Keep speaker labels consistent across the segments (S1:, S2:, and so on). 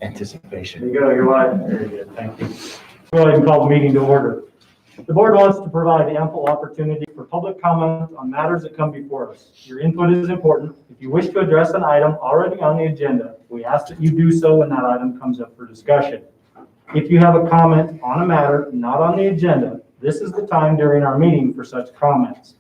S1: anticipation.
S2: There you go, you're live. Very good, thank you. Go ahead and call the meeting to order. The board wants to provide ample opportunity for public comment on matters that come before us. Your input is important. If you wish to address an item already on the agenda, we ask that you do so when that item comes up for discussion. If you have a comment on a matter not on the agenda, this is the time during our meeting for such comments.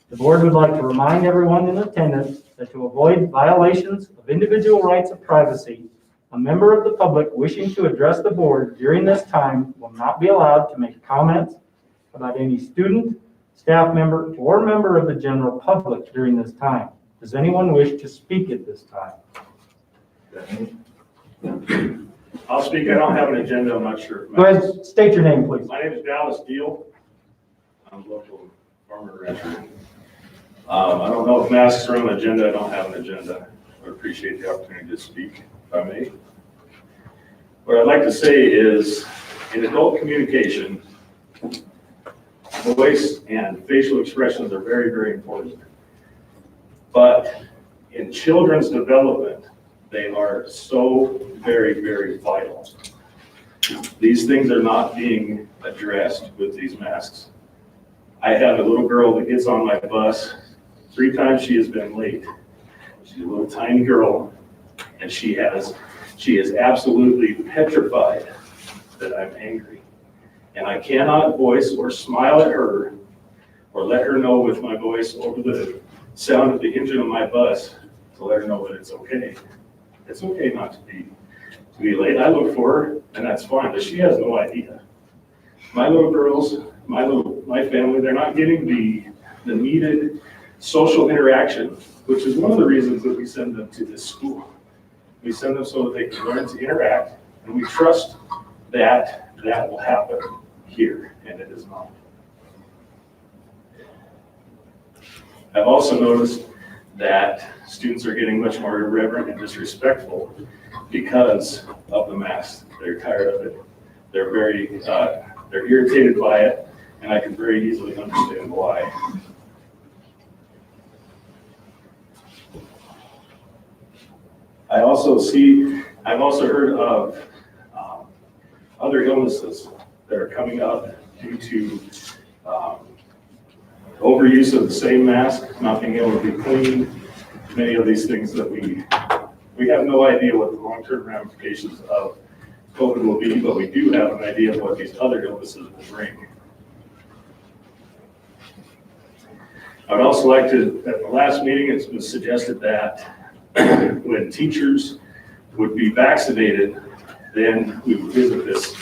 S2: The board would like to remind everyone in attendance that to avoid violations of individual rights of privacy, a member of the public wishing to address the board during this time will not be allowed to make comments about any student, staff member, or member of the general public during this time. Does anyone wish to speak at this time?
S3: I'll speak. I don't have an agenda. I'm not sure.
S2: Go ahead, state your name, please.
S3: My name is Dallas Deal. I'm a local farmer rancher. I don't know if masks are on the agenda. I don't have an agenda. I would appreciate the opportunity to speak, if I may. What I'd like to say is, in adult communication, voice and facial expressions are very, very important. But in children's development, they are so very, very vital. These things are not being addressed with these masks. I have a little girl that gets on my bus. 3 times she has been late. She's a little tiny girl, and she is absolutely petrified that I'm angry. And I cannot voice or smile at her or let her know with my voice over the sound of the engine of my bus to let her know that it's okay. It's okay not to be late. I look for her, and that's fine, but she has no idea. My little girls, my family, they're not getting the needed social interaction, which is one of the reasons that we send them to this school. We send them so that they can learn to interact, and we trust that that will happen here, and it is not. I've also noticed that students are getting much more irreverent and disrespectful because of the mask. They're tired of it. They're they're irritated by it, and I can very easily understand why. I've also heard of other illnesses that are coming up due to overuse of the same mask, not being able to be cleaned, many of these things that we have no idea what the long-term ramifications of COVID will be, but we do have an idea of what these other illnesses will bring. I would also like to, at the last meeting, it was suggested that when teachers would be vaccinated, then we would visit this.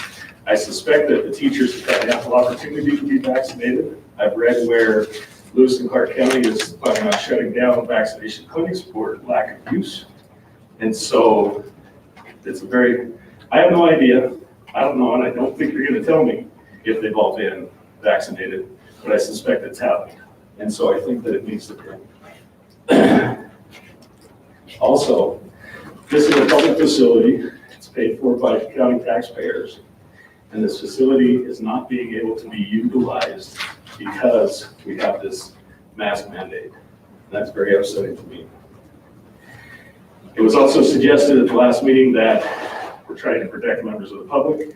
S3: I suspect that the teachers have had ample opportunity to be vaccinated. I've read where Lewis and Clark County is planning on shutting down vaccination clinics for lack of use. And so it's I have no idea. I don't know, and I don't think you're going to tell me if they've all been vaccinated, but I suspect it's happening. And so I think that it needs to be. Also, this is a public facility. It's paid for by county taxpayers. And this facility is not being able to be utilized because we have this mask mandate. That's very upsetting to me. It was also suggested at the last meeting that we're trying to protect members of the public.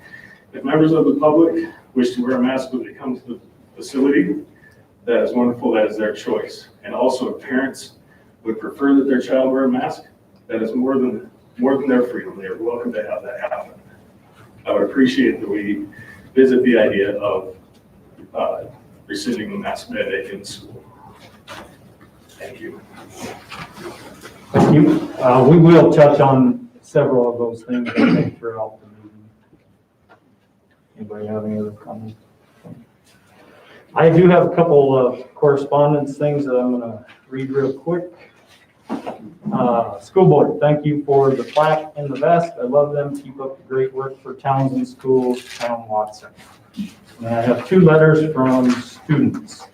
S3: If members of the public wish to wear a mask when they come to the facility, that is wonderful, that is their choice. And also if parents would prefer that their child wear a mask, that is more than their freedom. They are welcome to have that happen. I would appreciate that we visit the idea of rescinding the mask mandate in school. Thank you.
S2: Thank you. We will touch on several of those things I think throughout the meeting. Anybody have any other comments? I do have a couple of correspondence things that I'm going to read real quick. School board, thank you for the plaque and the vest. I love them. Keep up the great work for Townsend Schools, Town Watson. And I have 2 letters from students.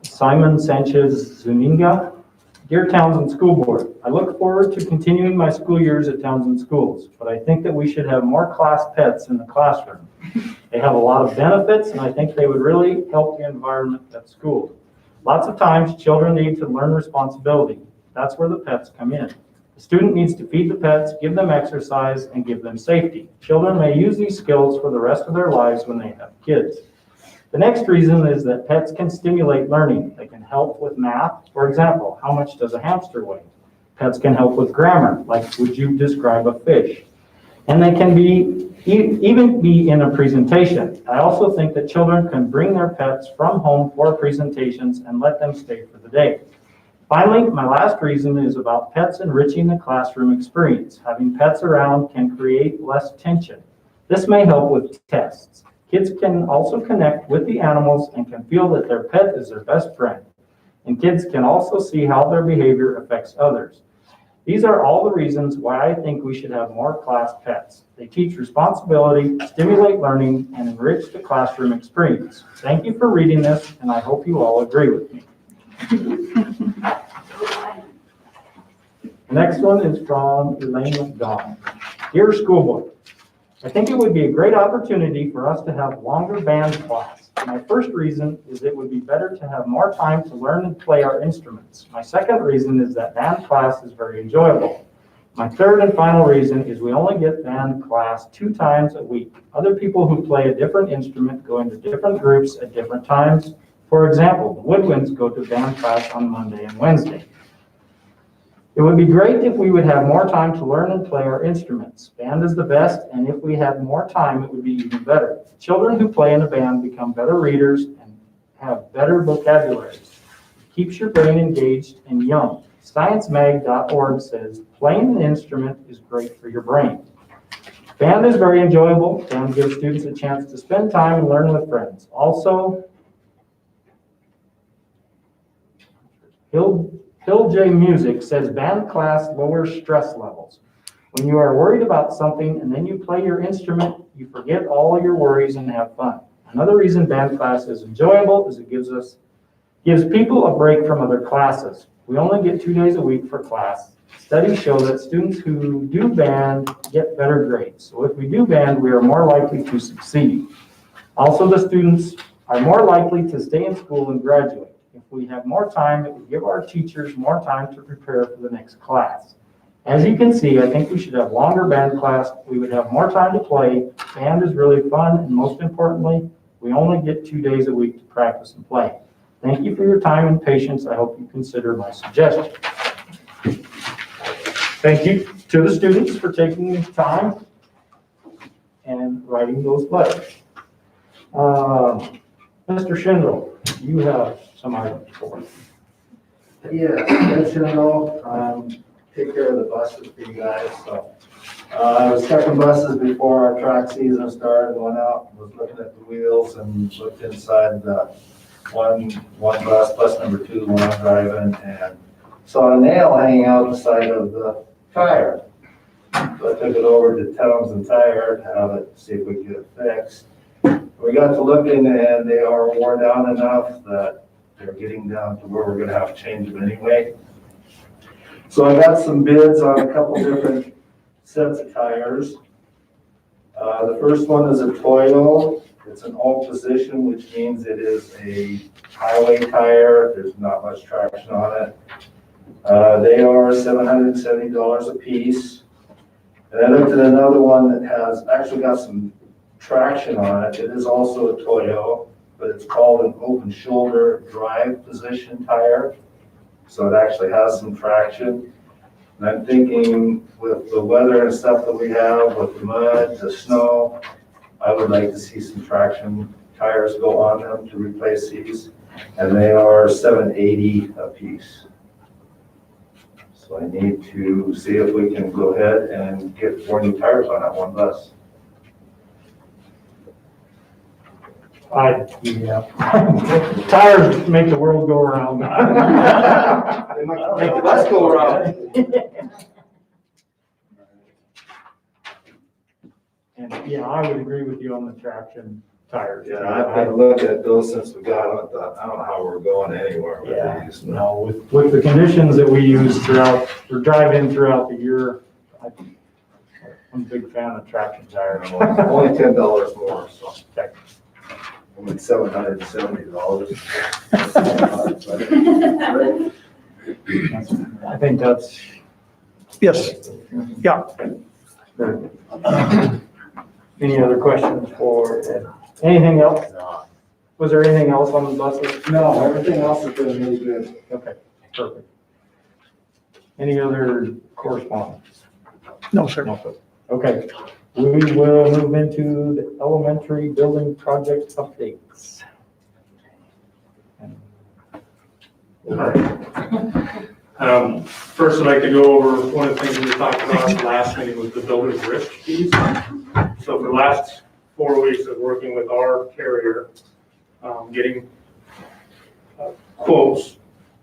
S2: Simon Sanchez Zuniga. Dear Townsend School Board, I look forward to continuing my school years at Townsend Schools, but I think that we should have more class pets in the classroom. They have a lot of benefits, and I think they would really help the environment at school. Lots of times, children need to learn responsibility. That's where the pets come in. The student needs to feed the pets, give them exercise, and give them safety. Children may use these skills for the rest of their lives when they have kids. The next reason is that pets can stimulate learning. They can help with math. For example, how much does a hamster weigh? Pets can help with grammar, like would you describe a fish? And they can even be in a presentation. I also think that children can bring their pets from home for presentations and let them stay for the day. Finally, my last reason is about pets enriching the classroom experience. Having pets around can create less tension. This may help with tests. Kids can also connect with the animals and can feel that their pet is their best friend. And kids can also see how their behavior affects others. These are all the reasons why I think we should have more class pets. They teach responsibility, stimulate learning, and enrich the classroom experience. Thank you for reading this, and I hope you all agree with me. The next one is from Elaine McDonald. Dear School Board, I think it would be a great opportunity for us to have longer band class. My first reason is it would be better to have more time to learn and play our instruments. My second reason is that band class is very enjoyable. My third and final reason is we only get band class 2 times a week. Other people who play a different instrument go into different groups at different times. For example, the woodwinds go to band class on Monday and Wednesday. It would be great if we would have more time to learn and play our instruments. Band is the best, and if we had more time, it would be even better. Children who play in a band become better readers and have better vocabularies. It keeps your brain engaged and young. ScienceMag.org says playing an instrument is great for your brain. Band is very enjoyable. Band gives students a chance to spend time and learn with friends. Also, Hill J Music says band class lowers stress levels. When you are worried about something and then you play your instrument, you forget all your worries and have fun. Another reason band class is enjoyable is it gives people a break from other classes. We only get 2 days a week for class. Studies show that students who do band get better grades. So if we do band, we are more likely to succeed. Also, the students are more likely to stay in school and graduate. If we have more time, it would give our teachers more time to prepare for the next class. As you can see, I think we should have longer band class. We would have more time to play. Band is really fun, and most importantly, we only get 2 days a week to practice and play. Thank you for your time and patience. I hope you consider my suggestion. Thank you to the students for taking the time and writing those letters. Mr. Schindel, you have some items for us.
S1: Yeah, as you know, take care of the buses for you guys. So I was checking buses before our track season started, went out, was looking at the wheels and looked inside the one bus number 2, when I'm driving, and saw a nail hanging out the side of the tire. So I took it over to Townsend Tire to have it, see if we could get it fixed. We got to looking, and they are worn down enough that they're getting down to where we're gonna have to change them anyway. So I got some bids on a couple different sets of tires. The first one is a Toyo. It's an all position, which means it is a highway tire. There's not much traction on it. They are $770 a piece. And I looked at another one that has actually got some traction on it. It is also a Toyo, but it's called an open shoulder drive position tire. So it actually has some traction. And I'm thinking with the weather and stuff that we have, with the mud, the snow, I would like to see some traction tires go on them to replace these. And they are $780 a piece. So I need to see if we can go ahead and get 4 new tires on that one bus.
S2: Yeah. Tires make the world go around.
S1: They might make the bus go around.
S2: And yeah, I would agree with you on the traction tires.
S1: Yeah, I've been looking at those since we got them. I thought, I don't know how we're going anywhere
S2: Yeah,
S1: with these.
S2: no, with the conditions that we use throughout, or drive in throughout the year, I'm a big fan of traction tires.
S1: Only $10 more, so.
S2: Okay.
S1: Only $770.
S2: I think that's
S4: Yes, yeah.
S2: Any other questions for Ed? Anything else? Was there anything else on the buses?
S1: No, everything else has been really good.
S2: Okay, perfect. Any other correspondence?
S4: No, sir.
S2: No, sir. Okay, we will move into the elementary building project updates.
S5: First, I'd like to go over one of the things we talked about at the last meeting was the builder's risk fees. So for the last 4 weeks of working with our carrier, getting quotes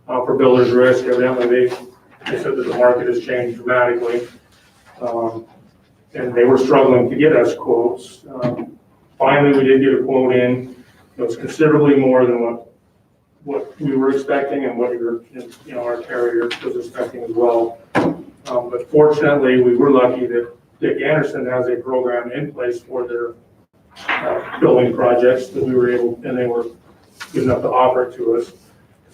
S5: for builder's risk, evidently they said that the market has changed dramatically. And they were struggling to get us quotes. Finally, we did get a quote in. It was considerably more than what we were expecting and what our carrier was expecting as well. But fortunately, we were lucky that Dick Anderson has a program in place for their building projects that we were able, and they were good enough to offer it to us.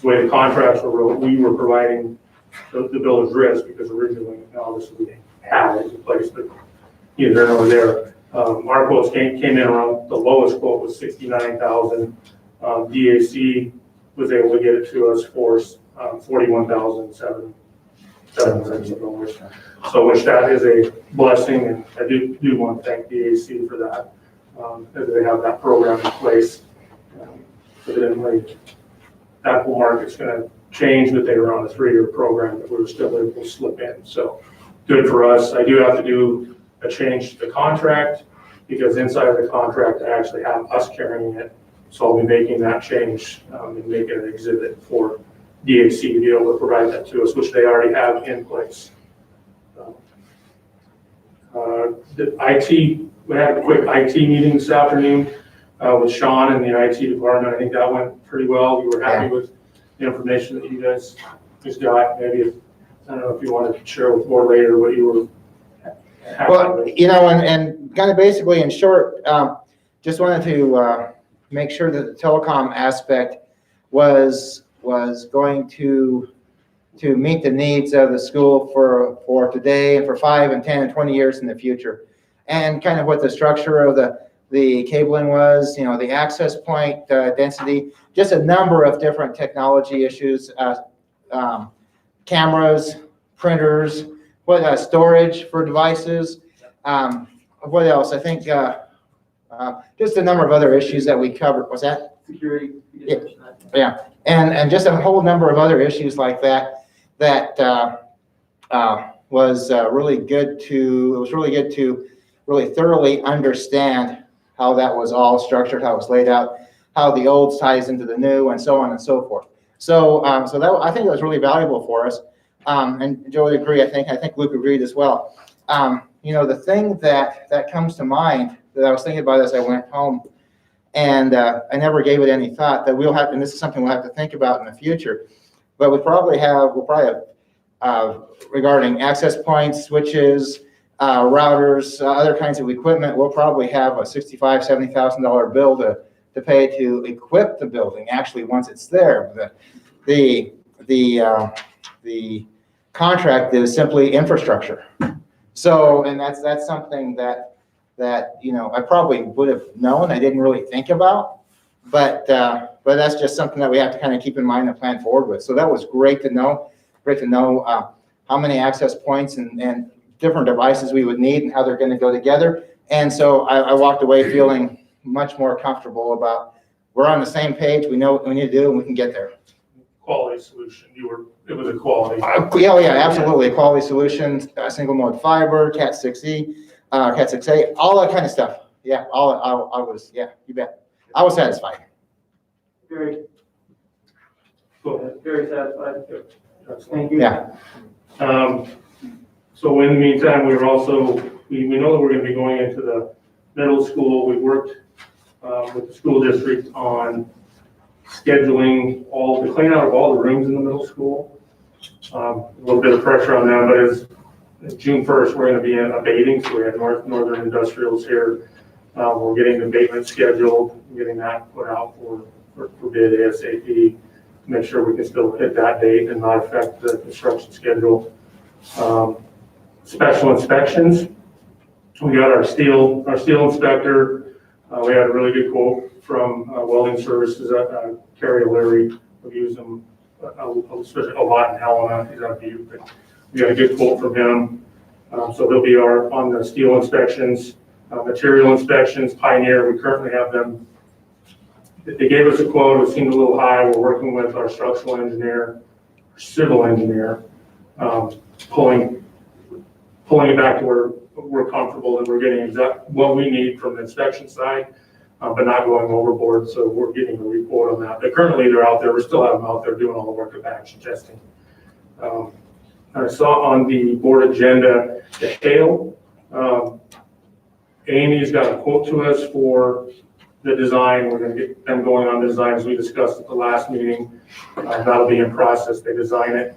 S5: The way the contracts were wrote, we were providing the builder's risk because originally, obviously, we had it in place, but neither here nor there. Our quotes came in around, the lowest quote was $69,000. DAC was able to get it to us for $41,700. So which that is a blessing, and I do want to thank DAC for that, as they have that program in place. Evidently, that whole market's going to change, but they were on a 3-year program that we were still able to slip in. So good for us. I do have to do a change to the contract because inside of the contract, I actually have us carrying it. So I'll be making that change and make it an exhibit for DAC to be able to provide that to us, which they already have in place. The IT, we had a quick IT meeting this afternoon with Sean and the IT department. I think that went pretty well. You were happy with the information that you guys just got. Maybe, I don't know if you want to share with more later what you were happy
S6: Well,
S5: with.
S6: and kind of basically in short, just wanted to make sure that the telecom aspect was going to meet the needs of the school for today and for 5 and 10 and 20 years in the future. And kind of what the structure of the cabling was, the access point density, just a number of different technology issues, cameras, printers, storage for devices. What else? I think just a number of other issues that we covered. Was that?
S2: Security.
S6: Yeah. And just a whole number of other issues like that was really good to really thoroughly understand how that was all structured, how it was laid out, how the old ties into the new, and so on and so forth. So that, I think it was really valuable for us. And Joe would agree. I think Luke agreed as well. The thing that comes to mind that I was thinking about as I went home, and I never gave it any thought, that we'll have, and this is something we'll have to think about in the future, but we'll probably have regarding access points, switches, routers, other kinds of equipment, we'll probably have a $65,000, $70,000 bill to pay to equip the building. Actually, once it's there, the contract is simply infrastructure. So, and that's something that I probably would have known. I didn't really think about, but that's just something that we have to kind of keep in mind and plan forward with. So that was great to know. Great to know how many access points and different devices we would need and how they're going to go together. And so I walked away feeling much more comfortable about we're on the same page. We know what we need to do, and we can get there.
S5: Quality solution. It was a quality.
S6: Yeah, absolutely. Quality solutions, single mode fiber, Cat 6E, Cat 6A, all that kind of stuff. Yeah, I was, yeah, you bet. I was satisfied.
S2: Very,
S5: Cool.
S2: very satisfied.
S5: Excellent.
S2: Thank you.
S6: Yeah.
S5: So in the meantime, we know that we're going to be going into the middle school. We worked with the school district on scheduling the clean out of all the rooms in the middle school. A little bit of pressure on them, but it's June 1st, we're going to be abating. So we have Northern Industrials here. We're getting the abatement scheduled, getting that put out for bid ASAP to make sure we can still hit that date and not affect the construction schedule. special inspections. We got our steel inspector. We had a really good quote from Welding Services, Kerry O'Leary. We've used them especially a lot in Helena. He's out of Butte, but we got a good quote from him. So he'll be on the steel inspections, material inspections, Pioneer. We currently have them. They gave us a quote. It seemed a little high. We're working with our structural engineer, civil engineer, pulling it back to where we're comfortable and we're getting exact what we need from the inspection side, but not going overboard. So we're getting a report on that. But currently they're out there. We still have them out there doing all the work of action testing. I saw on the board agenda the hail. Amy's got a quote to us for the design. We're going to get them going on designs we discussed at the last meeting. That'll be in process. They design it.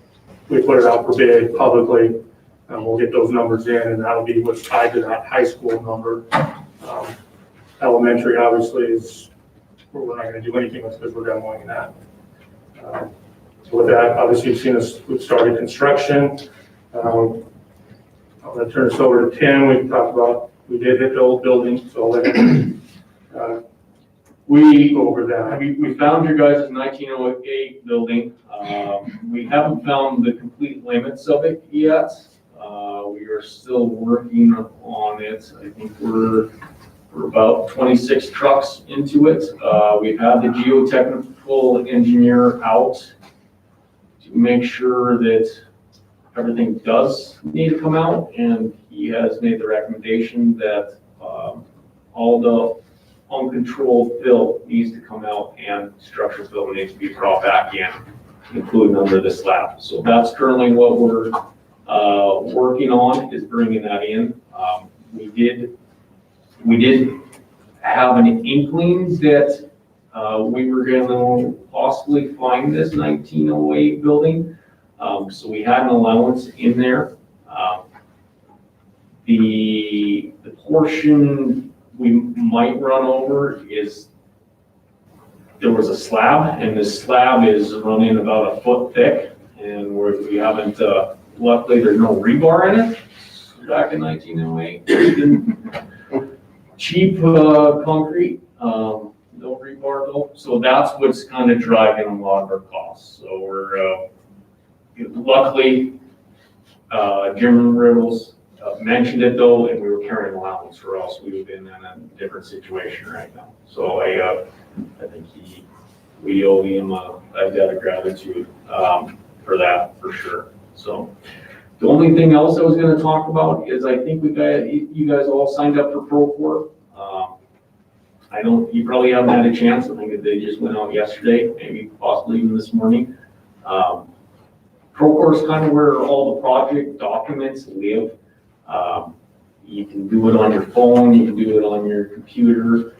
S5: We put it out for bid publicly. We'll get those numbers in, and that'll be what's tied to that high school number. Elementary, obviously, is we're not going to do anything with because we're demoing that. So with that, obviously, you've seen us. We've started construction. I'm going to turn this over to Tim. We did hit the old building, so I'll let him go over that.
S7: We found your guys' 1908 building. We haven't found the complete limits of it yet. We are still working on it. I think we're about 26 trucks into it. We've had the geotechnical engineer out to make sure that everything does need to come out, and he has made the recommendation that all the uncontrolled fill needs to come out and structural fill needs to be brought back in, including under the slab. So that's currently what we're working on, is bringing that in. We did have an inkling that we were going to possibly find this 1908 building. So we had an allowance in there. The portion we might run over is there was a slab, and this slab is running about a foot thick, and we haven't, luckily there's no rebar in it. Back in 1908, cheap concrete, no rebar though. So that's what's kind of driving a lot of our costs. So we're, luckily, Jim Riddles mentioned it though, and we were carrying allowance, or else we would have been in a different situation right now. So I think we owe him a debt of gratitude for that, for sure. So the only thing else I was going to talk about is I think you guys all signed up for Procore. You probably haven't had a chance. I think that they just went out yesterday, maybe possibly even this morning. Procore is kind of where all the project documents live. You can do it on your phone, you can do it on your computer.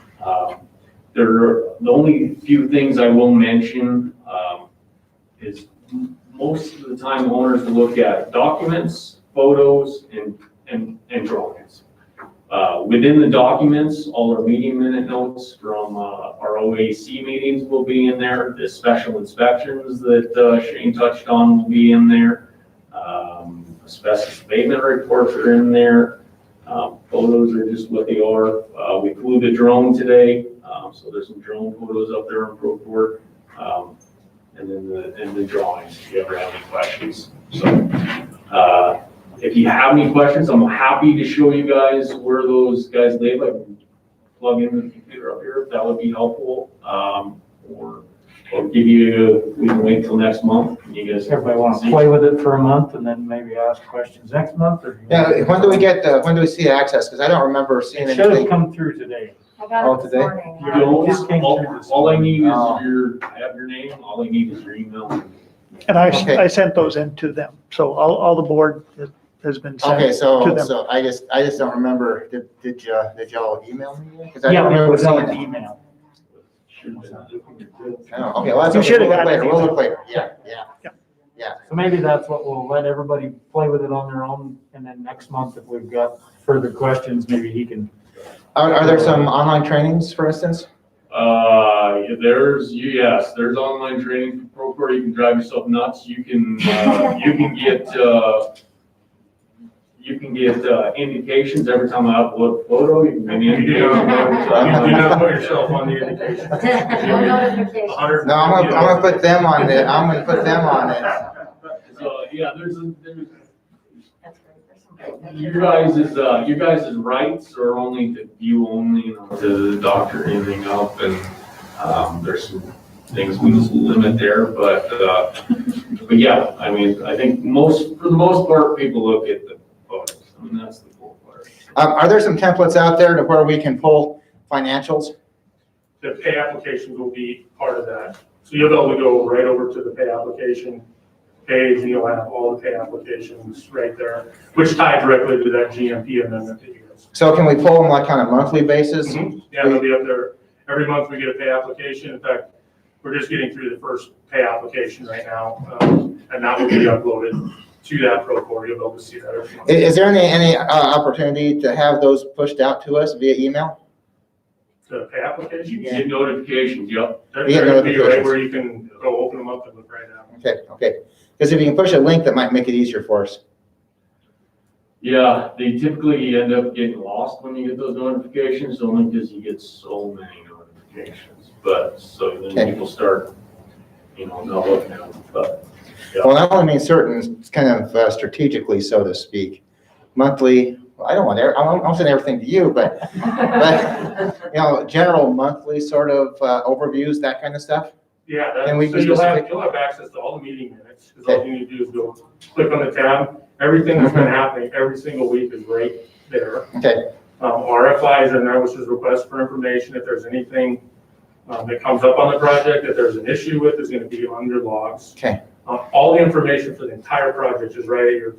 S7: The only few things I will mention is most of the time owners will look at documents, photos, and drawings. Within the documents, all our meeting minute notes from our OAC meetings will be in there. The special inspections that Shane touched on will be in there. Asbestos abatement reports are in there. Photos are just what they are. We flew the drone today, so there's some drone photos up there on Procore. And then the drawings, if you ever have any questions. So if you have any questions, I'm happy to show you guys where those guys live. I can plug in the computer up here if that would be helpful. Or give you, we can wait till next month. You guys
S2: Everybody want to play with it for a month and then maybe ask questions next month, or?
S6: Yeah, when do we see access? Because I don't remember seeing
S2: It should have
S6: anything.
S2: come through today.
S8: I got
S6: Oh,
S8: it this
S6: today?
S8: morning.
S2: You don't, just came through this
S7: All I need is
S6: Oh.
S7: I have your name, all I need is your email.
S4: And
S6: Okay.
S4: I sent those in to them. So all the board has been
S6: Okay,
S4: sent to them.
S6: so I just don't remember. Did y'all email me? 'Cause I
S2: Yeah,
S6: don't
S2: it
S6: remember
S2: was on
S6: seeing
S2: an
S6: it.
S2: email.
S6: Oh, okay, well, that's
S4: You
S6: okay.
S4: should have
S6: We'll look
S4: gotten
S6: later.
S4: it.
S6: We'll look later. Yeah.
S2: So maybe that's what we'll let everybody play with it on their own, and then next month, if we've got further questions, maybe he can.
S6: Are there some online trainings, for instance?
S7: There's online training for Procore. You can drive yourself nuts. You can You can get indications every time I upload a photo, you can get
S5: You do not, you do not put
S7: indications.
S5: yourself on the indication.
S8: No notification.
S5: 100
S6: No, I'm gonna put them on it, I'm gonna put them on it.
S7: So, yeah, there's,
S8: That's great. There's some
S7: your guys' rights are only to view only, you know, to the doctor anything up, and, there's some things we just limit there, but yeah, I mean, I think for the most part, people look at the photos, I mean, that's the cool part.
S6: Are there some templates out there to where we can pull financials?
S5: The pay applications will be part of that. So you'll be able to go right over to the pay application page, and you'll have all the pay applications right there, which tie directly to that GMP amendment that you guys.
S6: So can we pull them like on a monthly basis?
S5: Yeah, they'll be up there. Every month we get a pay application. In fact, we're just getting through the first pay application right now, and that will be uploaded to that Procore. You'll be able to see that every month.
S6: Is there any opportunity to have those pushed out to us via email?
S5: The pay application?
S7: You get notifications, yep.
S5: They're
S6: We get
S5: gonna be right
S6: notifications.
S5: where you can go open them up and look right at them.
S6: Okay. Because if you can push a link, that might make it easier for us.
S7: Yeah, they typically end up getting lost when you get those notifications, only because you get so many notifications. But, so then
S6: Okay.
S7: people start, you know, not looking at them, but. Yeah.
S6: Well, that only means certain, it's kind of strategically, so to speak. Monthly, well, I won't send everything to you, but, general monthly sort of overviews, that kind of stuff.
S5: Yeah,
S6: Can we
S5: so
S6: be
S5: you'll
S6: specific?
S5: have access to all the meeting minutes, because all you need to do is go click on the tab. Everything that's been happening every single week is right there.
S6: Okay,
S5: RFIs are there, which is request for information. If there's anything that comes up on the project that there's an issue with, is gonna be under logs.
S6: okay,
S5: All the information for the entire project is right at your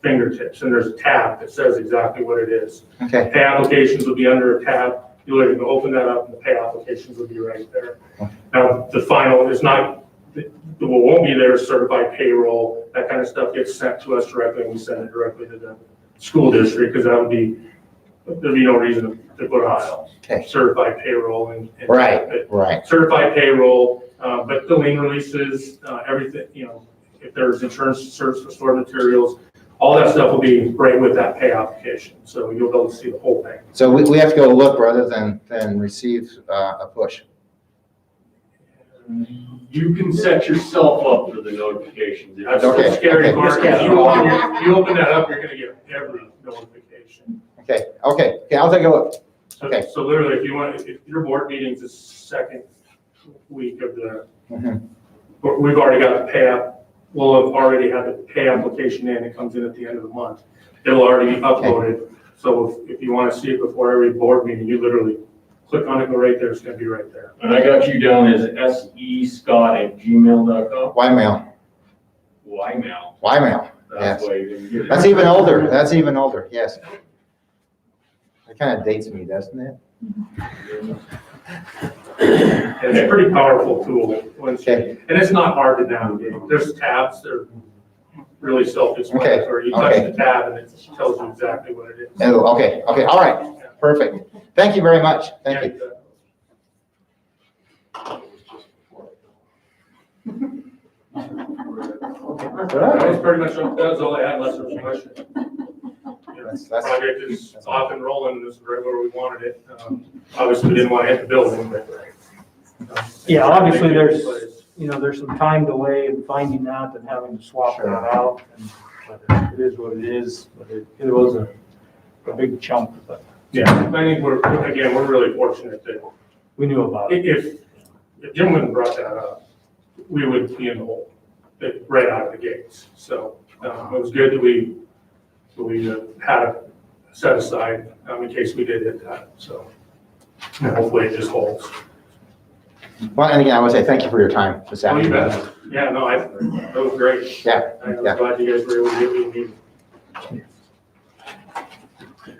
S5: fingertips, and there's a tab that says exactly what it is.
S6: okay.
S5: Pay applications will be under a tab. You literally can open that up and the pay applications will be right there. Now, the final is not, what won't be there is certified payroll, that kind of stuff gets sent to us directly, and we send it directly to the school district, because there'd be no reason to put on
S6: Okay.
S5: certified payroll and.
S6: Right.
S5: Certified payroll, but the lien releases, everything, if there's insurance certs for stored materials, all that stuff will be right with that pay application. So you'll be able to see the whole thing.
S6: So we have to go look rather than receive a push.
S7: You can set yourself up for the notifications.
S5: That's
S6: Okay,
S5: the scary
S6: okay.
S5: part. If you open that up, you're gonna get every notification.
S6: Okay, I'll take a look. Okay.
S5: So literally, if your board meeting's the second week of the,
S6: Mhm.
S5: we've already got the pay app. We'll have already had the pay application in. It comes in at the end of the month. It'll already be uploaded. So if you want to see it before every board meeting, you literally click on it, go right there. It's gonna be right there.
S7: And I got you down as SEScott@gmail.com.
S6: Ymail,
S7: Ymail.
S6: yes.
S7: That's why you didn't get it.
S6: That's even older, yes. It kind of dates me, doesn't it?
S5: It's a pretty powerful tool.
S6: Okay.
S5: And it's not hard to navigate. There's tabs, they're really self-explanatory. You touch
S6: Okay.
S5: the tab and it tells you exactly what it is.
S6: Okay, all right, perfect. Thank you very much, thank you.
S5: That was pretty much, that was all I had, unless there was a question.
S6: That's-
S5: Project is off and rolling, this is right where we wanted it. Obviously, we didn't want to hit the building, but.
S2: Yeah, obviously, there's some time delay in finding that and having to swap that out. But it is what it is, but it was a big chunk, but
S5: Yeah, I think we're really fortunate that
S2: we knew about it.
S5: if Jim wouldn't have brought that up, we would be in the hole right out of the gates. So it was good that we had it set aside in case we did hit that. So hopefully it just holds.
S6: Well, and again, I want to say thank you for your time this
S5: Oh, you
S6: afternoon.
S5: bet. Yeah, no, that was great.
S6: Yeah,
S5: I'm
S6: yeah.
S5: glad you guys were able to get me a meeting.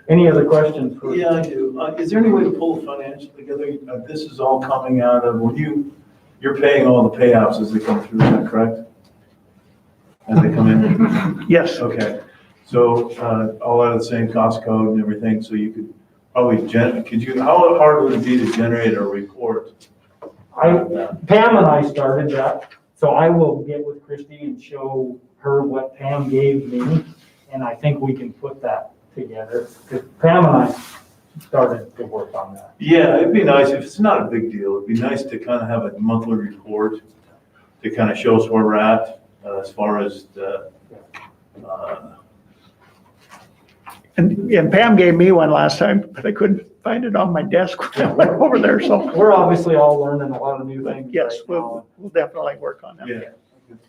S2: Any other questions? for-
S9: Yeah, I do. Is there any way to pull the financial together? This is all coming out of, you're paying all the payouts as they come through, is that correct? As they come in?
S4: Yes.
S9: Okay. So, all out of the same cost code and everything, so you could probably how hard would it be to generate a report?
S2: Pam and I started that, so I will get with Christie and show her what Pam gave me, and I think we can put that together, because Pam and I started to work on that.
S9: Yeah, it'd be nice, if it's not a big deal, it'd be nice to kind of have a monthly report to kind of show us where we're at, as far as the,
S4: And Pam gave me one last time, but I couldn't find it on my desk when I went over there, so
S2: We're obviously all learning a lot of new things.
S4: yes,
S2: right now.
S4: we'll definitely work on that.
S9: yeah.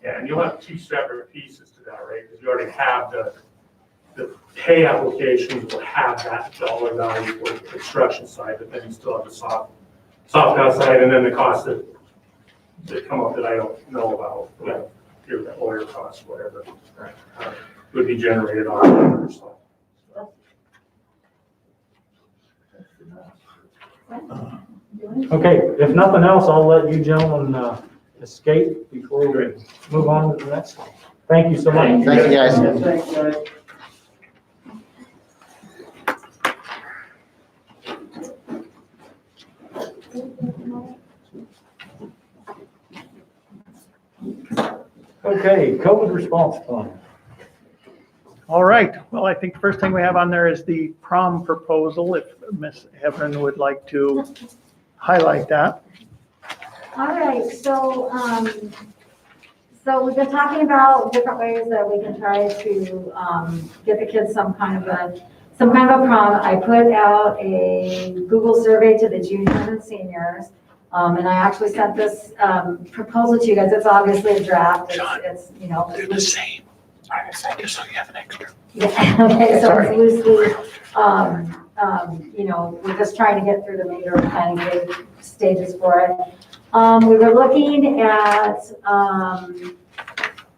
S5: Yeah, and you'll have two separate pieces to that, right? Because you already have the pay applications will have that dollar value for the construction side, but then you still have the soft cost side, and then the costs that come up that I don't know about, like your lawyer costs, whatever, would be generated on the other side.
S2: Okay, if nothing else, I'll let you gentlemen escape before we move on to the next one. Thank you so much.
S6: Thank you, guys.
S1: Thanks, guys.
S2: Okay, COVID response plan.
S4: All right, well, I think the first thing we have on there is the prom proposal, if Ms. Hebron would like to highlight that.
S8: All right, so we've been talking about different ways that we can try to get the kids some kind of a prom. I put out a Google survey to the juniors and seniors, and I actually sent this proposal to you guys. It's obviously a draft. It's you know.
S4: They're the same. I just so you have an extra.
S8: Yeah, okay, so it's loosely, you know, we're just trying to get through the major planning stages for it. We were looking at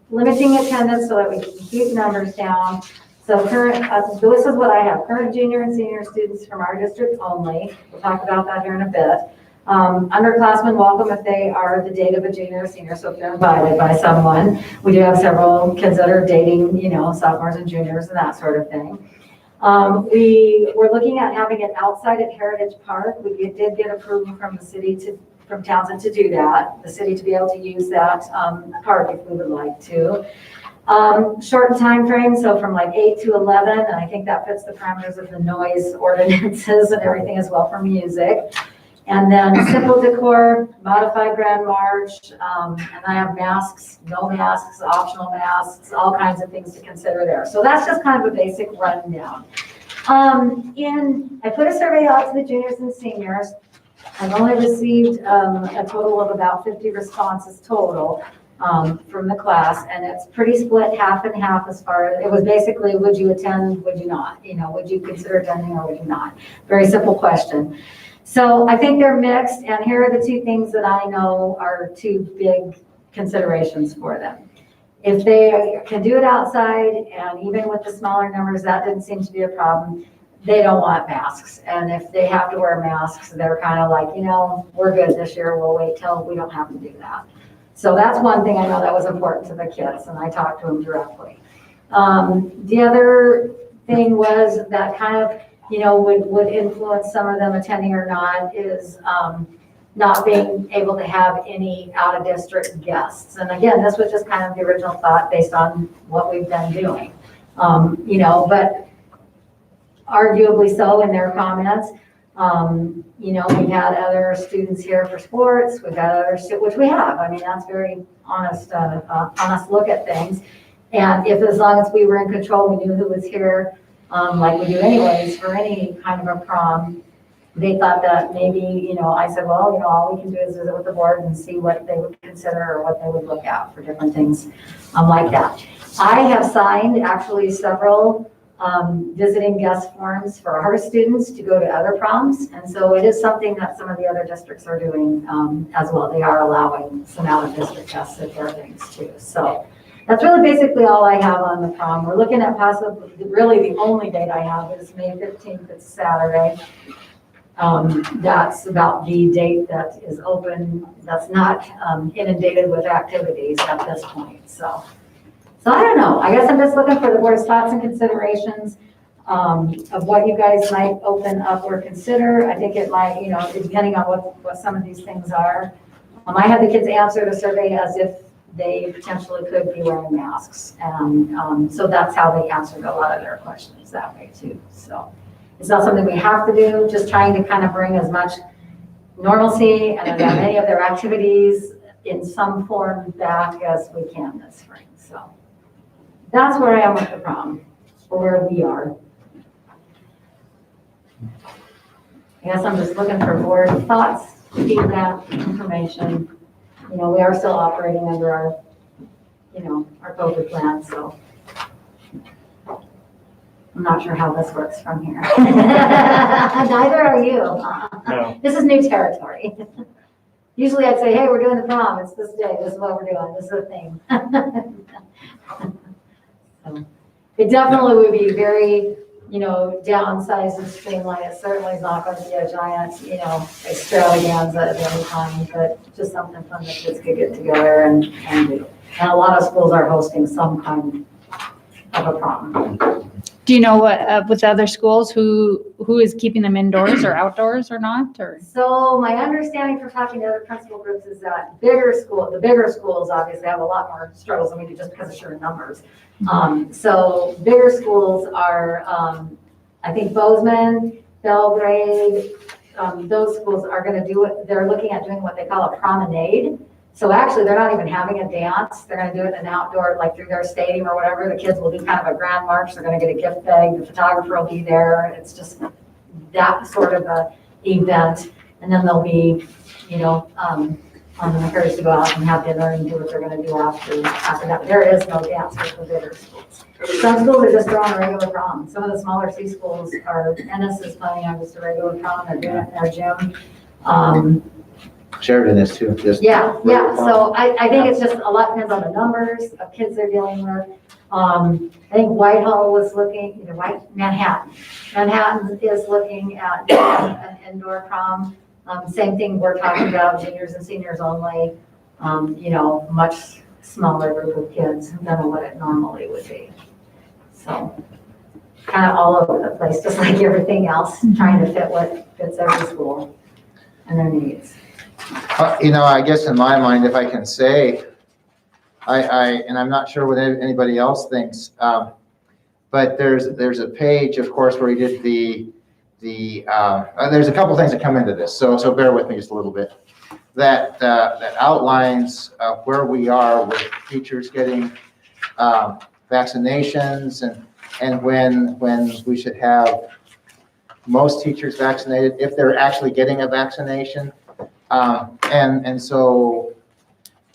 S8: limiting attendance so that we can keep numbers down. So current, this is what I have, current junior and senior students from our district only. We'll talk about that here in a bit. Underclassmen welcome if they are the date of a junior or senior, so if they're invited by someone. We do have several kids that are dating, you know, sophomores and juniors and that sort of thing. We were looking at having it outside at Heritage Park. We did get approval from the city from Townsend to do that, the city to be able to use that park if we would like to. Short time frame, so from like 8 to 11, and I think that fits the parameters of the noise ordinances and everything as well for music. And then simple decor, modified grand march, and I have masks, no masks, optional masks, all kinds of things to consider there. So that's just kind of a basic rundown. I put a survey out to the juniors and seniors. I've only received a total of about 50 responses total from the class, and it's pretty split half and half as far as, it was basically, would you attend, would you not? You know, would you consider attending or would you not? Very simple question. So I think they're mixed, and here are the two things that I know are two big considerations for them. If they can do it outside, and even with the smaller numbers, that didn't seem to be a problem, they don't want masks. And if they have to wear masks, they're kind of like, you know, we're good this year, we'll wait till we don't have to do that. So that's one thing I know that was important to the kids, and I talked to them directly. The other thing was that kind of, you know, would influence some of them attending or not is not being able to have any out-of-district guests. And again, this was just kind of the original thought based on what we've been doing. You know, but arguably so in their comments. You know, we've had other students here for sports, we've had others, which we have. I mean, that's very honest look at things. And if as long as we were in control, we knew who was here, like we do anyways, for any kind of a prom, they thought that maybe, you know, I said, well, you know, all we can do is visit with the board and see what they would consider or what they would look at for different things like that. I have signed actually several visiting guest forms for our students to go to other proms. And so it is something that some of the other districts are doing as well. They are allowing some out-of-district guests at their things too. So that's really basically all I have on the prom. We're looking at possibly, really the only date I have is May 15th, it's Saturday. That's about the date that is open, that's not inundated with activities at this point. So I don't know, I guess I'm just looking for the board's thoughts and considerations of what you guys might open up or consider. I think it might, you know, depending on what some of these things are. I had the kids answer the survey as if they potentially could be wearing masks. And so that's how they answered a lot of their questions that way too. So it's not something we have to do, just trying to kind of bring as much normalcy and many of their activities in some form back as we can this spring. So that's where I am with the prom, or where we are. I guess I'm just looking for board thoughts, feedback, information. You know, we are still operating under our, you know, our COVID plan, so I'm not sure how this works from here. Neither are you.
S2: No.
S8: This is new territory. Usually I'd say, hey, we're doing the prom. It's this day. This is what we're doing. This is the thing. So, it definitely would be very, you know, downsized and streamlined. It certainly is not going to be a giant, you know, extravaganza at any time, but just something fun that kids could get together and do. And a lot of schools are hosting some kind of a prom.
S10: Do you know what, with other schools, who is keeping them indoors or outdoors or not, or?
S8: So my understanding from talking to other principal groups is that the bigger schools obviously have a lot more struggles than we do just because of sheer numbers. So bigger schools are, I think Bozeman, Belgrade, those schools are going to do it. They're looking at doing what they call a promenade. So actually, they're not even having a dance. They're going to do it in an outdoor, like through their stadium or whatever. The kids will do kind of a grand march. They're going to get a gift bag. The photographer will be there. It's just that sort of a event. And then they'll be, you know, encouraged to go out and have dinner and do what they're going to do after that. There is no dance for the bigger schools. Some schools are just throwing a regular prom. Some of the smaller C schools are, Ennis is planning on just a regular prom. They're doing it in their gym.
S6: Sheridan is too, just.
S8: Yeah, so I think it's just a lot depends on the numbers of kids they're dealing with. I think Whitehall was looking, Manhattan is looking at an indoor prom. Same thing we're talking about, juniors and seniors only, you know, much smaller group of kids than what it normally would be. So kind of all over the place, just like everything else, trying to fit what fits every school and their needs.
S6: You know, I guess in my mind, if I can say, and I'm not sure what anybody else thinks, but there's a page, of course, where we did there's a couple things that come into this, so bear with me just a little bit. That outlines where we are with teachers getting vaccinations and when we should have most teachers vaccinated, if they're actually getting a vaccination. And so,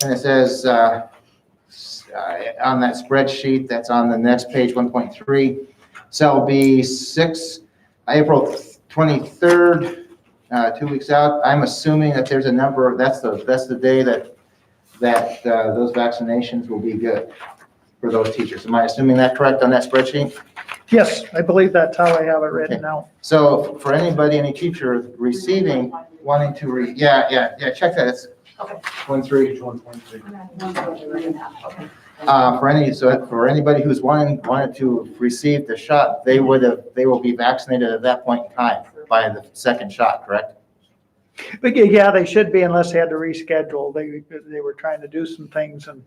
S6: and it says on that spreadsheet that's on the next page, 1.3, cell B6, April 23rd, 2 weeks out. I'm assuming that there's a number, that's the day that those vaccinations will be good for those teachers. Am I assuming that correct on that spreadsheet?
S4: Yes, I believe that's how I have it written now.
S6: So for anybody, any teacher receiving, wanting to check that. It's
S8: Okay.
S6: 1.3.
S8: Okay.
S6: For anybody who's wanted to receive the shot, they will be vaccinated at that point in time by the second shot, correct?
S4: But yeah, they should be unless they had to reschedule. They were trying to do some things and,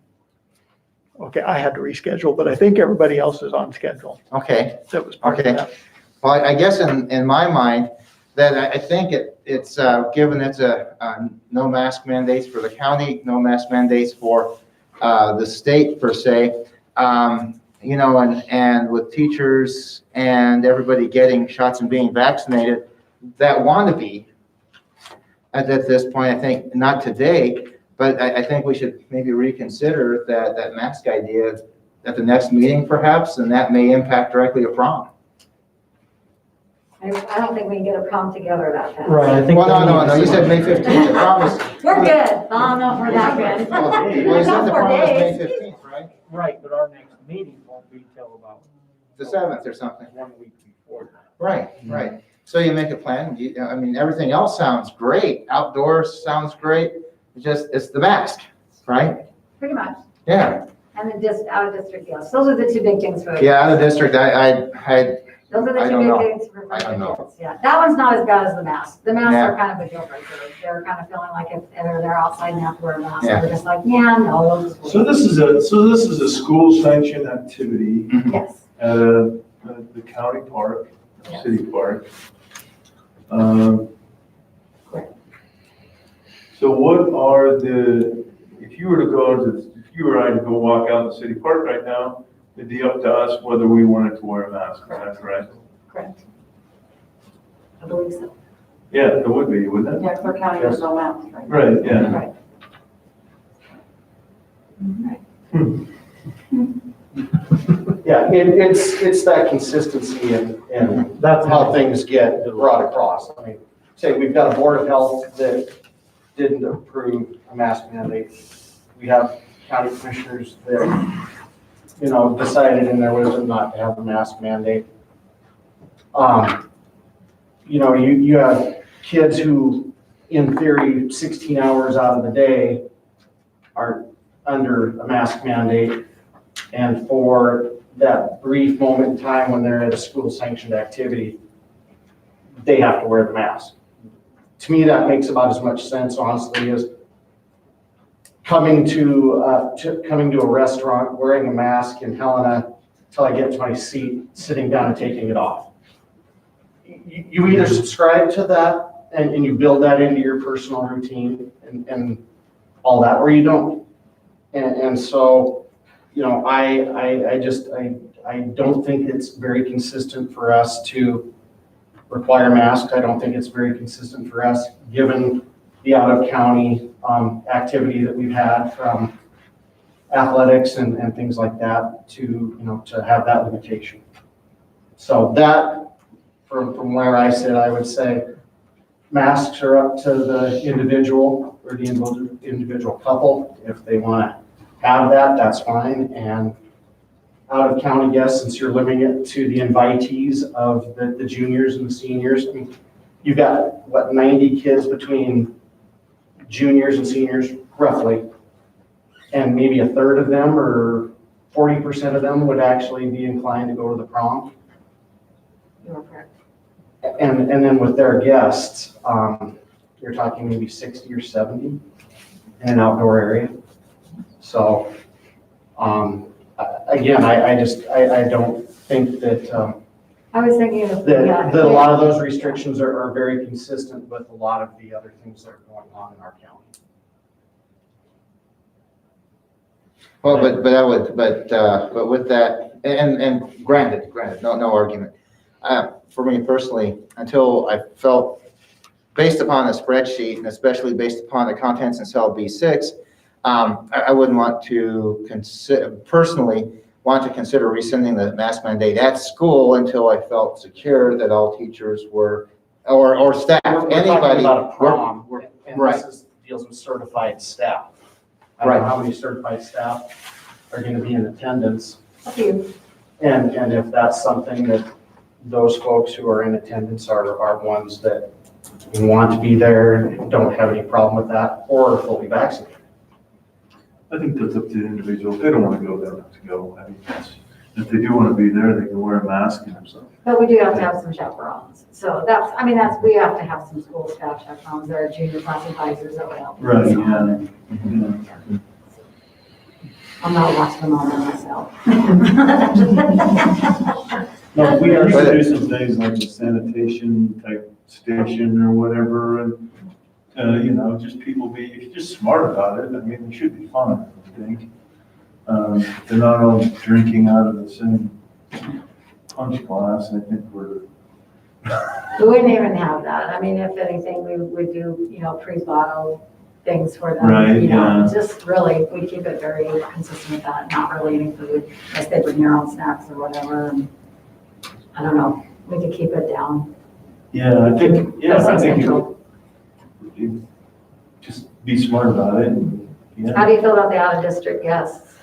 S4: okay, I had to reschedule, but I think everybody else is on schedule.
S6: Okay.
S4: That was part of
S6: Okay.
S4: that.
S6: Well, I guess in my mind, that I think it's given it's a no mask mandates for the county, no mask mandates for the state per se, you know, and with teachers and everybody getting shots and being vaccinated that want to be at this point, I think not today, but I think we should maybe reconsider that mask idea at the next meeting perhaps, and that may impact directly a prom.
S8: I don't think we can get a prom together that fast.
S2: Right, I think.
S6: Well, no, you said May 15th, the prom is.
S8: We're good. Oh, no, we're not good.
S6: Well, you said the prom is May 15th, right?
S2: Right, but our next meeting won't be till about.
S6: The 7th or something.
S2: 1 week before that.
S6: Right. So you make a plan, I mean, everything else sounds great, outdoors sounds great, it's the mask, right?
S8: Pretty much.
S6: Yeah,
S8: And then just out of district, yes. Those are the two big things for.
S6: yeah, out of district,
S8: Those are the
S6: I
S8: two
S6: don't
S8: big
S6: know.
S8: things for
S6: I don't know.
S8: kids. Yeah, that one's not as bad as the masks. The masks
S6: Yeah.
S8: are kind of a deal breaker. They're kind of feeling like if they're outside and have to wear a mask,
S6: Yeah.
S8: they're just like, yeah, no, we'll just wear
S9: So
S8: it."
S9: this is a school sanctioned activity
S8: Yes.
S9: at the county park,
S8: Yes.
S9: city park.
S8: Correct.
S9: So what are if you or I to go walk out in the city park right now, it'd be up to us whether we wanted to wear a mask, is that correct?
S8: Correct. I believe so.
S9: Yeah, it would be, wouldn't it?
S8: Yeah, Clark County has no masks, right?
S9: Right, yeah.
S8: Right.
S1: Yeah, it's that consistency and
S2: That's
S1: how things get brought across. I mean, say we've got a board of health that didn't approve a mask mandate. We have county commissioners that, decided in their wisdom not to have a mask mandate. You have kids who, in theory, 16 hours out of the day are under a mask mandate. And for that brief moment in time when they're at a school sanctioned activity, they have to wear the mask. To me, that makes about as much sense, honestly, as coming to a restaurant, wearing a mask in Helena till I get to my seat, sitting down and taking it off. You either subscribe to that and you build that into your personal routine and all that, or you don't. And so, I don't think it's very consistent for us to require masks. I don't think it's very consistent for us, given the out-of-county activity that we've had from athletics and things like that to have that limitation. So that, from where I sit, I would say masks are up to the individual or the individual couple. If they want to have that, that's fine. And out-of-county guests, since you're limiting it to the invitees of the juniors and the seniors, I mean, you've got, 90 kids between juniors and seniors, roughly, and maybe a third of them or 40% of them would actually be inclined to go to the prom.
S8: You are correct.
S1: And then with their guests, you're talking maybe 60 or 70 in an outdoor area. So, again, I don't think that,
S8: I was thinking of.
S1: that a lot of those restrictions are very consistent with a lot of the other things that are going on in our county.
S6: Well, but with that, and granted, no argument. For me personally, until I felt, based upon the spreadsheet and especially based upon the contents in cell B6, I wouldn't want to consider rescinding the mask mandate at school until I felt secure that all teachers were, or staff,
S1: We're talking
S6: anybody.
S1: about a prom, and
S6: right.
S1: this deals with certified staff. I don't know how many certified staff are going to be in attendance.
S8: A few.
S1: And if that's something that those folks who are in attendance are ones that want to be there and don't have any problem with that, or are fully vaccinated.
S9: I think that's up to the individual. If they don't want to go, they don't have to go. I mean, if they do want to be there, they can wear a mask and something.
S8: But we do have to have some chaperones. So we have to have some school staff chaperones. There are junior class advisors that would help.
S9: Right,
S8: So,
S9: yeah.
S8: I'm not watching them all by myself.
S1: No, we are.
S9: We should do some things like the sanitation type station or whatever, and, just people if you're just smart about it, I mean, it should be fun, I think. They're not all drinking out of the same punch glass, I think
S8: We wouldn't even have that. I mean, if anything, we would do, pre-bottle things for them.
S9: Right, yeah.
S8: Just really, we keep it very consistent with that, not really any food, unless they bring their own snacks or whatever. And I don't know, we could keep it down.
S9: Yeah, I think
S8: Central.
S9: you just be smart about it, and, yeah.
S8: How do you feel about the out-of-district guests?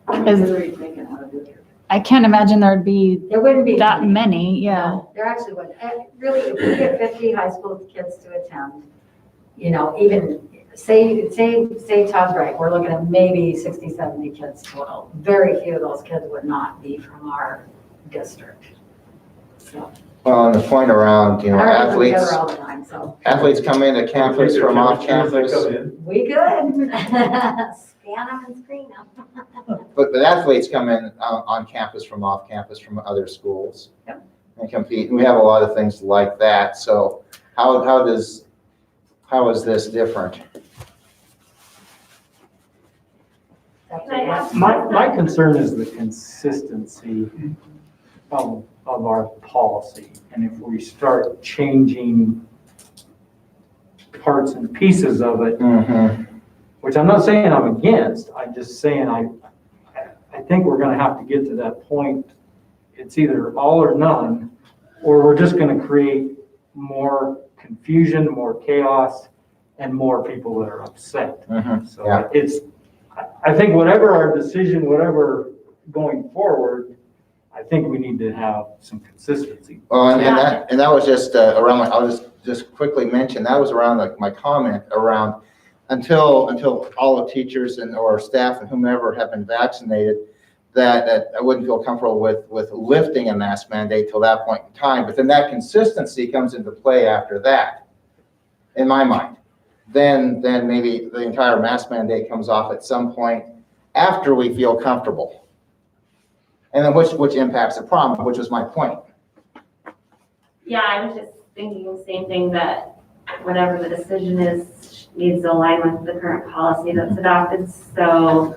S10: I can't imagine there'd be
S8: There wouldn't be
S10: that many, yeah.
S8: No, there actually wouldn't. Really, if we get 50 high school kids to attend, even say Todd's right, we're looking at maybe 60, 70 kids total. Very few of those kids would not be from our district. So,
S6: Well, and the point around,
S8: our kids are
S6: athletes,
S8: together all the time, so
S6: athletes come into campus from off campus.
S8: we could. Scan them and screen them.
S6: But athletes come in on campus from off campus from other schools.
S8: Yep.
S6: And compete. And we have a lot of things like that. So how is this different?
S2: My concern is the consistency of our policy. And if we start changing parts and pieces of it, which I'm not saying I'm against, I'm just saying I think we're gonna have to get to that point. It's either all or none, or we're just gonna create more confusion, more chaos, and more people that are upset. So
S6: Yeah.
S2: I think whatever our decision, whatever going forward, I think we need to have some consistency.
S6: Well, and that was just around, I'll just quickly mention, that was around my comment around until all the teachers or staff and whomever have been vaccinated, that I wouldn't feel comfortable with lifting a mask mandate till that point in time. But then that consistency comes into play after that, in my mind. Then maybe the entire mask mandate comes off at some point after we feel comfortable. And then which impacts the prom, which was my point.
S11: Yeah, I was just thinking the same thing, that whatever the decision is needs to align with the current policy that's adopted. So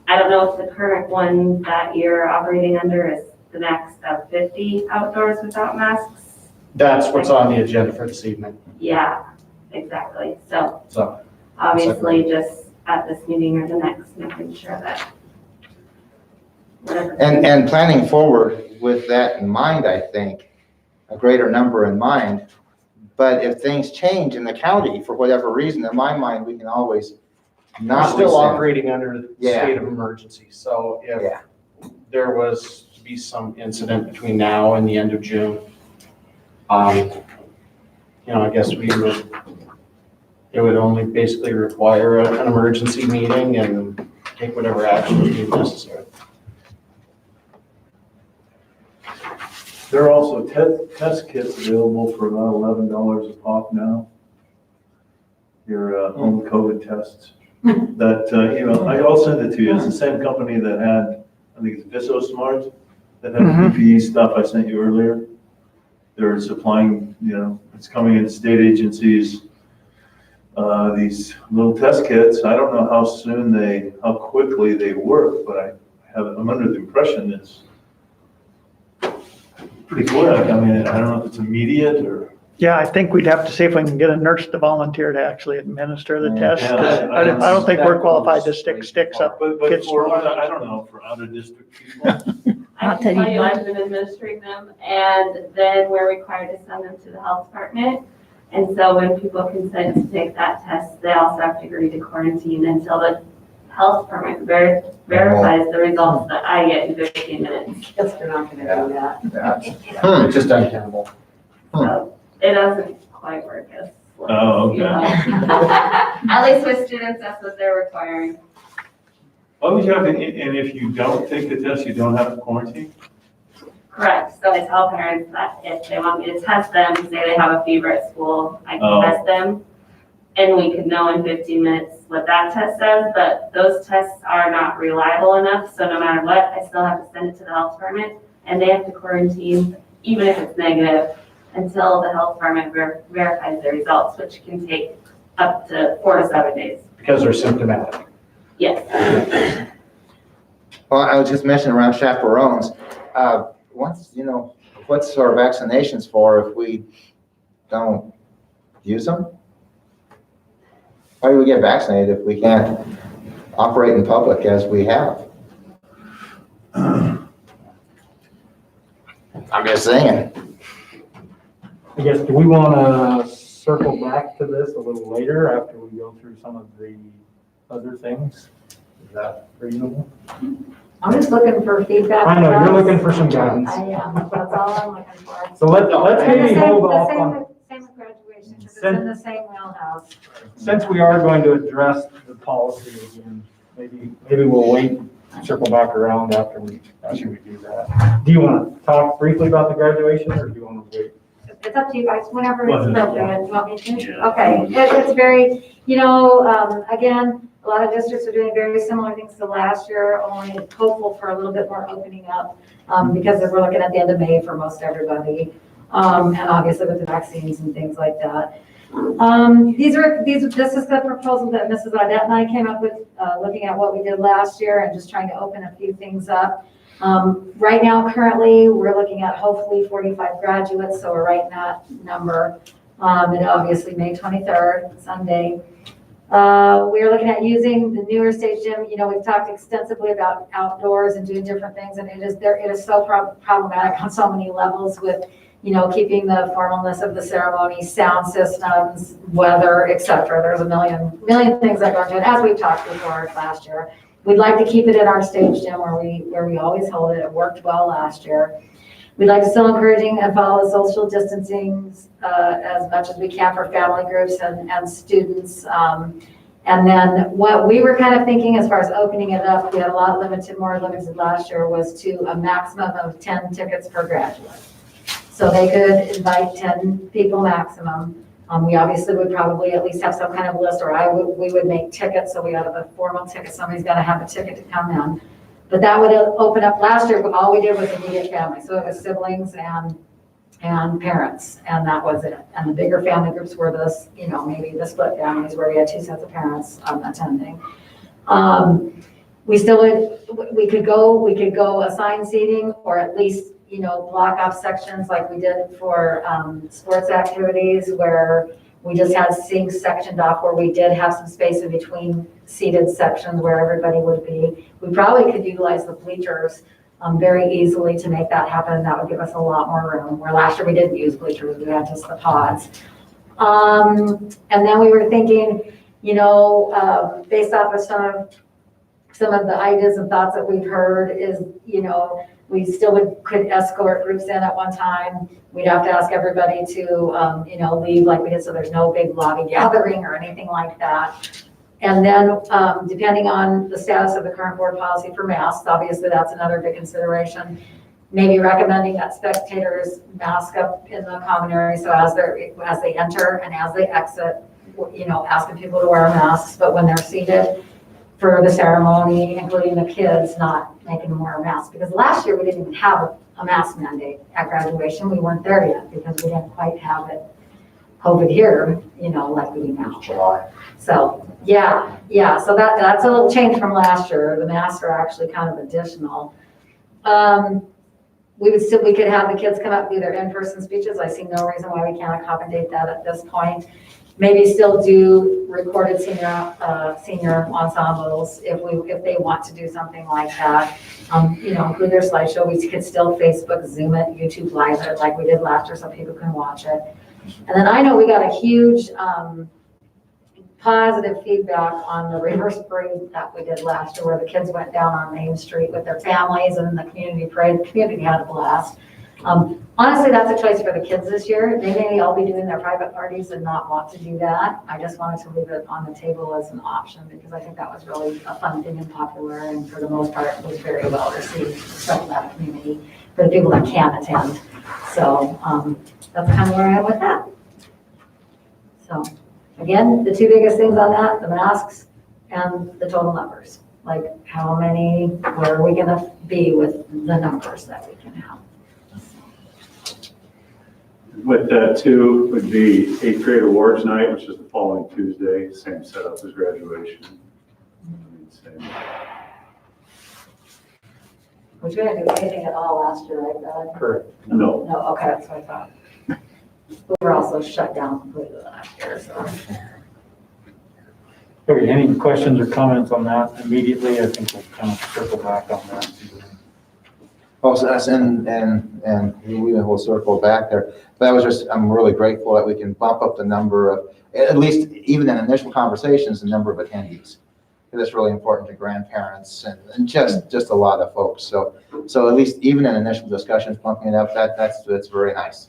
S11: I don't know if the current one that you're operating under is the max of 50 outdoors without masks.
S2: That's what's on the agenda for this evening.
S11: Yeah, exactly. So
S2: So,
S11: obviously just at this meeting or the next, making sure that whatever.
S6: And planning forward with that in mind, I think, a greater number in mind. But if things change in the county for whatever reason, in my mind, we can always
S12: We're
S6: not
S12: still
S6: rescind.
S12: operating under the
S6: Yeah.
S12: state of emergency, so if
S6: Yeah.
S12: there was to be some incident between now and the end of June, I guess it would only basically require an emergency meeting and take whatever action would be necessary.
S9: There are also test kits available for about $11 a pop now. Your home COVID tests. That, I'll send it to you. It's the same company that had, I think it's VisoSmart, that had PPE stuff I sent you earlier. They're supplying, it's coming in state agencies, these little test kits. I don't know how quickly they work, but I'm under the impression it's pretty quick. I mean, I don't know if it's immediate or.
S4: Yeah, I think we'd have to see if we can get a nurse to volunteer to actually administer the test. 'Cause I don't think we're qualified to stick sticks up
S9: But
S4: kids'
S9: for,
S4: noses.
S9: I don't know, for out of district people.
S11: I can tell you, I've been administering them, and then we're required to send them to the health department. And so when people consent to take that test, they also have to agree to quarantine until the health department verifies the results that I get in 15 minutes.
S8: Guess they're not gonna do that.
S2: it's just untenable.
S11: So it doesn't quite work as well.
S9: Oh, okay.
S11: At least with students, that's what they're requiring.
S9: Why would you have to, and if you don't take the test, you don't have to quarantine?
S11: Correct. So I tell parents that if they want me to test them, say they have a fever at school, I can
S9: Oh.
S11: test them. And we could know in 15 minutes what that test says, but those tests are not reliable enough. So no matter what, I still have to send it to the health department, and they have to quarantine, even if it's negative, until the health department verifies the results, which can take up to 4 to 7 days.
S2: Because they're symptomatic.
S11: Yes.
S6: Well, I was just mentioning around chaperones, what's our vaccinations for if we don't use them? Why do we get vaccinated if we can't operate in public as we have? I'm just saying.
S2: I guess, do we want to circle back to this a little later after we go through some of the other things? Is that reasonable?
S8: I'm just looking for feedback.
S2: I know, you're looking for some guidance.
S8: I am, that's all I'm looking for.
S2: So let's
S8: And
S2: maybe
S8: the
S2: hold off
S8: same
S2: on,
S8: with graduation, because It's in the same wheelhouse.
S2: Since we are going to address the policy again, maybe we'll wait, circle back around after we do that. Do you want to talk briefly about the graduation, or do you want to wait?
S8: It's up to you guys, whenever
S2: Go
S8: it's
S2: ahead.
S8: appropriate. You want me to?
S3: Yeah.
S8: Okay, it's very, again, a lot of districts are doing very similar things to last year, only hopeful for a little bit more opening up, because we're looking at the end of May for most everybody. And obviously with the vaccines and things like that. This is the proposal that Mrs. Audette and I came up with, looking at what we did last year and just trying to open a few things up. Right now, currently, we're looking at hopefully 45 graduates, so we're right in that number. And obviously May 23rd, Sunday. We are looking at using the newer stage gym. We've talked extensively about outdoors and doing different things, and it is so problematic on so many levels with, keeping the formalness of the ceremony, sound systems, weather, etc. There's a million things that go into it, as we've talked before last year. We'd like to keep it in our stage gym where we always hold it. It worked well last year. We'd like to still encouraging and follow social distancing as much as we can for family groups and students. And then what we were kind of thinking as far as opening it up, we had a lot more limited last year, was to a maximum of 10 tickets per graduate. So they could invite 10 people maximum. We obviously would probably at least have some kind of list, or we would make tickets, so we have a formal ticket. Somebody's got to have a ticket to come in. But that would open up. Last year, all we did was immediate family. So it was siblings and parents, and that was it. And the bigger family groups were maybe the split families where we had 2 sets of parents attending. We could go assigned seating, or at least, block off sections like we did for sports activities, where we just had things sectioned off, where we did have some space in between seated sections where everybody would be. We probably could utilize the bleachers very easily to make that happen, and that would give us a lot more room, where last year we didn't use bleachers, we had just the pods. And then we were thinking, based off of some of the ideas and thoughts that we've heard is, we still could escort groups in at one time. We'd have to ask everybody to, leave like we did, so there's no big lobby gathering or anything like that. And then, depending on the status of the current board policy for masks, obviously that's another big consideration. Maybe recommending that spectators mask up in the common area, so as they enter and as they exit, asking people to wear masks, but when they're seated for the ceremony, including the kids, not making them wear a mask. Because last year we didn't even have a mask mandate at graduation. We weren't there yet because we didn't quite have it COVID here, like we do now.
S1: July.
S8: So yeah. So that's a little change from last year. The masks are actually kind of additional. We could have the kids come up and do their in-person speeches. I see no reason why we can't accommodate that at this point. Maybe still do recorded senior ensembles if they want to do something like that. Include their slideshow. We could still Facebook, Zoom it, YouTube Live it like we did last year, so people can watch it. And then I know we got a huge positive feedback on the reverse parade that we did last year, where the kids went down on Main Street with their families and the community parade. The community had a blast. Honestly, that's a choice for the kids this year. They may all be doing their private parties and not want to do that. I just wanted to leave it on the table as an option, because I think that was really a fun thing and popular, and for the most part was very well received from that community for the people that can attend. So that's kind of where I am with that. So again, the 2 biggest things on that, the masks and the total numbers. Like how many, where are we gonna be with the numbers that we can have?
S9: With that too, would be 8th grade awards night, which is the following Tuesday, same setup as graduation. Same.
S8: Which we didn't do anything at all last year, right, Brad?
S2: Correct.
S9: No.
S8: No, okay, that's what I thought. We were also shut down completely last year, so.
S2: Okay, any questions or comments on that immediately? I think we'll kind of circle back on that.
S6: Also, and we will circle back there. But I'm really grateful that we can bump up the number of, at least even in initial conversations, the number of attendees. That's really important to grandparents and just a lot of folks. So at least even in initial discussions, bumping it up, that's very nice.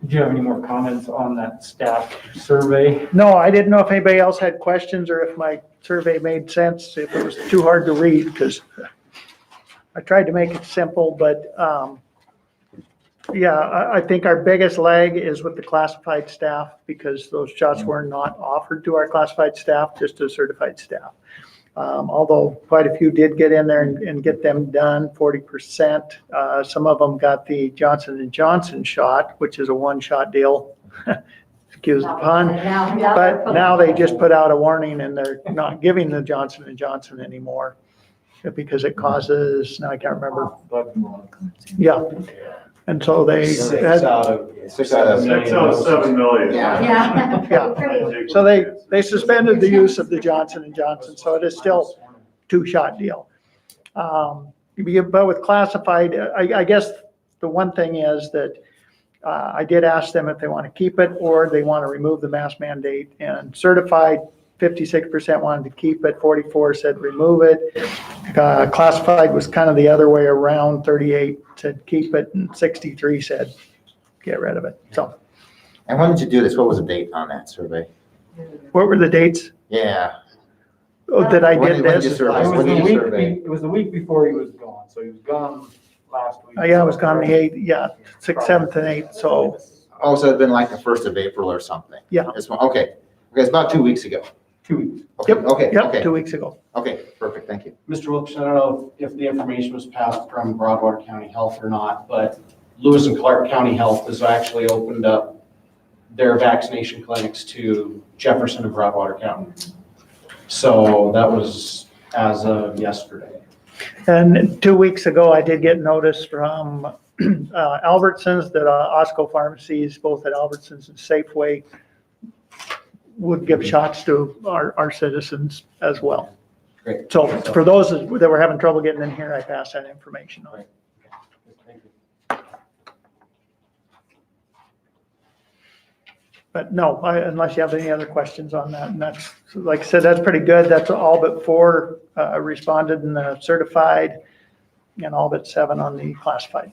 S2: Do you have any more comments on that staff survey?
S4: No, I didn't know if anybody else had questions or if my survey made sense, if it was too hard to read, because I tried to make it simple, but, yeah, I think our biggest lag is with the classified staff, because those shots were not offered to our classified staff, just to certified staff. Although quite a few did get in there and get them done, 40%. Some of them got the Johnson & Johnson shot, which is a one-shot deal. Excuse the pun. But now they just put out a warning and they're not giving the Johnson & Johnson anymore because it causes, now I can't remember. Yeah. And so they.
S12: Six out of
S9: 7 million.
S8: Yeah.
S4: Yeah. So they suspended the use of the Johnson & Johnson, so it is still two-shot deal. But with classified, I guess the one thing is that I did ask them if they want to keep it or they want to remove the mask mandate, and certified 56% wanted to keep it, 44 said remove it. Classified was kind of the other way around, 38 said keep it, and 63 said get rid of it. So
S6: And when did you do this? What was the date on that survey?
S4: what were the dates?
S6: Yeah.
S4: Oh, that I
S6: When
S4: did
S6: did you
S4: this?
S6: survey?
S2: It was
S6: When
S2: the
S6: did you
S2: week,
S6: survey?
S2: it was the week before he was gone, so he was gone last week.
S4: Yeah, I was gone the 8th, yeah, 6th, 7th, and 8th, so,
S6: Oh, so it'd been like the 1st of April or something?
S4: Yeah.
S6: This one, okay. Okay, it's about 2 weeks ago.
S2: 2 weeks.
S6: Okay,
S4: Yep,
S6: okay,
S4: yep,
S6: okay.
S4: 2 weeks ago.
S6: Okay, perfect, thank you.
S12: Mr. Wilkes, I don't know if the information was passed from Broadwater County Health or not, but Lewis and Clark County Health has actually opened up their vaccination clinics to Jefferson and Broadwater County. So that was as of yesterday.
S4: And 2 weeks ago, I did get notice from Albertsons that Osco pharmacies, both at Albertsons and Safeway, would give shots to our citizens as well.
S12: Great.
S4: So for those that were having trouble getting in here, I passed that information on.
S12: Thank you.
S4: But no, unless you have any other questions on that, and that's, like I said, that's pretty good. That's all but 4 responded in the certified, and all but 7 on the classified.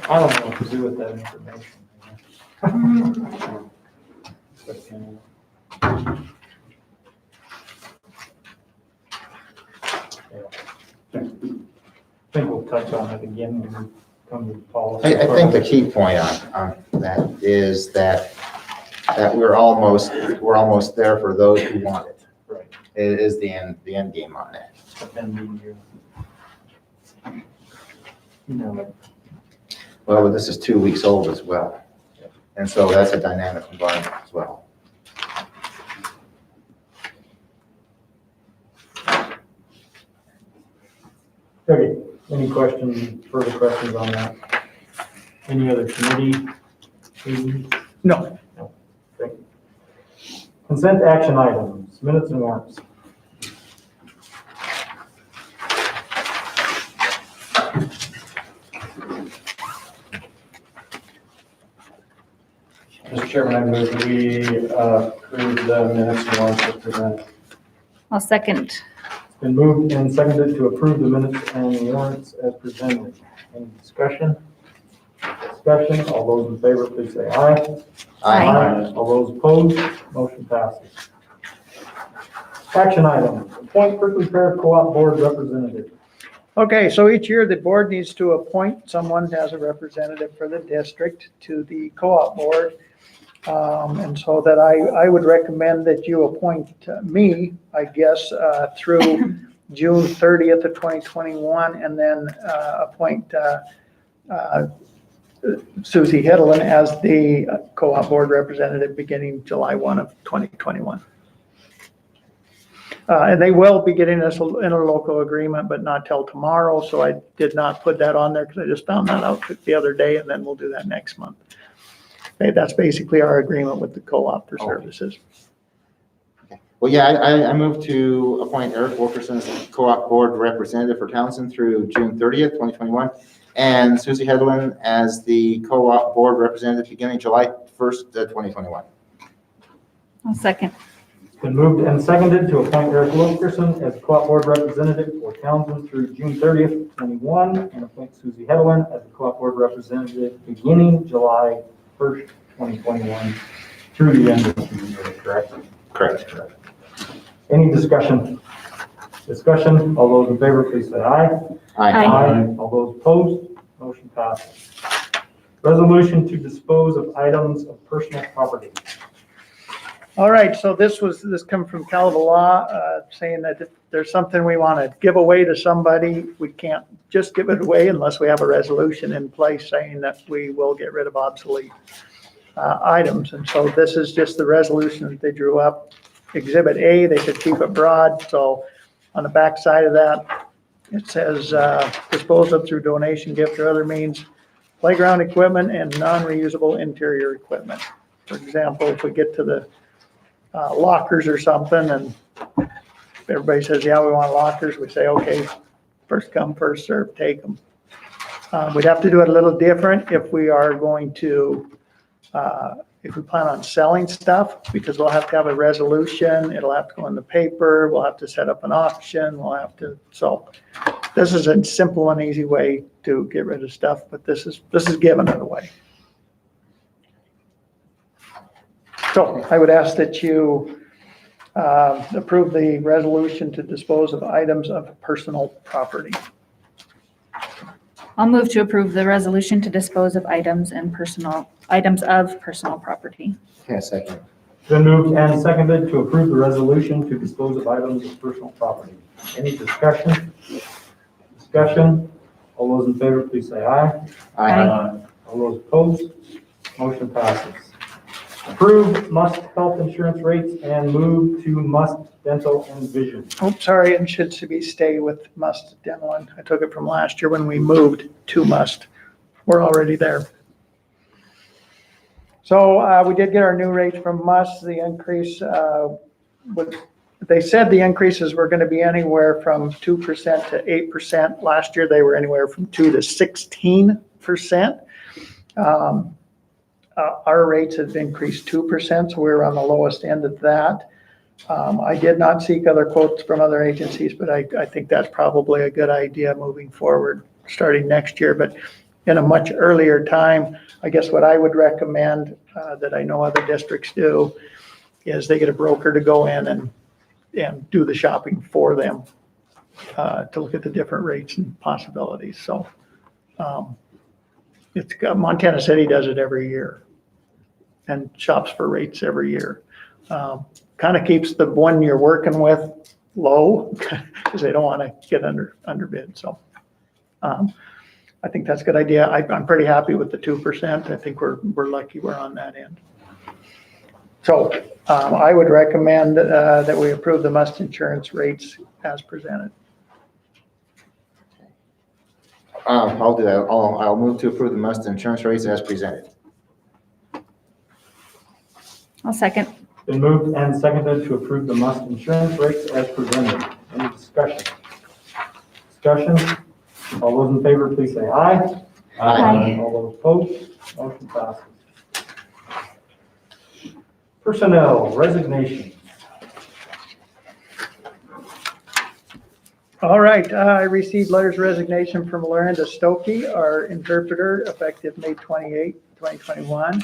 S2: I don't know what to do with that information. I think we'll touch on it again when we come to policy.
S6: I think the key point on that is that we're almost there for those who want it.
S2: Right.
S6: It is the end game on that.
S2: Depending you know,
S6: Well, but this is 2 weeks old as well. And so that's a dynamic environment as well.
S2: Okay, any further questions on that? Any other committee?
S4: No,
S2: Okay. Consent action items, minutes and warrants.
S12: Mr. Chairman, I move that we approve the minutes and warrants as presented.
S10: I'll second.
S2: It's been moved and seconded to approve the minutes and warrants as presented. Any discussion? Discussion, all those in favor, please say aye.
S10: Aye.
S2: All those opposed, motion passes. Action item, appoint prickly pear co-op board representative.
S4: okay, so each year the board needs to appoint someone as a representative for the district to the co-op board. And so that I would recommend that you appoint me, I guess, through June 30th of 2021, and then appoint Susie Hiddlin as the co-op board representative beginning July 1 of 2021. And they will be getting this interlocal agreement, but not till tomorrow, so I did not put that on there because I just found that out the other day, and then we'll do that next month. Okay, that's basically our agreement with the co-op for services.
S6: Well, yeah, I move to appoint Eric Wilkerson as co-op board representative for Townsend through June 30th, 2021, and Susie Hedlund as the co-op board representative beginning July 1st, 2021.
S10: I'll second.
S2: It's been moved and seconded to appoint Eric Wilkerson as co-op board representative for Townsend through June 30th, 21, and appoint Susie Hedelin as the co-op board representative beginning July 1st, 2021 through the end of the year, correct?
S6: Correct.
S2: Any discussion? Discussion, all those in favor, please say aye.
S10: Aye.
S2: All those opposed, motion passes. Resolution to dispose of items of personal property.
S4: All right, so this come from Calva Law, saying that if there's something we want to give away to somebody, we can't just give it away unless we have a resolution in place saying that we will get rid of obsolete items. And so this is just the resolution that they drew up. Exhibit A, they could keep it broad. So on the back side of that, it says dispose of through donation, gift, or other means, playground equipment and non-reusable interior equipment. For example, if we get to the lockers or something and everybody says, yeah, we want lockers, we say, okay, first come, first serve, take them. We'd have to do it a little different if we are going to, if we plan on selling stuff, because we'll have to have a resolution, it'll have to go in the paper, we'll have to set up an auction, we'll have to, so this is a simple and easy way to get rid of stuff, but this is giving it away. So I would ask that you approve the resolution to dispose of items of personal property.
S10: I'll move to approve the resolution to dispose of items of personal property.
S6: Yeah, second.
S2: It's been moved and seconded to approve the resolution to dispose of items of personal property. Any discussion? Discussion? All those in favor, please say aye.
S10: Aye.
S2: All those opposed, motion passes. Approve must health insurance rates and move to must dental and vision.
S4: Oh, sorry, it should be stay with must dental. I took it from last year when we moved to must. We're already there. So we did get our new rates from must. The increase, they said the increases were going to be anywhere from 2% to 8%. Last year, they were anywhere from 2 to 16%. Our rates have increased 2%, so we're on the lowest end of that. I did not seek other quotes from other agencies, but I think that's probably a good idea moving forward, starting next year, but in a much earlier time. I guess what I would recommend, that I know other districts do, is they get a broker to go in and do the shopping for them, to look at the different rates and possibilities. So Montana City does it every year and shops for rates every year. Kind of keeps the one you're working with low because they don't want to get underbid. So I think that's a good idea. I'm pretty happy with the 2%. I think we're lucky we're on that end. So I would recommend that we approve the must insurance rates as presented.
S6: I'll do that. I'll move to approve the must insurance rates as presented.
S10: I'll second.
S2: Been moved and seconded to approve the must insurance rates as presented. Any discussion? Discussion? All those in favor, please say aye.
S10: Aye.
S2: All those opposed, motion passes. Personnel resignation.
S4: All right, I received letters of resignation from Lorinda Stokey, our interpreter, effective May 28, 2021.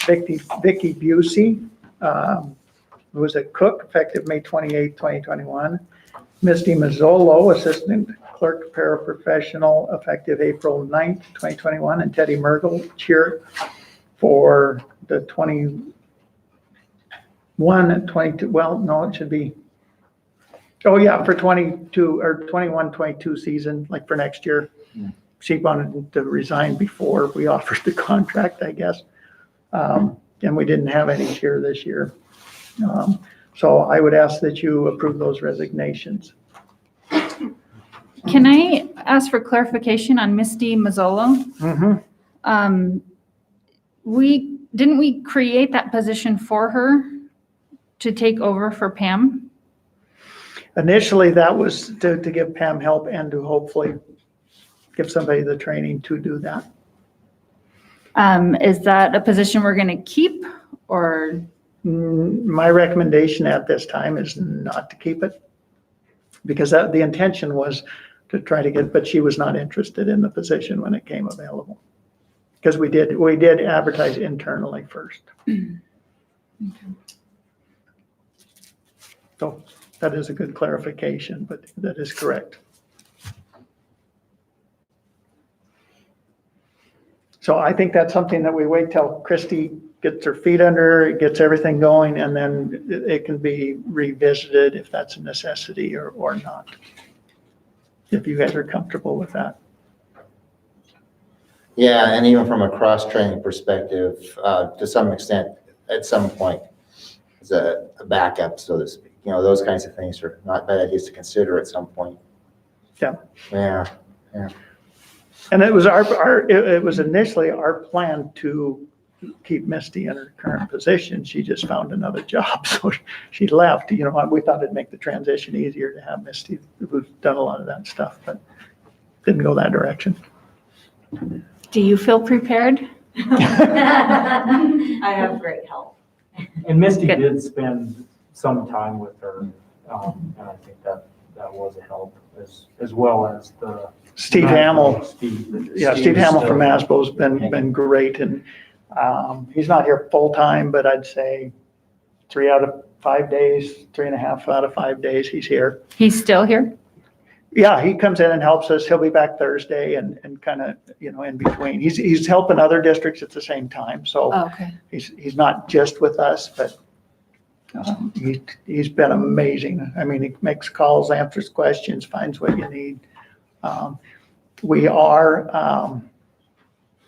S4: Vicky Busey, who was a cook, effective May 28, 2021. Misty Mazzolo, assistant clerk paraprofessional, effective April 9th, 2021. And Teddy Mergel, chair for the 21 and 22, well, no, it should be, oh yeah, for 22 or 21, 22 season, like for next year. She wanted to resign before we offered the contract, I guess. And we didn't have any cheer this year. So I would ask that you approve those resignations.
S10: Can I ask for clarification on Misty Mazzolo?
S4: Mm-hmm.
S10: Didn't we create that position for her to take over for Pam?
S4: Initially, that was to give Pam help and to hopefully give somebody the training to do that.
S10: Is that a position we're going to keep, or?
S4: My recommendation at this time is not to keep it, because the intention was to try to get, but she was not interested in the position when it came available. Because we did advertise internally first. So that is a good clarification, but that is correct. So I think that's something that we wait till Christy gets her feet under, gets everything going, and then it can be revisited if that's a necessity or not. If you guys are comfortable with that.
S6: Yeah, and even from a cross-training perspective, to some extent, at some point, as a backup, so to speak. You know, those kinds of things are not bad ideas to consider at some point.
S4: Yeah.
S6: Yeah.
S4: And it was it was initially our plan to keep Misty in her current position. She just found another job, so she left. You know, we thought it'd make the transition easier to have Misty, who's done a lot of that stuff, but didn't go that direction.
S10: Do you feel prepared?
S8: I have great help.
S2: And Misty
S10: Good.
S2: did spend some time with her, and I think that was a help, as well as the.
S4: Steve Hamill.
S2: Steve.
S4: Steve Hamill from Masbo's been great, and he's not here full-time, but I'd say 3 out of 5 days, 3.5 out of 5 days he's here.
S10: He's still here?
S4: Yeah, he comes in and helps us. He'll be back Thursday and kind of, you know, in between. He's helping other districts at the same time, so
S10: Oh, okay.
S4: he's not just with us, but he's been amazing. I mean, he makes calls, answers questions, finds what you need. We are,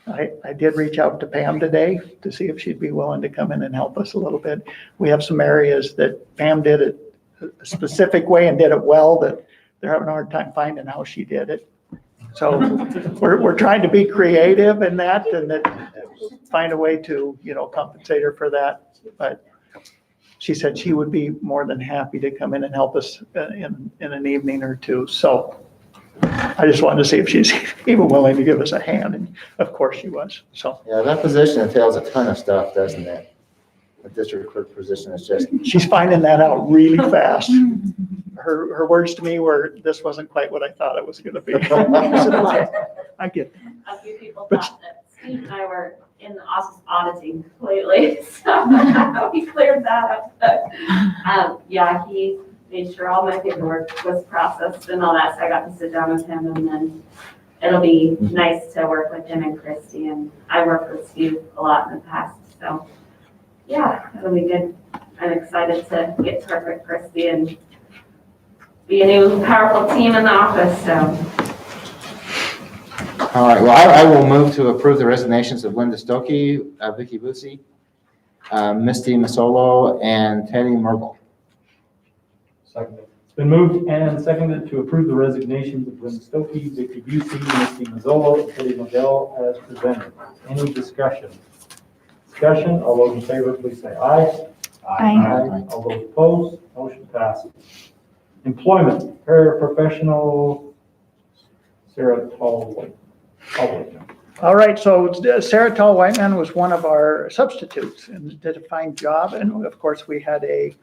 S4: I did reach out to Pam today to see if she'd be willing to come in and help us a little bit. We have some areas that Pam did it a specific way and did it well, that they're having a hard time finding how she did it. So we're trying to be creative in that, and that find a way to, you know, compensate her for that. But she said she would be more than happy to come in and help us in an evening or two. So I just wanted to see if she's even willing to give us a hand, and of course she was, so.
S6: Yeah, that position entails a ton of stuff, doesn't it? The district clerk position is just.
S4: She's finding that out really fast. Her words to me were, "This wasn't quite what I thought it was gonna be." I said, "Okay, I get that."
S11: A few people thought that Steve and I were in the office auditing completely, so we cleared that up. Yeah, he made sure all my paperwork was processed and all that, so I got to sit down with him, and then it'll be nice to work with him and Christy, and I worked with Steve a lot in the past, so yeah, it'll be good. I'm excited to get to work with Christy and be a new powerful team in the office, so.
S6: All right, well, I will move to approve the resignations of Linda Stokey, Vicky Bucci, Misty Masolo, and Teddy Merkel.
S2: It's been moved and seconded to approve the resignations of Linda Stokey, Vicky Busey, Misty Mazzolo, and Teddy Modell as presented. Any discussion? Discussion, all those in favor, please say aye.
S10: Aye.
S2: All those opposed, motion passes. Employment, paraprofessional, Sarah Tall.
S4: All right, so Sarah Tall Whiteman was one of our substitutes and did a fine job. And of course, we had a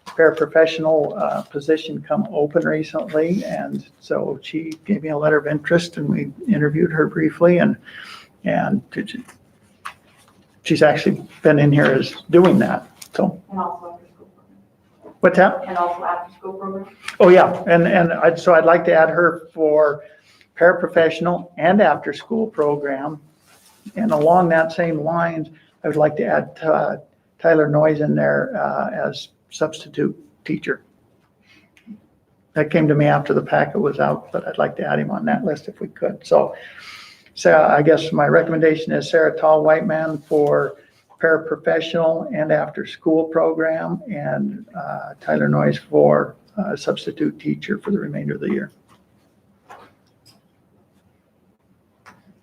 S4: paraprofessional position come open recently. And so she gave me a letter of interest, and we interviewed her briefly, and she's actually been in here as doing that, so.
S11: And also after school program.
S4: What's that?
S11: And also after school program.
S4: Oh, yeah, and so I'd like to add her for paraprofessional and after-school program. And along that same lines, I would like to add Tyler Noyes in there as substitute teacher. That came to me after the packet was out, but I'd like to add him on that list if we could. So I guess my recommendation is Sarah Tall Whiteman for paraprofessional and after-school program, and Tyler Noyes for substitute teacher for the remainder of the year.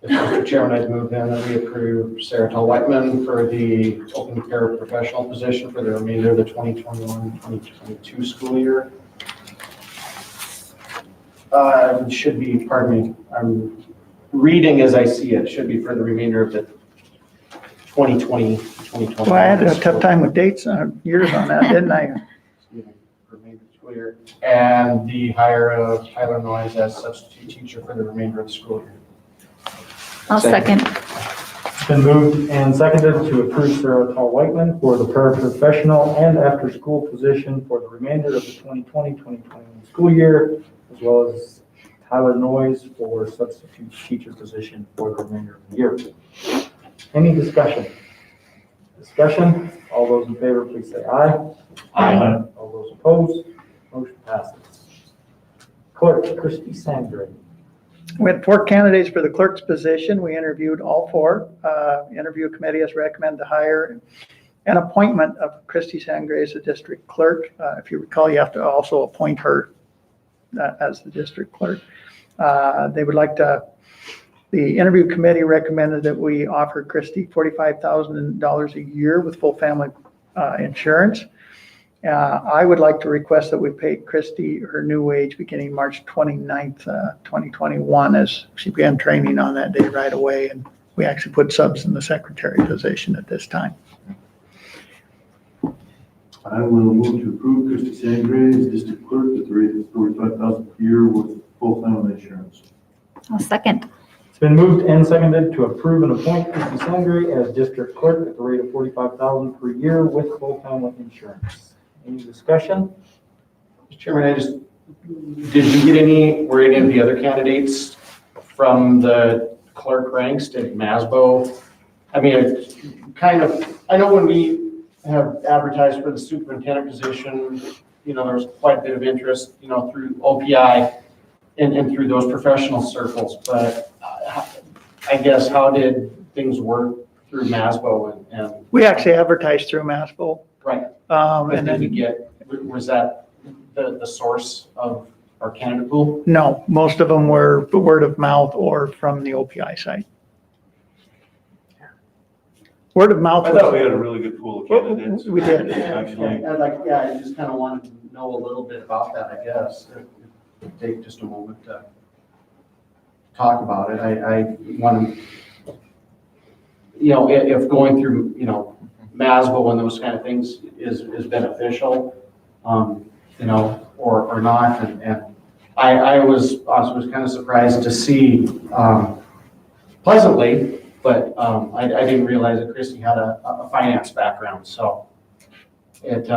S12: Mr. Chairman, I'd move then that we approve Sarah Tall Whiteman for the open paraprofessional position for the remainder of the 2021-2022 school year. Should be, pardon me, I'm reading as I see it, should be for the remainder of the 2020, 2021.
S4: Well, I had a tough time with dates, years on that, didn't I?
S12: For maybe the school year. And the hire of Tyler Noyes as substitute teacher for the remainder of the school year.
S10: I'll second.
S2: It's been moved and seconded to approve Sarah Tall Whiteman for the paraprofessional and after-school position for the remainder of the 2020-2021 school year, as well as Tyler Noyes for substitute teacher position for the remainder of the year. Any discussion? Discussion? All those in favor, please say aye.
S10: Aye.
S2: All those opposed? Motion passes. Clerk Christy Sandgren.
S4: We had 4 candidates for the clerk's position. We interviewed all 4. Interview committee has recommended the hire and appointment of Christy Sangre as the district clerk. If you recall, you have to also appoint her as the district clerk. They would like to, the interview committee recommended that we offer Christy $45,000 a year with full family insurance. I would like to request that we pay Christy her new wage beginning March 29th, 2021, as she began training on that day right away. And we actually put subs in the secretary position at this time.
S9: I will move to approve Christy Sangre as district clerk at the rate of $45,000 per year with full family insurance.
S10: I'll second.
S2: It's been moved and seconded to approve and appoint Christy Sangre as district clerk at the rate of $45,000 per year with full family insurance. Any discussion?
S12: Mr. Chairman, did you get were any of the other candidates from the clerk ranks? Did Masbo? I mean, it's kind of, I know when we have advertised for the superintendent position, there was quite a bit of interest, through OPI and through those professional circles. But I guess, how did things work through Masbo and
S4: We actually advertised through Masbo.
S12: right?
S4: And
S12: Did we
S4: then,
S12: was that the source of our candidate pool?
S4: no, most of them were word of mouth or from the OPI site. Word of mouth.
S9: I thought we had a really good pool of candidates.
S4: We did.
S9: Actually,
S12: I just kind of wanted to know a little bit about that, I guess. Take just a moment to talk about it. I want to, if going through, Masbo and those kind of things is beneficial, or not. And I was kind of surprised to see, pleasantly, but I didn't realize that Christy had a finance background. So it,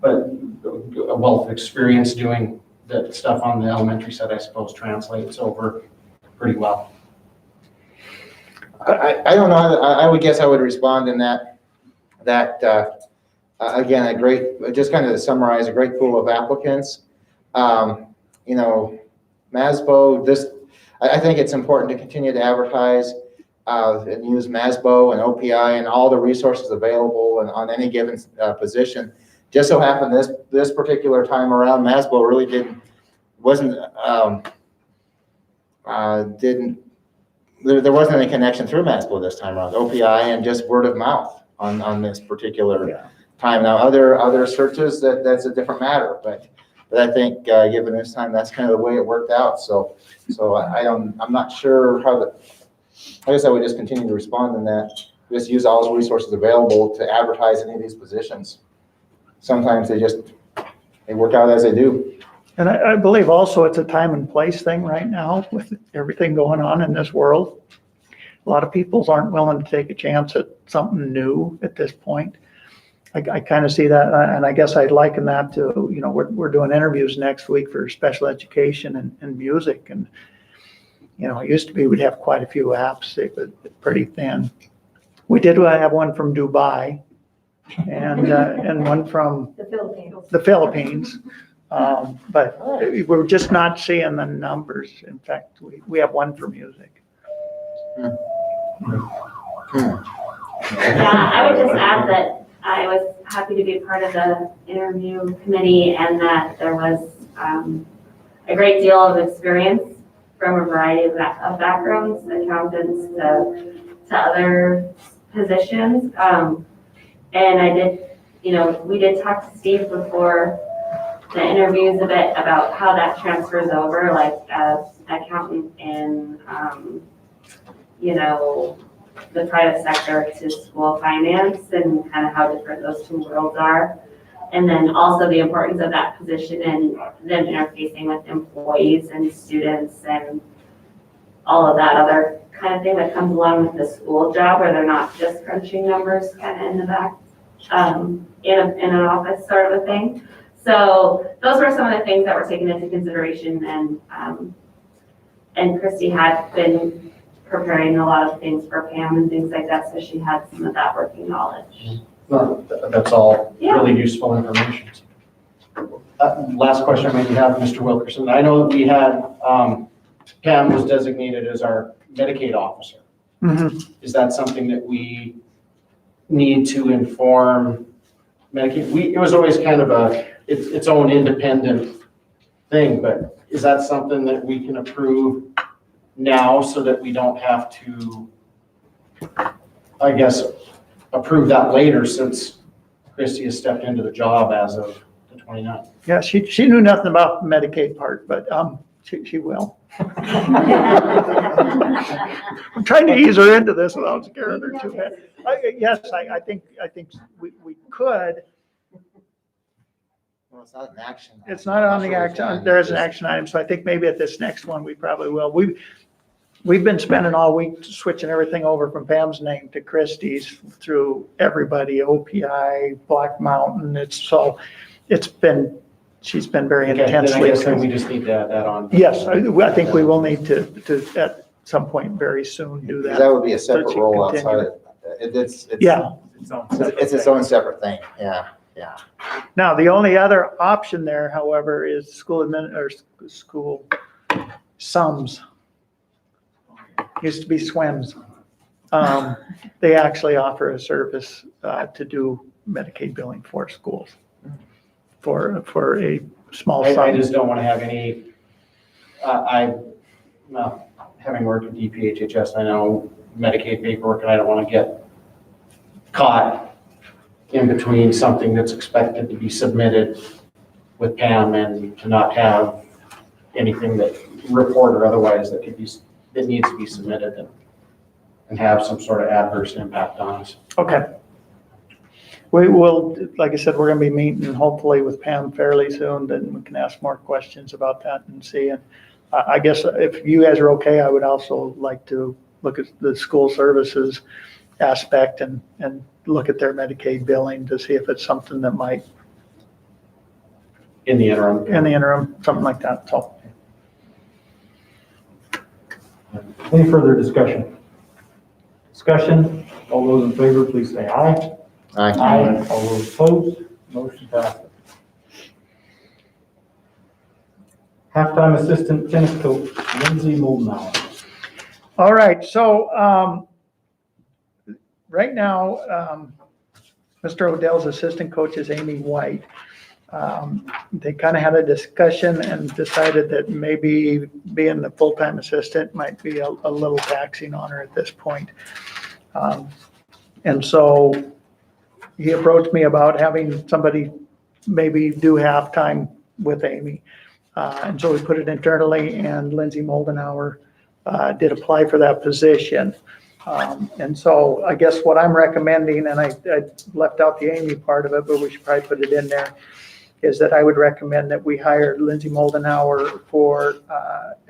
S12: but a wealth of experience doing the stuff on the elementary side, I suppose, translates over pretty well.
S6: I don't know, I would guess I would respond in that again, just kind of to summarize, a great pool of applicants. Masbo, I think it's important to continue to advertise and use Masbo and OPI and all the resources available and on any given position. Just so happened this particular time around, Masbo really there wasn't any connection through Masbo this time around, OPI and just word of mouth on this particular time. Now, other searches, that's a different matter, but I think given this time, that's kind of the way it worked out. So I'm not sure I guess I would just continue to respond in that, just use all those resources available to advertise any of these positions. Sometimes they work out as they do.
S4: And I believe also it's a time and place thing right now with everything going on in this world. A lot of people aren't willing to take a chance at something new at this point. I kind of see that, and I guess I'd liken that to, we're doing interviews next week for special education and music. And, it used to be we'd have quite a few apps, they were pretty thin. We did have one from Dubai and one from the Philippines. But we're just not seeing the numbers. In fact, we have one for music.
S11: Yeah, I would just add that I was happy to be part of the interview committee and that there was a great deal of experience from a variety of backgrounds, accountants to other positions. And I did, we did talk to Steve before the interviews a bit about how that transfers over, like as accountant in, the private sector to school finance and kind of how different those two worlds are. And then also the importance of that position and them interfacing with employees and students and all of that other kind of thing that comes along with the school job, where they're not just crunching numbers kind of in the back, in an office sort of a thing. So those were some of the things that were taken into consideration, and Christy had been preparing a lot of things for Pam and things like that, so she had some of that working knowledge.
S12: No, that's all
S11: Yeah.
S12: really useful information. Last question I maybe have, Mr. Wilkerson. I know that we had, Pam was designated as our Medicaid officer. Is that something that we need to inform Medicaid? It was always kind of its own independent thing, but is that something that we can approve now so that we don't have to, I guess, approve that later, since Christy has stepped into the job as of the 29th?
S4: Yeah, she knew nothing about the Medicaid part, but she will. I'm trying to ease her into this without scaring her too bad. Yes, I think we could.
S6: Well, it's not an action.
S4: It's not on the
S6: Sure we
S4: action,
S6: can.
S4: there is an action item, so I think maybe at this next one, we probably will. We've been spending all week switching everything over from Pam's name to Christie's through everybody, OPI, Black Mountain. She's been very
S12: Okay, then I
S4: intensely.
S12: guess then we just need to add that on.
S4: Yes, I think we will need to at some point very soon do
S6: Because
S4: that.
S6: that would be a
S4: So
S6: separate
S4: she
S6: role
S4: continue.
S6: outside of, it's.
S4: Yeah.
S6: It's its own separate thing, yeah.
S4: Now, the only other option there, however, is school SUMS. Used to be SWIMS. They actually offer a service to do Medicaid billing for schools for a small
S12: I
S4: sum.
S12: just don't want to have any, well, having worked with DPHHS, I know Medicaid paperwork, and I don't want to get caught in between something that's expected to be submitted with Pam and to not have anything that report or otherwise that needs to be submitted and have some sort of adverse impact on us.
S4: Okay. We will, like I said, we're going to be meeting hopefully with Pam fairly soon, then we can ask more questions about that and see. And I guess if you guys are okay, I would also like to look at the school services aspect and look at their Medicaid billing to see if it's something that might,
S12: In the interim.
S4: something like that. So,
S2: Any further discussion? Discussion, all those in favor, please say aye.
S6: Aye.
S2: All those opposed, motion passes. Halftime assistant tennis coach, Lindsay Moldenauer.
S4: all right, so right now, Mr. Odell's assistant coach is Amy White. They kind of had a discussion and decided that maybe being the full-time assistant might be a little taxing on her at this point. And so he approached me about having somebody maybe do halftime with Amy. And so we put it internally, and Lindsay Moldenauer did apply for that position. And so I guess what I'm recommending, and I left out the Amy part of it, but we should probably put it in there, is that I would recommend that we hire Lindsay Moldenauer for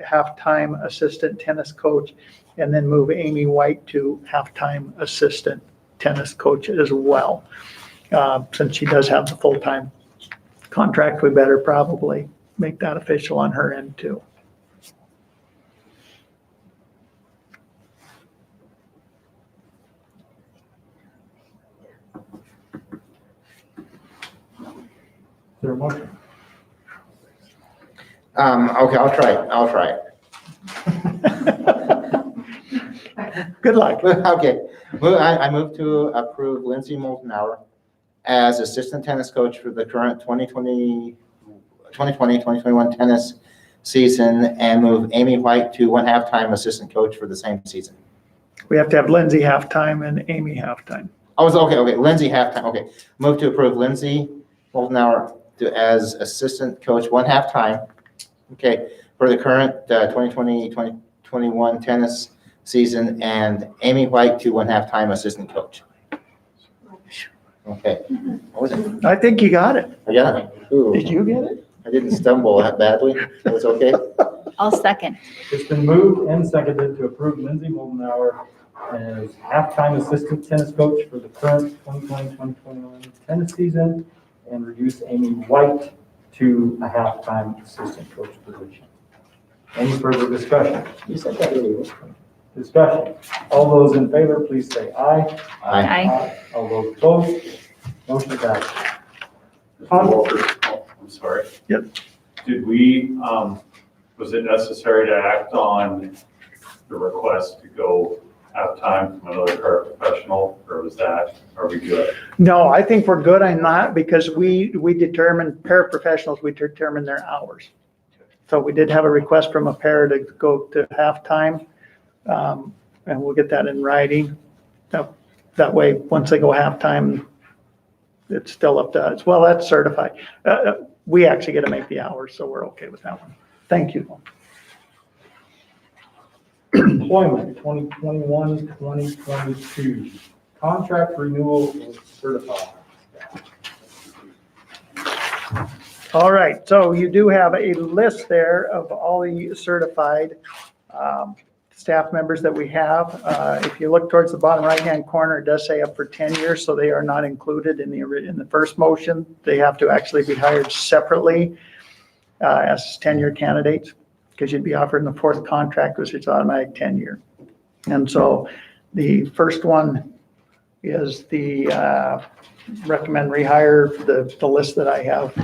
S4: halftime assistant tennis coach, and then move Amy White to halftime assistant tennis coach as well. Since she does have the full-time contract, we better probably make that official on her end too.
S2: Is there a motion?
S6: Okay, I'll try it.
S4: Good luck.
S6: Okay, I move to approve Lindsay Moldenauer as assistant tennis coach for the current 2020-2021 tennis season, and move Amy White to one halftime assistant coach for the same season.
S4: We have to have Lindsay halftime and Amy halftime.
S6: Okay, Lindsay halftime, okay. Move to approve Lindsay Moldenauer as assistant coach one halftime, okay, for the current 2020-2021 tennis season, and Amy White to 1/2-time assistant coach. Okay. What was it?
S4: I think you got it.
S6: I got it. Ooh,
S4: Did you get it?
S6: I didn't stumble that badly. That was okay?
S10: I'll second.
S2: It's been moved and seconded to approve Lindsay Moldenauer as halftime assistant tennis coach for the current 2020-2021 tennis season and reduce Amy White to a halftime assistant coach position. Any further discussion?
S6: You said that really well.
S2: Discussion. All those in favor, please say aye.
S10: Aye.
S2: All those opposed, motion passes.
S3: Walter, I'm sorry.
S4: Yep.
S3: Did we, was it necessary to act on the request to go have time from another paraprofessional, or was that, are we good?
S4: No, I think we're good on that because we determined, paraprofessionals, we determined their hours. So we did have a request from a para to go to halftime, and we'll get that in writing. That way, once they go halftime, it's still up to us. Well, that's certified. We actually get to make the hours, so we're okay with that one. Thank you.
S2: Employment 2021-2022, contract renewal and certified.
S4: All right, so you do have a list there of all the certified staff members that we have. If you look towards the bottom right-hand corner, it does say up for 10 years, so they are not included in the first motion. They have to actually be hired separately as 10-year candidates, because you'd be offered in the fourth contract, which is automatic 10-year. And so the first one is the recommend rehire, the list that I have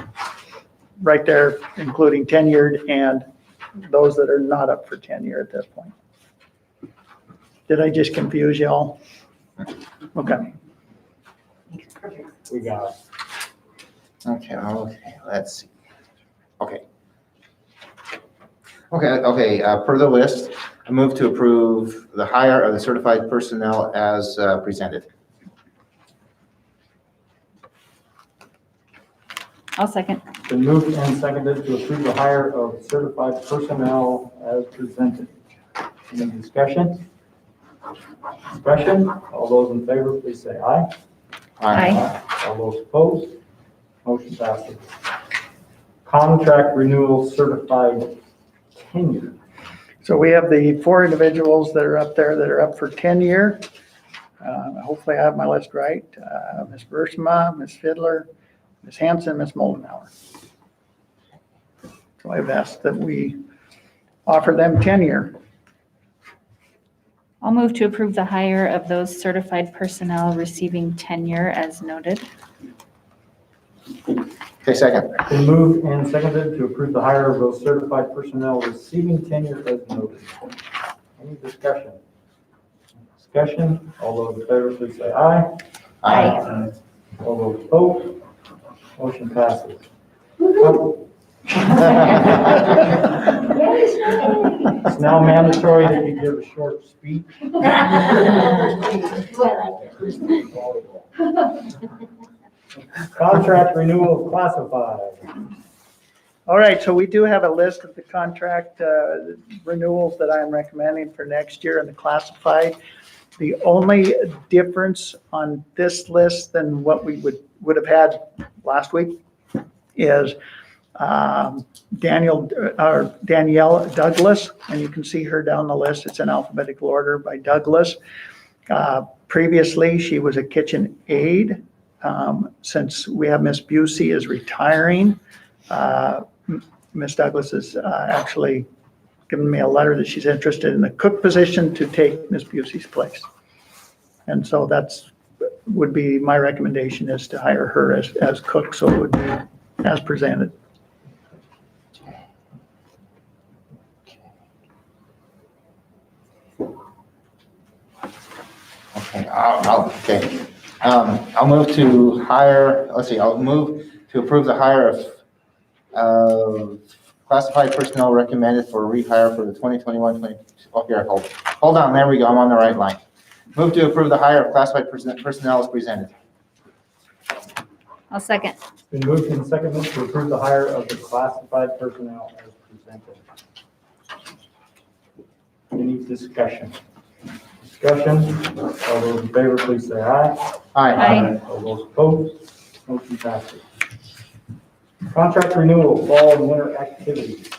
S4: right there, including tenured and those that are not up for 10-year at this point. Did I just confuse y'all? Okay.
S2: We got it.
S6: Okay, let's see. Okay, per the list, I move to approve the hire of the certified personnel as presented.
S10: I'll second.
S2: It's been moved and seconded to approve the hire of certified personnel as presented. Any discussion? Discussion? All those in favor, please say aye.
S10: Aye.
S2: All those opposed, motion passes. Contract renewal certified tenure.
S4: So we have the 4 individuals that are up there that are up for 10-year. Hopefully I have my list right. Ms. Versma, Ms. Fiddler, Ms. Hanson, Ms. Moldenauer. So I've asked that we offer them 10-year.
S10: I'll move to approve the hire of those certified personnel receiving tenure as noted.
S6: Okay, second.
S2: Been moved and seconded to approve the hire of those certified personnel receiving tenure as noted. Any discussion? Discussion? All those in favor, please say aye.
S10: Aye.
S2: All those opposed, motion passes. It's now mandatory that you give a short speech. Contract renewal classified.
S4: All right, so we do have a list of the contract renewals that I'm recommending for next year in the classified. The only difference on this list than what we would have had last week is Danielle Douglas, and you can see her down the list. It's in alphabetical order by Douglas. Previously, she was a kitchen aide. Since we have Miss Busey is retiring, Miss Douglas has actually given me a letter that she's interested in the cook position to take Miss Busey's place. And so would be my recommendation is to hire her as cook, so it would be as presented.
S6: Okay, I'll move to hire, I'll move to approve the hire of classified personnel recommended for rehire for the 2021-20, oh, here, hold on, there we go, I'm on the right line. Move to approve the hire of classified personnel as presented.
S10: I'll second.
S2: It's been moved and seconded to approve the hire of the classified personnel as presented. Any discussion? Discussion, all those in favor, please say aye.
S10: Aye.
S2: All those opposed, motion passes. Contract renewal, fall and winter activities.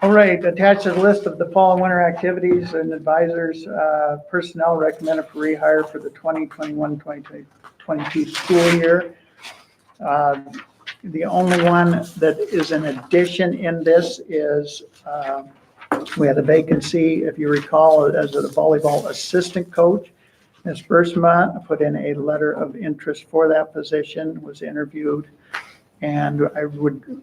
S4: All right, attached to the list of the fall and winter activities and advisors, personnel recommended for rehire for the 2021-2022 school year. The only one that is an addition in this is, we had a vacancy, if you recall, as a volleyball assistant coach. Ms. Bursma put in a letter of interest for that position, was interviewed, and I would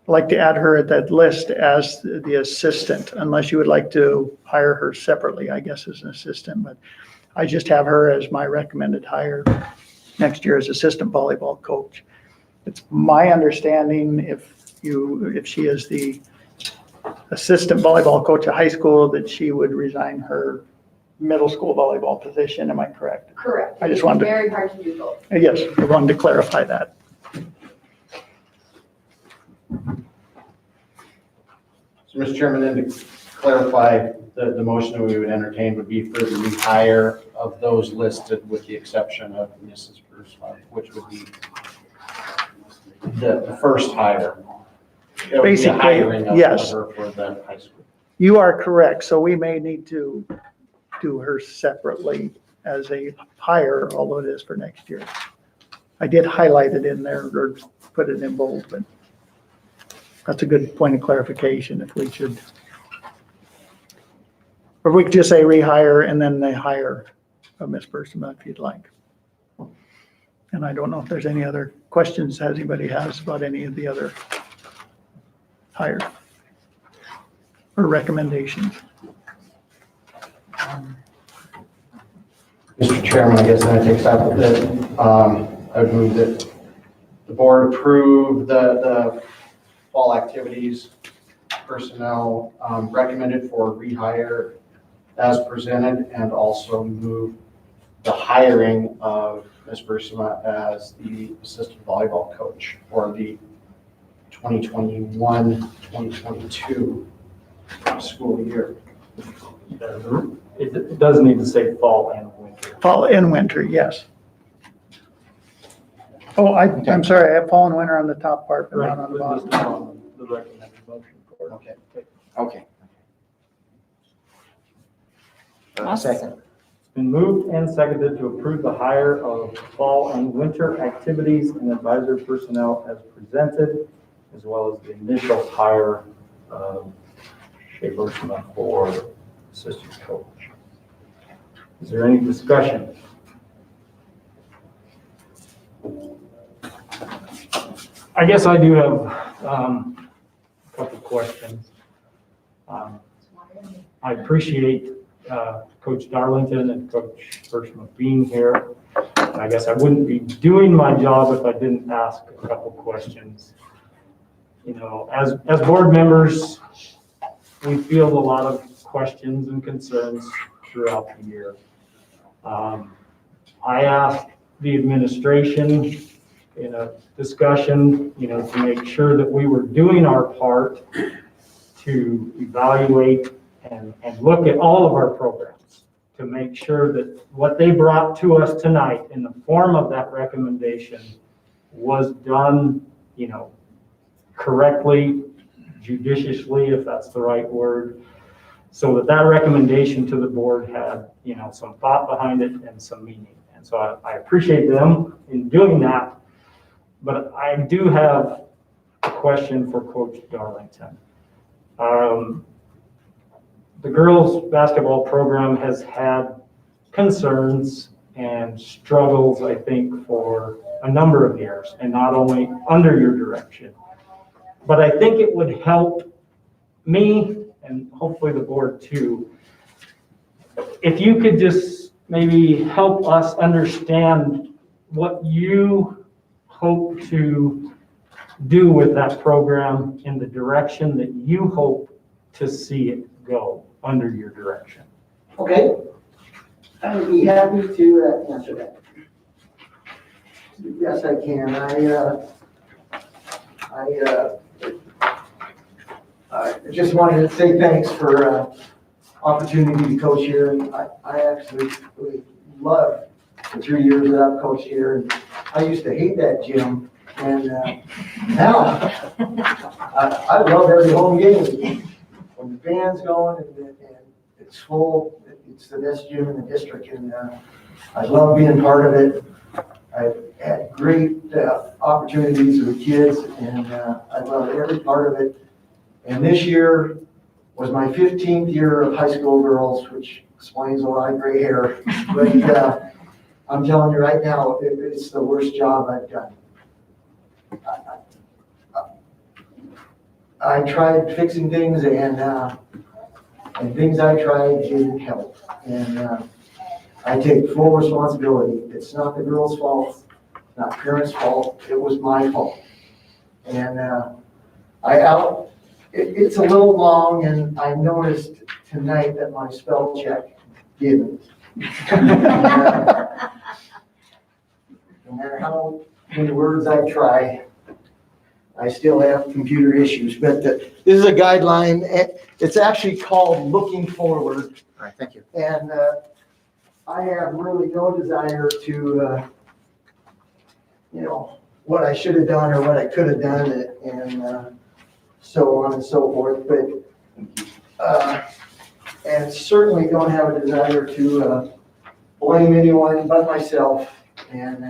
S4: like to add her at that list as the assistant, unless you would like to hire her separately, I guess, as an assistant, but I just have her as my recommended hire next year as assistant volleyball coach. It's my understanding if she is the assistant volleyball coach at high school, that she would resign her middle school volleyball position. Am I correct?
S8: Correct.
S4: I just wanted to-
S8: Very hard to do both.
S4: Yes, I wanted to clarify that.
S12: So, Mr. Chairman, then to clarify, the motion that we would entertain would be for the rehire of those listed with the exception of Mrs. Bruce, which would be the first hire. It would be a
S4: Basically,
S12: hiring of
S4: yes.
S12: her for the high school.
S4: You are correct, so we may need to do her separately as a hire, although it is for next year. I did highlight it in there or put it in bold, but that's a good point of clarification if we should. Or we could just say rehire and then they hire a Ms. Bursma if you'd like. And I don't know if there's any other questions anybody has about any of the other hires or recommendations.
S12: Mr. Chairman, I guess that takes that, I would move that the board approve the fall activities personnel recommended for rehire as presented, and also move the hiring of Ms. Bursma as the assistant volleyball coach for the 2021-2022 school year.
S2: It does need to say fall and winter.
S4: Fall and winter, yes. Oh, I'm sorry, I have fall and winter on the top part, but not on the bottom.
S2: The recommended motion for it.
S6: Okay.
S10: Awesome.
S6: Second.
S2: It's been moved and seconded to approve the hire of fall and winter activities and advisor personnel as presented, as well as the initial hire of Shea Bursma for assistant coach. Is there any discussion? I guess I do have a couple questions. I appreciate Coach Darlington and Coach Bursma being here. I guess I wouldn't be doing my job if I didn't ask a couple questions. You know, as board members, we field a lot of questions and concerns throughout the year. I asked the administration in a discussion, you know, to make sure that we were doing our part to evaluate and look at all of our programs to make sure that what they brought to us tonight in the form of that recommendation was done, you know, correctly, judiciously, if that's the right word, so that that recommendation to the board had, you know, some thought behind it and some meaning. And so I appreciate them in doing that, but I do have a question for Coach Darlington. The girls' basketball program has had concerns and struggles, I think, for a number of years, and not only under your direction. But I think it would help me, and hopefully the board too, if you could just maybe help us understand what you hope to do with that program in the direction that you hope to see it go under your direction.
S13: Okay, I'd be happy to answer that. Yes, I can. I just wanted to say thanks for opportunity to coach here. I actually really love the 3 years that I've coached here. And I used to hate that gym, and now I love every home game. When the band's going and it's full, it's the best gym in the district, and I love being part of it. I've had great opportunities with kids, and I love every part of it. And this year was my 15th year of high school girls, which explains a lot of gray hair. But I'm telling you right now, it's the worst job I've done. I tried fixing things, and things I tried didn't help. And I take full responsibility. It's not the girls' fault, not parents' fault. It was my fault. And it's a little long, and I noticed tonight that my spell check didn't. No matter how many words I try, I still have computer issues. But this is a guideline. It's actually called Looking Forward.
S6: All right, thank you.
S13: And I have really no desire to, what I should have done or what I could have done, and so on and so forth. But and certainly don't have a desire to blame anyone but myself, and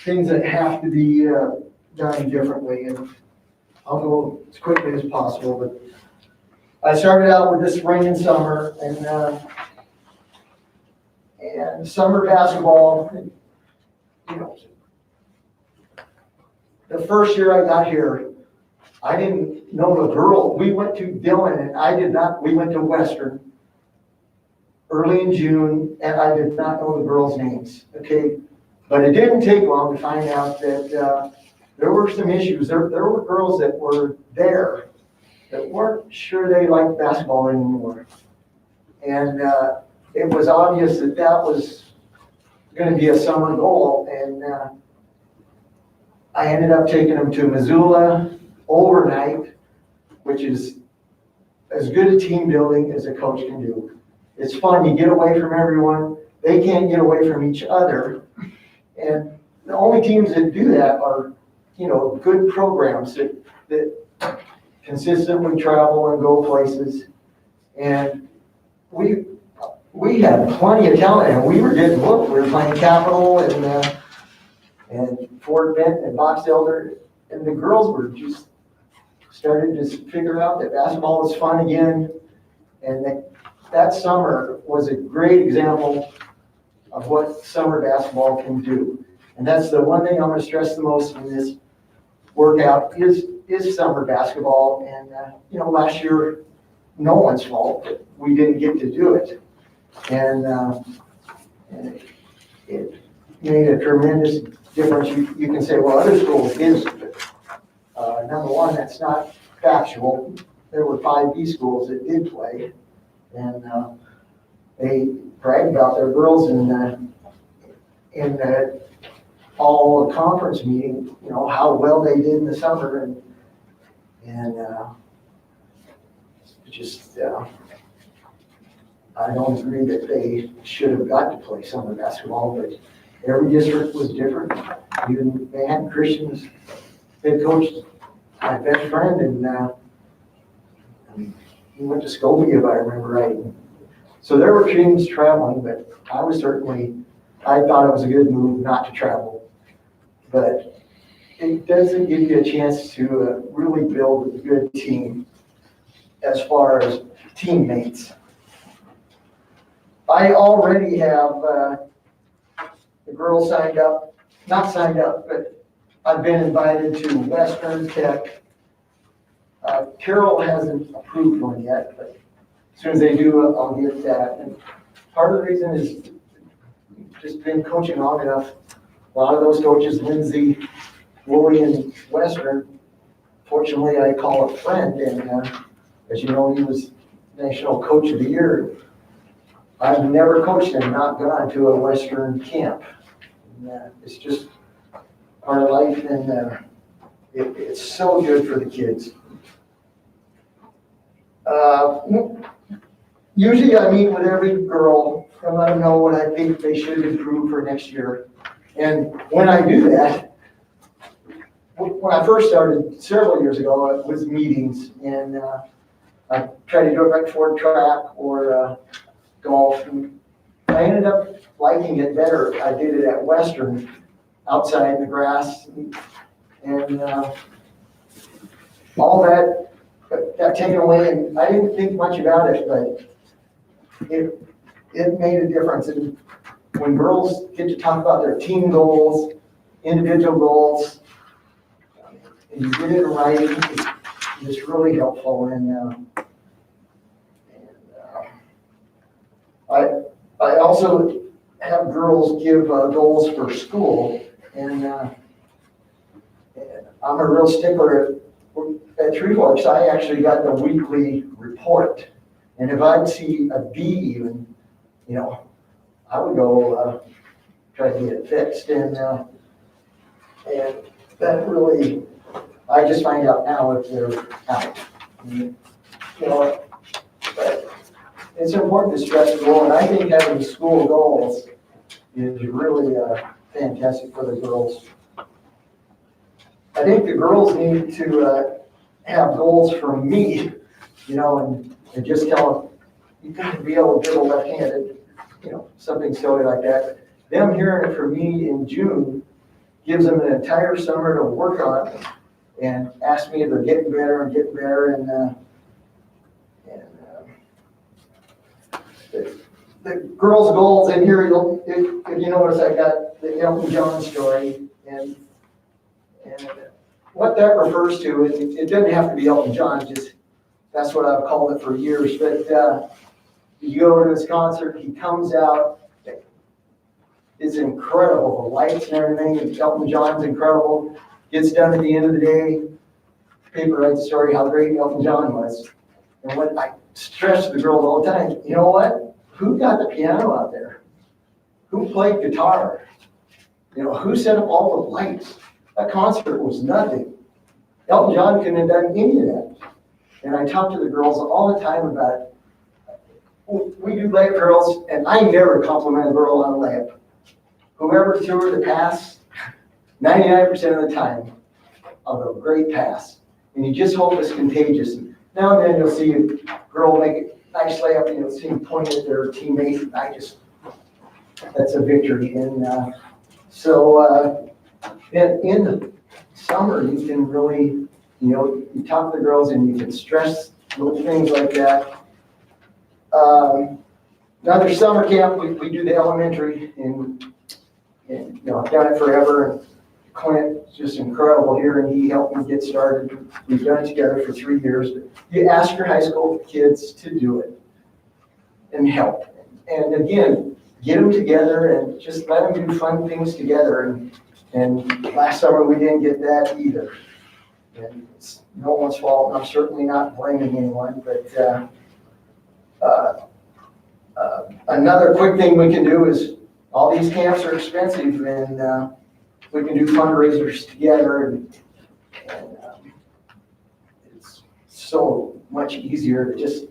S13: things that have to be done differently. And I'll go as quickly as possible. But I started out with this spring and summer, and summer basketball. The first year I got here, I didn't know the girl. We went to Dillon, and I did not. We went to Western early in June, and I did not know the girls' names. Okay, but it didn't take long to find out that there were some issues. There were girls that were there that weren't sure they liked basketball anymore, and it was obvious that was going to be a summer goal. And I ended up taking them to Missoula overnight, which is as good a team building as a coach can do. It's fun. You get away from everyone. They can't get away from each other. And the only teams that do that are, good programs that consistently travel and go places. And we had plenty of talent, and we were getting booked. We were playing Capital and Fort Bend and Box Elder, and the girls were just started to figure out that basketball was fun again. And that summer was a great example of what summer basketball can do. And that's the one thing I'm going to stress the most in this workout is summer basketball. And last year, no one's fault that we didn't get to do it. And it made a tremendous difference. You can say, well, other schools didn't. Number one, that's not factual. There were 5 B schools that did play, and they bragged about their girls in the all conference meeting. How well they did in the summer, and just. I don't agree that they should have got to play summer basketball, but every district was different. Even Van Christian's head coach, my best friend, and he went to Scobie, if I remember right. So there were teams traveling, but I thought it was a good move not to travel. But it doesn't give you a chance to really build a good team as far as teammates. I already have the girls not signed up, but I've been invited to Western Tech. Carroll hasn't approved one yet, but as soon as they do, I'll get that. And part of the reason is just been coaching long enough. A lot of those coaches, Lindsay, Woolley, and Western, fortunately, I call a friend, and as you know, he was National Coach of the Year. I've never coached and not gone to a Western camp. And, it's just part of life, and it's so good for the kids. Usually I meet with every girl and let them know what I think they should improve for next year. And when I do that, when I first started several years ago, it was meetings, and I tried to do it right before track or golf. And I ended up liking it better. I did it at Western, outside in the grass, and all that got taken away. And I didn't think much about it, but it made a difference. And when girls get to talk about their team goals, individual goals, and you get it in writing, it's really helpful. And I also have girls give goals for school, and I'm a real stickler at Three Forks. I actually got the weekly report, and if I'd see a B even, you know, I would go try to get it fixed, and that really, I just find out now if they're out. You know, but it's important to stress the goal, and I think having school goals is really fantastic for the girls. I think the girls need to have goals from me, you know, and just tell them, you got to be able to dribble left-handed, you know, something silly like that. Them hearing it from me in June gives them an entire summer to work on it and ask me if they're getting better and getting better. And the girls' goals in here, if you notice, I got the Elton John story, and what that refers to, it doesn't have to be Elton John, just that's what I've called it for years. But you go to his concert, he comes out, it's incredible, the lights and everything. Elton John's incredible. Gets done at the end of the day, paper writes a story how great Elton John was. And what I stress to the girls all the time, you know what? Who got the piano out there? Who played guitar? You know, who set up all the lights? That concert was nothing. Elton John couldn't have done any of that. And I talk to the girls all the time about it. We do layup girls, and I never compliment a girl on a layup. Whoever threw her the pass, 99% of the time, I'll go, great pass. And you just hope it's contagious. Now and then you'll see a girl make a nice layup, and you'll see them point at their teammate, and that's a victory. And so in the summer, you can really, you know, you talk to the girls and you can stress little things like that. Another summer camp, we do the elementary, and you know, I've done it forever. And Clint's just incredible here, and he helped me get started. We've done it together for 3 years. You ask your high school kids to do it and help. And again, get them together and just let them do fun things together. And last summer we didn't get that either. And it's no one's fault. I'm certainly not blaming anyone, but another quick thing we can do is, all these camps are expensive, and we can do fundraisers together, and it's so much easier to just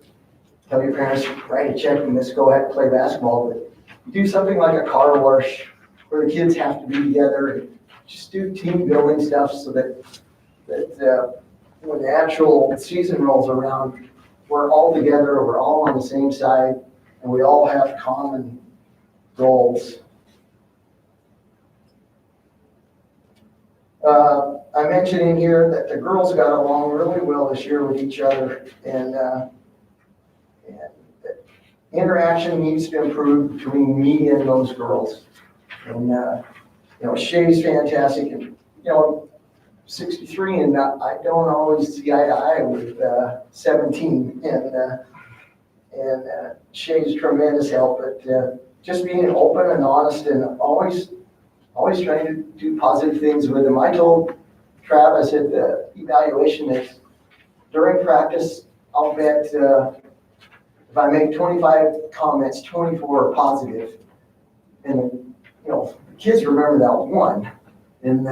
S13: tell your parents, write a check and just go ahead and play basketball. But do something like a car wash where the kids have to be together, and just do team building stuff so that when the actual season rolls around, we're all together, we're all on the same side, and we all have common goals. I mentioned in here that the girls got along really well this year with each other, and interaction needs to improve between me and those girls. And you know, Shay's fantastic, and you know, 63, and I don't always see eye to eye with 17, and Shay's tremendous help. But just being open and honest, and always trying to do positive things with them. I told Travis at the evaluation that during practice, I'll bet if I make 25 comments, 24 are positive. And you know, the kids remember that one. And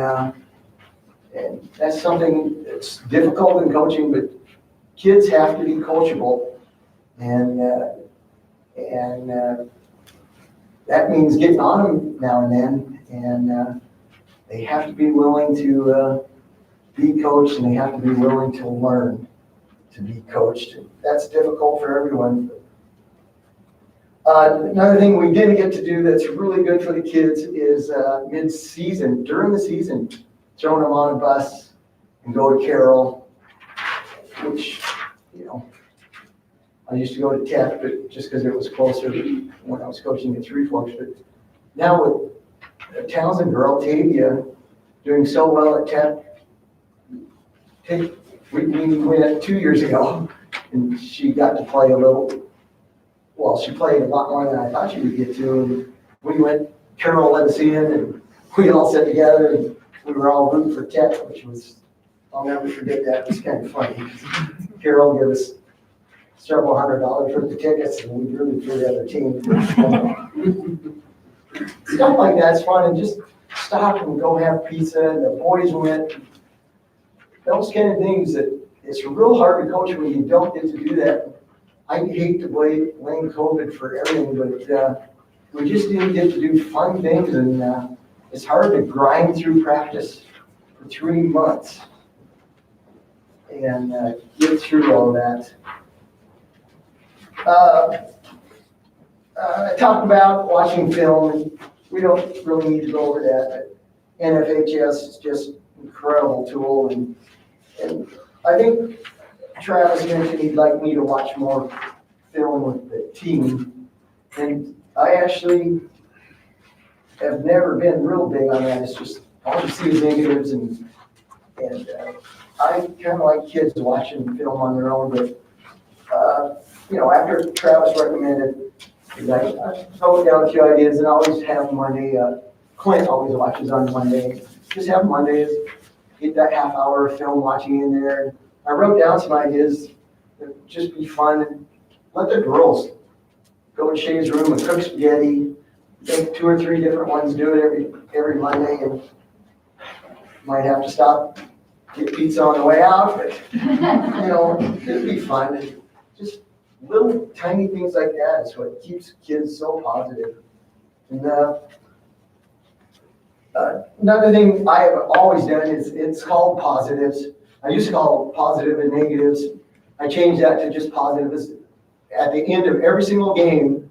S13: that's something that's difficult in coaching, but kids have to be coachable. And And that means getting on them now and then, and they have to be willing to be coached, and they have to be willing to learn to be coached. That's difficult for everyone. Another thing we didn't get to do that's really good for the kids is mid-season, during the season, throwing them on a bus and go to Carroll, which, you know, I used to go to Tech, but just because it was closer when I was coaching at Three Forks. But now with a Townsend girl, Tavia, doing so well at Tech, we went 2 years ago, and she got to play a little. Well, she played a lot more than I thought she would get to. And we went, Carol let us in, and we all sat together, and we were all rooting for Tech, which was, I'll never forget that. It was kind of funny. Carol gave us several $100s worth of tickets, and we rooted for the other team. Stuff like that's fun, and just stop and go have pizza, and the boys went. Those kind of things that it's real hard to coach when you don't get to do that. I hate to blame COVID for everything, but we just didn't get to do fun things, and it's hard to grind through practice for 3 months and get through all that. I talked about watching film, and we don't really need to go over that, but NFHS is just an incredible tool, and I think Travis mentioned he'd like me to watch more film with the team, and I actually have never been real big on that. It's just all you see is negatives, and I kind of like kids watching film on their own, but you know, after Travis recommended, I wrote down a few ideas, and I always have Monday. Clint always watches on Monday. Just have Mondays, get that half hour of film watching in there. I wrote down some ideas that just be fun, and let the girls go in Shay's room and cook spaghetti. Make 2 or 3 different ones, do it every Monday, and might have to stop, get pizza on the way out, but you know, it'd be fun. And just little tiny things like that is what keeps kids so positive. And another thing I have always done is it's called positives. I used to call it positive and negatives. I changed that to just positives. At the end of every single game,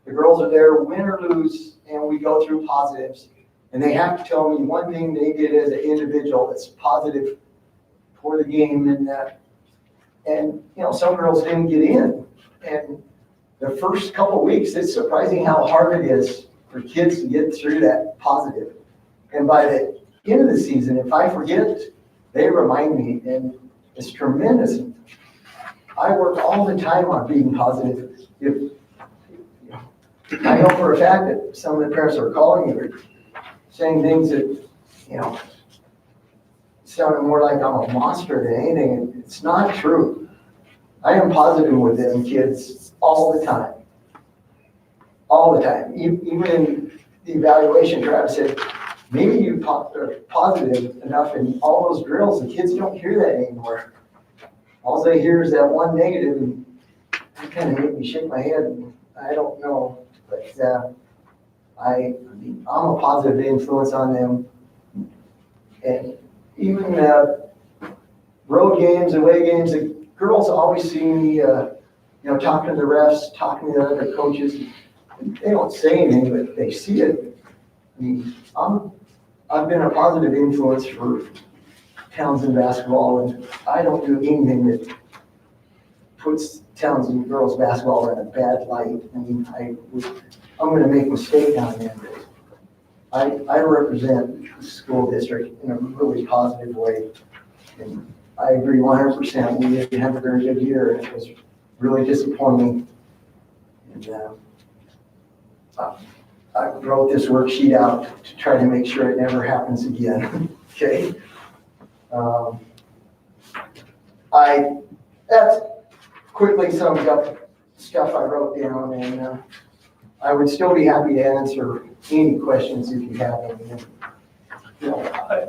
S13: the girls are there, win or lose, and we go through positives. And they have to tell me one thing they did as an individual that's positive for the game. And you know, some girls didn't get in. And the first couple of weeks, it's surprising how hard it is for kids to get through that positive. And by the end of the season, if I forget, they remind me, and it's tremendous. I work all the time on being positive. I know for a fact that some of the parents are calling me, saying things that, you know, sounded more like I'm a monster than anything. It's not true. I am positive with them kids all the time. All the time. Even in the evaluation, Travis said, maybe you are positive enough in all those drills, the kids don't hear that anymore. All they hear is that one negative, and it kind of made me shake my head. I don't know, but I'm a positive influence on them. And even road games, away games, the girls always see me, you know, talking to the refs, talking to the other coaches. They don't say anything, but they see it. I mean, I've been a positive influence for Townsend basketball, and I don't do anything that puts Townsend girls basketball in a bad light. I mean, I'm going to make a mistake on them. I represent the school district in a really positive way. And I agree 100%. We didn't have a very good year, and it was really disappointing. And I wrote this worksheet out to try to make sure it never happens again. Okay. That quickly sums up stuff I wrote down, and I would still be happy to answer any questions if you have any. You know.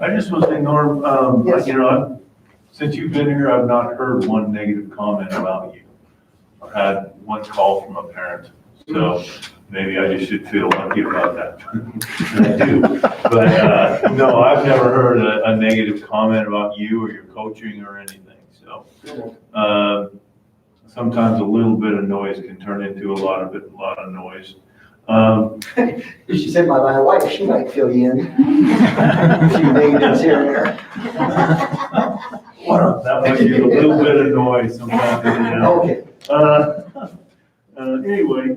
S9: I just want to say, Norm,
S13: Yes.
S9: you know, since you've been here, I've not heard one negative comment about you. I've had one call from a parent So maybe I just should feel lucky about that. I do. But, no, I've never heard a negative comment about you or your coaching or anything, so. Sometimes a little bit of noise can turn into a lot of noise.
S13: You should say my wife, she might fill you in. A few negatives here and there.
S9: That might be a little bit of noise sometimes.
S13: Okay.
S9: Anyway,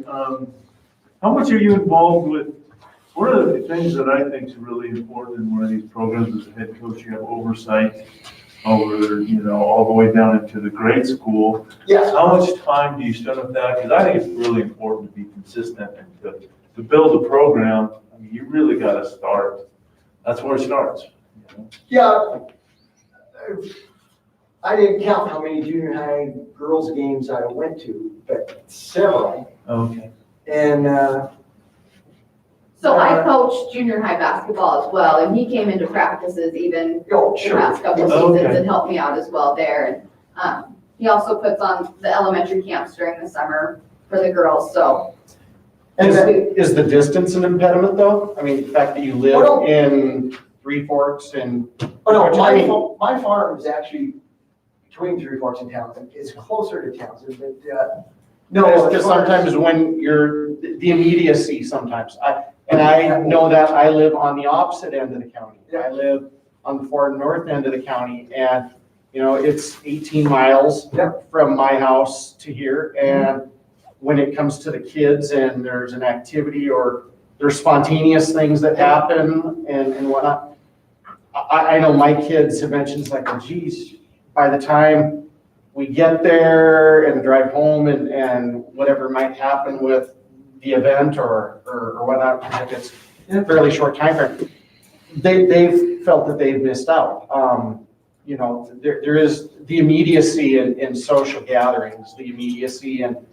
S9: how much are you involved with, one of the things that I think is really important in one of these programs as a head coach, you have oversight over, all the way down into the grade school.
S13: Yes.
S9: How much time do you spend with that? Because I think it's really important to be consistent and to build a program. I mean, you really got to start. That's where it starts.
S13: Yeah. I didn't count how many junior high girls games I went to, but several.
S9: Okay.
S13: And,
S14: So I coached junior high basketball as well, and he came into practices even
S13: oh,
S14: the
S13: sure.
S14: past couple of
S9: Okay.
S14: seasons and helped me out as well there. And he also puts on the elementary camps during the summer for the girls, so.
S12: Is the distance an impediment though? I mean, the fact that you
S13: Well,
S12: live in Three Forks and.
S13: Oh, no,
S12: I mean-
S13: my farm is actually between Three Forks and Townsend. It's closer to Townsend, but, no.
S12: It's just sometimes when you're, the immediacy sometimes. And I know that I live on the opposite end of the county. I live on the far north end of the county, and, it's 18 miles from my house to here. And when it comes to the kids and there's an activity or there's spontaneous things that happen and whatnot, I know my kids have mentioned, it's like, oh, geez, by the time we get there and drive home and whatever might happen with the event or whatnot, if it's a fairly short time frame, they've felt that they've missed out. There is the immediacy in social gatherings, the immediacy in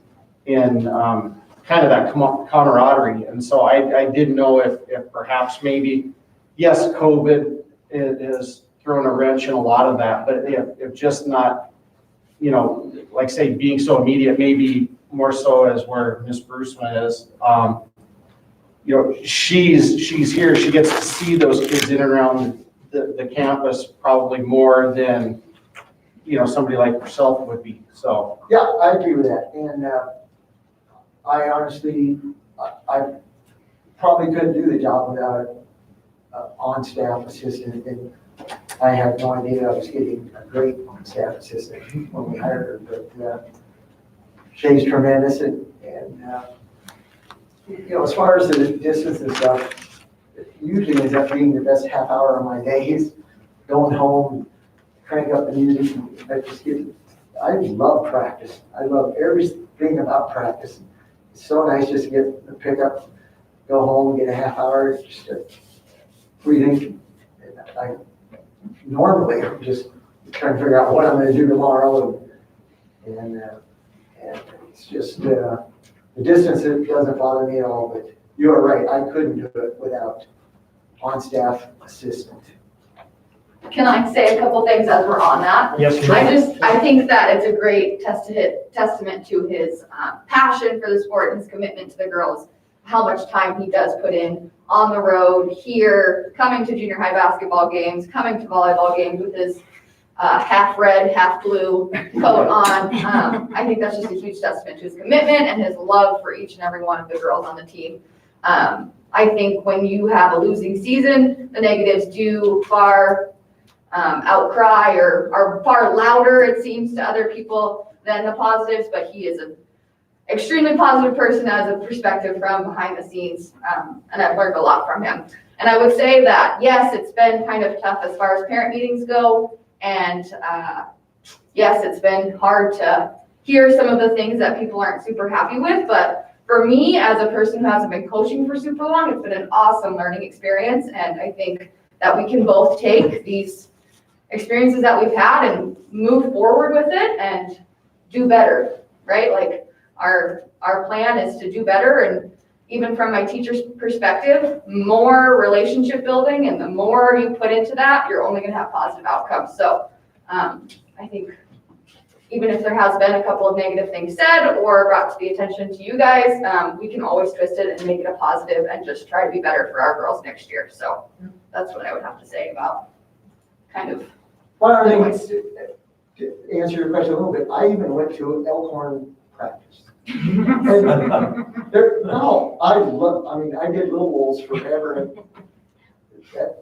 S12: kind of that camaraderie. And so I didn't know if perhaps maybe, yes, COVID has thrown a wrench in a lot of that, but if just not, like say being so immediate, maybe more so as where Miss Bruceman is, she's here, she gets to see those kids in and around the campus probably more than, somebody like herself would be, so.
S13: Yeah, I agree with that. And, I honestly, I probably couldn't do the job without an on-staff assistant. And I had no idea I was getting a great on-staff assistant when we hired her, but she's tremendous. And as far as the distance and stuff, it usually ends up being the best half hour of my days, going home, crank up the music. I love practice. I love everything about practice. It's so nice just to get the pickup, go home, get a half hour, just to breathing. Normally, I'm just trying to figure out what I'm going to do tomorrow. And it's just, the distance, it doesn't bother me at all, but you are right. I couldn't do it without on-staff assistant.
S14: Can I say a couple things as we're on that?
S2: Yes, sure.
S14: I think that it's a great testament to his passion for the sport and his commitment to the girls, how much time he does put in on the road, here, coming to junior high basketball games, coming to volleyball games with his half red, half blue coat on. I think that's just a huge testament to his commitment and his love for each and every one of the girls on the team. I think when you have a losing season, the negatives do far outcry or are far louder, it seems, to other people than the positives, but he is an extremely positive person as a perspective from behind the scenes, and I've learned a lot from him. And I would say that, yes, it's been kind of tough as far as parent meetings go, and yes, it's been hard to hear some of the things that people aren't super happy with, but for me, as a person who hasn't been coaching for super long, it's been an awesome learning experience, and I think that we can both take these experiences that we've had and move forward with it and do better, right? Like our plan is to do better, and even from my teacher's perspective, more relationship building, and the more you put into that, you're only gonna have positive outcomes. So I think even if there has been a couple of negative things said or brought to the attention to you guys, we can always twist it and make it a positive and just try to be better for our girls next year. So that's what I would have to say about kind of.
S13: Well, I think to answer your question a little bit, I even went to Elkhorn practice. And there, no, I did Little Wolves forever. And that's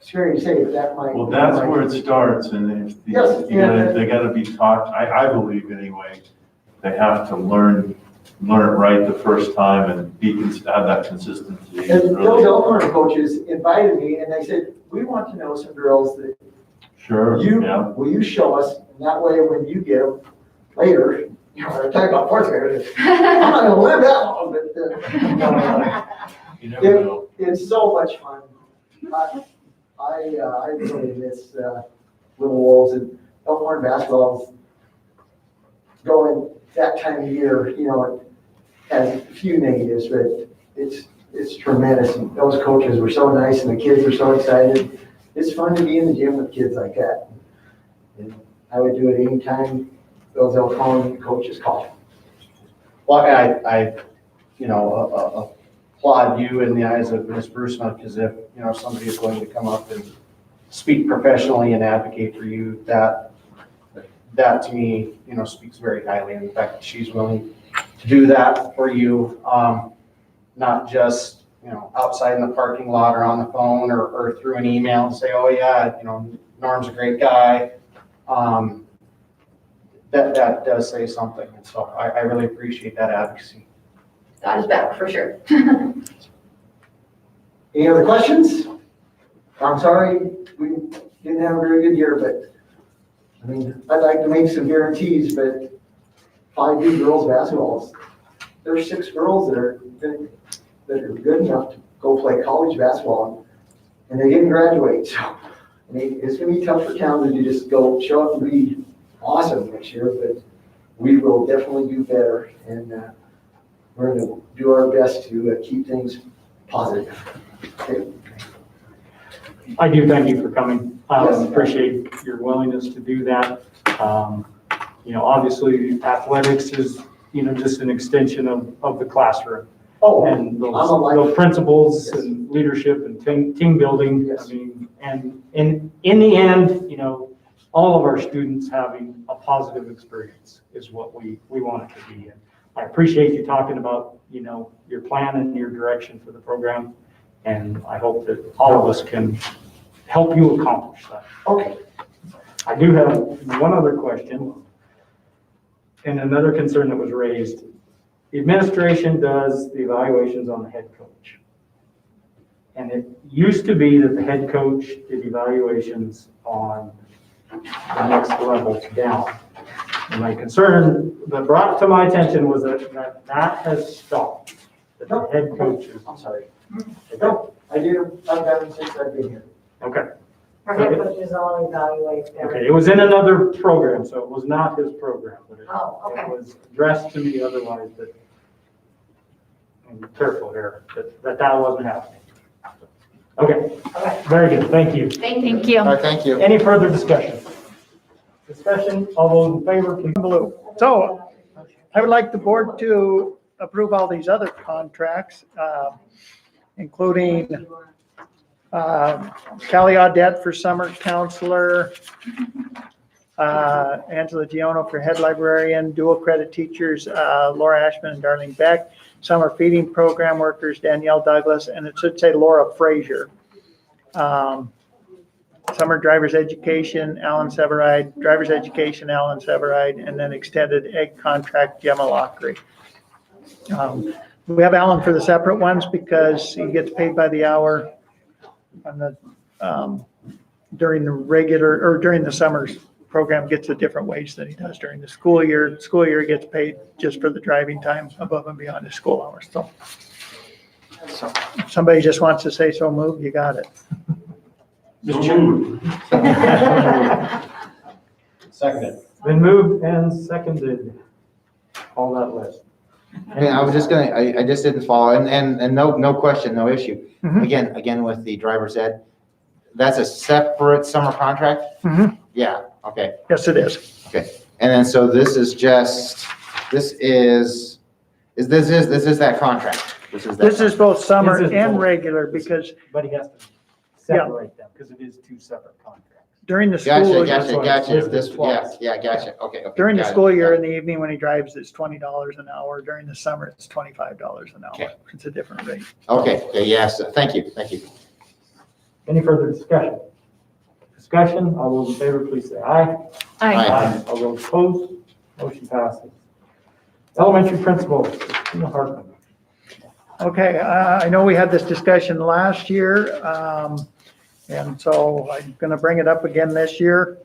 S13: scary to say, but that might.
S9: Well, that's where it starts, and if
S13: Yes,
S9: they gotta be taught, I believe anyway, they have to learn it right the first time and have that consistency.
S13: And those
S9: Really.
S13: Elkhorn coaches invited me and they said, we want to know some girls that
S9: Sure, yeah.
S13: will you show us? And that way, when you get them later, you know, I'm talking about fourth graders. I'm not gonna live that long, but
S9: You never know.
S13: it's so much fun. I really miss Little Wolves, and Elkhorn basketball going that time of year, you know, it has a few negatives, but it's tremendous. And those coaches were so nice and the kids were so excited. It's fun to be in the gym with kids like that. And I would do it anytime those Elkhorn coaches call.
S12: Well, I applaud you in the eyes of Ms. Bruceman, because if, somebody is going to come up and speak professionally and advocate for you, that to me, speaks very highly. And the fact that she's willing to do that for you, not just, outside in the parking lot or on the phone or through an email and say, oh yeah, Norm's a great guy. That does say something. And so I really appreciate that advocacy.
S14: Got his back for sure.
S13: Any other questions? I'm sorry, we didn't have a very good year, but, I'd like to make some guarantees, but 5B girls basketballs, there's 6 girls that are good enough to go play college basketball, and they didn't graduate, so, it's gonna be tough for Townsend to just go show up and be awesome next year, but we will definitely do better, and we're gonna do our best to keep things positive. Okay.
S2: I do thank you for coming.
S13: Yes.
S2: Appreciate your willingness to do that. Obviously athletics is, just an extension of the classroom.
S13: Oh,
S2: And
S13: I'm a life-
S2: those principles
S13: Yes.
S2: and leadership and team building.
S13: Yes.
S2: And in the end, all of our students having a positive experience is what we want it to be. And I appreciate you talking about, your plan and your direction for the program. And I hope that all of us can help you accomplish that.
S13: Okay.
S2: I do have one other question and another concern that was raised. The administration does the evaluations on the head coach. And it used to be that the head coach did evaluations on the next level down. And my concern that brought to my attention was that has stopped. That the head coaches.
S13: I'm sorry. No, I've done it since I've been here.
S2: Okay.
S8: Our head coaches all evaluate their.
S2: Okay, it was in another program, so it was not his program, but
S8: Oh, okay.
S2: it was addressed to me otherwise, that, I'm careful here, that wasn't happening. Okay,
S8: Okay.
S2: very good, thank you.
S10: Thank you.
S6: All right, thank you.
S2: Any further discussion? Discussion, all those in favor, please.
S4: Blue. So I would like the board to approve all these other contracts, including Callie Audette for summer counselor, Angela Giono for head librarian, dual credit teachers, Laura Ashman and Darlene Beck, summer feeding program workers, Danielle Douglas, and it should say Laura Frazier. Summer driver's education, Alan Severide, driver's education, Alan Severide, and then extended egg contract, Gemma Lockery. We have Alan for the separate ones because he gets paid by the hour on the, during the regular, or during the summers program gets a different wage than he does during the school year. School year gets paid just for the driving time above and beyond his school hours. So if somebody just wants to say so moved, you got it.
S12: Seconded.
S2: Been moved and seconded, all that list.
S6: And I was just I just didn't follow, and no question, no issue.
S4: Mhm.
S6: Again, with the driver's ed, that's a separate summer contract?
S4: Mhm.
S6: Yeah, okay.
S4: Yes, it is.
S6: Okay. And then, so this is that contract. This is that.
S4: This is both summer
S2: This is
S4: and
S2: both.
S4: regular, because
S2: But he has to separate them because it is two separate contracts.
S4: during the
S6: Gotcha,
S4: school,
S6: gotcha,
S2: why it's
S6: gotcha.
S2: listed
S6: This, yeah,
S2: twice.
S6: yeah, gotcha. Okay, okay.
S4: during the
S6: got it,
S4: school year
S6: got
S4: in
S6: it.
S4: the evening when he drives, it's $20 an hour. During the summer, it's $25 an
S6: Okay.
S4: hour. It's a different rate.
S6: Okay, okay, yes, thank you, thank you.
S2: Any further discussion? Discussion, all those in favor, please say aye.
S6: Aye.
S2: All those opposed, motion passes. Elementary principal, Christina Hartman.
S4: Okay, I know we had this discussion last year, and so I'm going to bring it up again this year.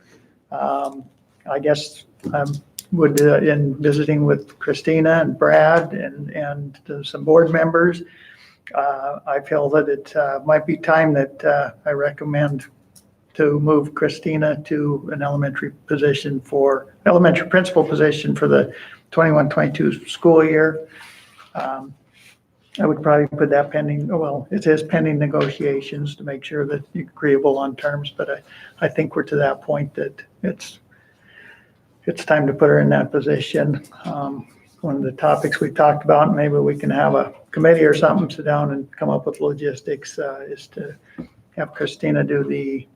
S4: I guess I would, in visiting with Christina and Brad and some board members, I feel that it might be time that I recommend to move Christina to an elementary principal position for the 21-22 school year. I would probably put that pending, well, it says pending negotiations to make sure that you're agreeable on terms, but I think we're to that point that it's time to put her in that position. One of the topics we talked about, maybe we can have a committee or something, sit down and come up with logistics, is to have Christina do the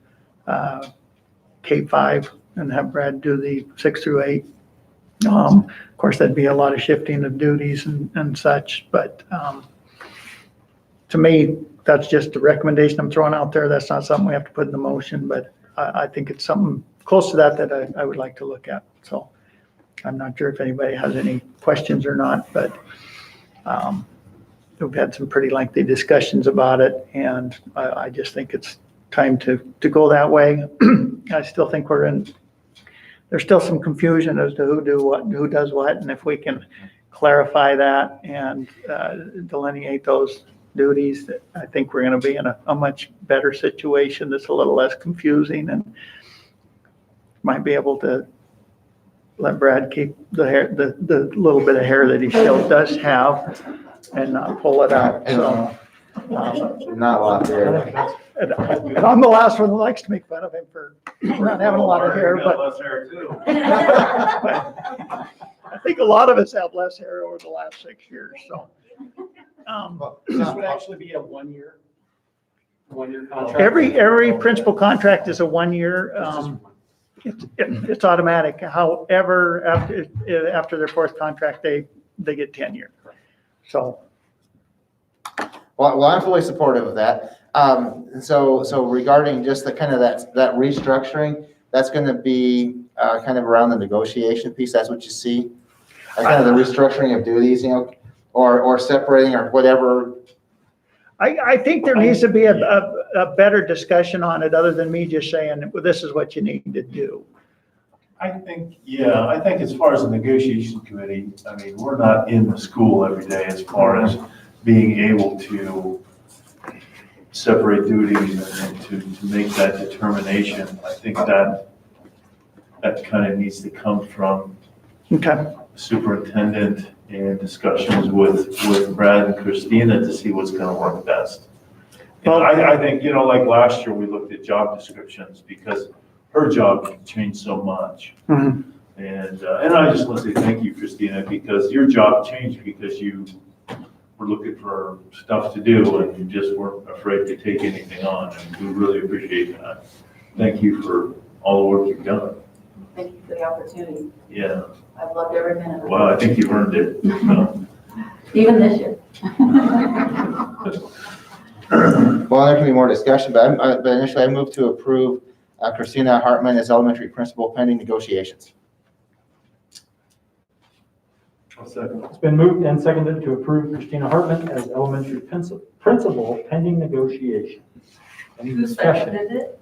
S4: K5 and have Brad do the 6 through 8. Of course, that'd be a lot of shifting of duties and such, but to me, that's just a recommendation I'm throwing out there. That's not something we have to put in the motion, but I think it's something close to that I would like to look at. So I'm not sure if anybody has any questions or not, but we've had some pretty lengthy discussions about it, and I just think it's time to go that way. I still think there's still some confusion as to who does what, and if we can clarify that and delineate those duties, I think we're going to be in a much better situation that's a little less confusing, and might be able to let Brad keep the hair, the little bit of hair that he still does have, and not pull it out. So,
S6: Not a lot there.
S4: and I'm the last one that likes to make fun of him for not having a lot of hair, but
S9: Less hair too.
S4: I think a lot of us have less hair over the last 6 years, so.
S12: This would actually be a one-year contract.
S4: Every principal contract is a 1 year. It's automatic. However, after their fourth contract, they get tenure. So.
S6: Well, I'm fully supportive of that. So regarding just the kind of that restructuring, that's going to be kind of around the negotiation piece. That's what you see, kind of the restructuring of duties, or separating or whatever.
S4: I think there needs to be a better discussion on it, other than me just saying, well, this is what you need to do.
S9: I think as far as the negotiation committee, I mean, we're not in the school every day as far as being able to separate duties and to make that determination. I think that kind of needs to come from
S4: Okay.
S9: superintendent and discussions with Brad and Christina to see what's gonna work best.
S4: Well,
S9: I think, like last year, we looked at job descriptions because her job changed so much.
S4: Mhm.
S9: And I just want to say thank you, Christina, because your job changed because you were looking for stuff to do and you just weren't afraid to take anything on. And we really appreciate that. Thank you for all the work you've done.
S15: Thank you for the opportunity.
S9: Yeah.
S15: I've loved every minute of it.
S9: Well, I think you've earned it.
S15: Even this year.
S6: Well, there can be more discussion, but initially I move to approve Christina Hartman as elementary principal pending negotiations.
S2: It's been moved and seconded to approve Christina Hartman as elementary principal pending negotiations. Any
S15: Who
S2: discussion?
S15: seconded it?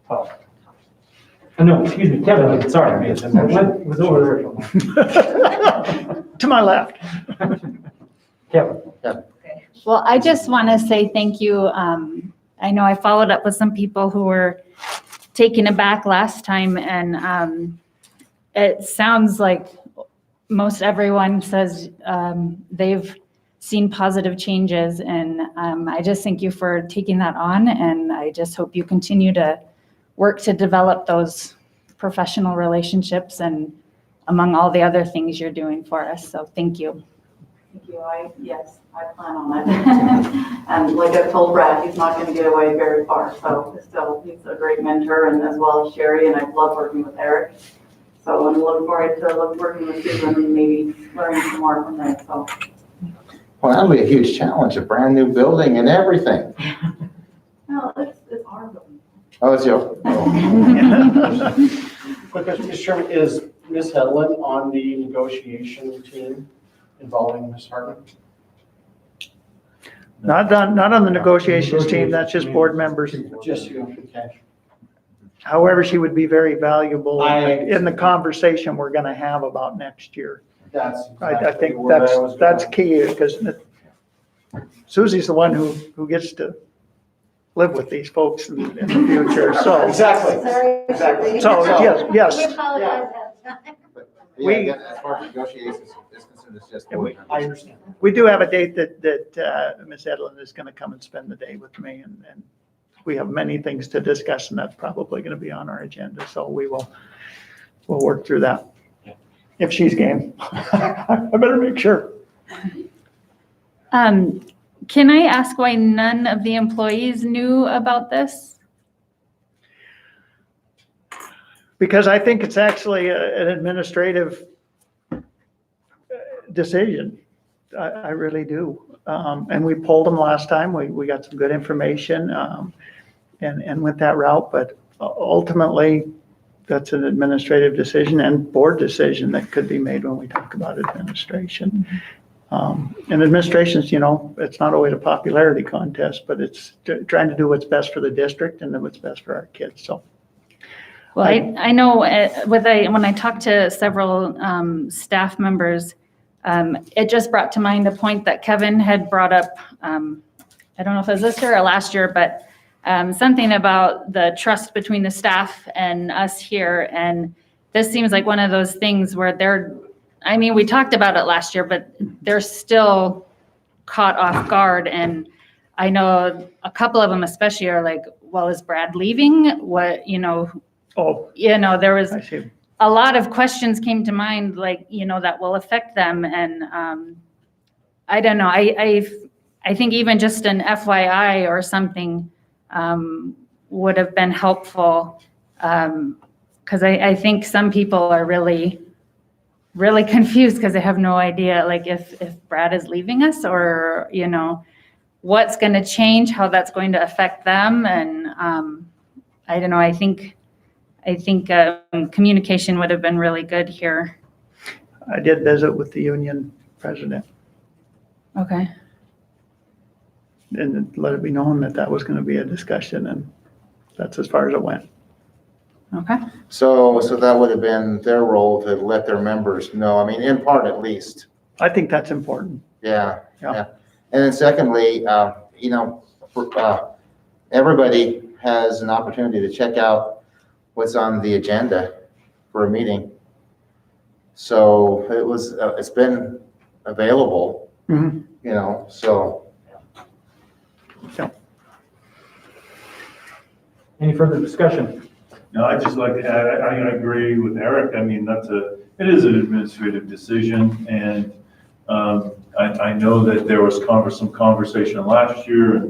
S2: Oh. No, excuse me, Kevin, sorry. What was over there?
S4: To my left.
S2: Kevin.
S10: Well, I just want to say thank you. I know I followed up with some people who were taken aback last time, and it sounds like most everyone says they've seen positive changes, and I just thank you for taking that on, and I just hope you continue to work to develop those professional relationships and among all the other things you're doing for us. So thank you.
S15: Thank you. Yes, I plan on it. And like I told Brad, he's not going to get away very far. So still, he's a great mentor, and as well as Sherry, and I love working with Eric. So I'm looking forward to working with Susan and maybe learning some more from there. So.
S6: Well, that'll be a huge challenge, a brand new building and everything.
S15: No, it's our building.
S6: Oh, it's your.
S12: Quick question, Mr. Chairman, is Ms. Hedlund on the negotiation team involving Ms. Hartman?
S4: Not on the negotiations team, that's just board members.
S12: Just you, okay.
S4: However, she would be very valuable
S12: I-
S4: in the conversation we're gonna have about next year.
S12: That's
S4: I
S12: exactly
S4: think
S12: where I was
S4: that's
S12: going.
S4: key, because Susie's the one who gets to live with these folks in the future, so.
S12: Exactly.
S8: Sorry.
S12: Exactly.
S4: So, yes.
S8: We apologize ahead of time.
S6: Yeah, again, as far as negotiations is concerned, it's just. board
S12: I
S6: members.
S12: understand.
S4: We do have a date that Ms. Edlin is gonna come and spend the day with me, and we have many things to discuss, and that's probably gonna be on our agenda, so we'll work through that. If she's game. I better make sure.
S10: Can I ask why none of the employees knew about this?
S4: Because I think it's actually an administrative decision. I really do. And we polled them last time. We got some good information and went that route. But ultimately, that's an administrative decision and board decision that could be made when we talk about administration. And administration's, it's not always a popularity contest, but it's trying to do what's best for the district and then what's best for our kids, so.
S10: Well, I know when I talked to several staff members, it just brought to mind a point that Kevin had brought up. I don't know if it was this year or last year, but something about the trust between the staff and us here. And this seems like one of those things where we talked about it last year, but they're still caught off guard. And I know a couple of them especially are like, well, is Brad leaving? What, there was
S4: I see.
S10: a lot of questions came to mind, like, that will affect them. And I don't know, I think even just an FYI or something would have been helpful. Because I think some people are really confused because they have no idea, like if Brad is leaving us or, what's going to change, how that's going to affect them. And I don't know, I think communication would have been really good here.
S4: I did visit with the union president
S10: Okay.
S4: and let it be known that was going to be a discussion, and that's as far as it went.
S10: Okay.
S6: So that would have been their role to let their members know, in part at least.
S4: I think that's important.
S6: Yeah.
S4: Yeah.
S6: And then secondly, everybody has an opportunity to check out what's on the agenda for a meeting. So it's been available, so.
S2: Any further discussion?
S9: No, I'd just like to add, I agree with Eric. It is an administrative decision, and I know that there was some conversation last year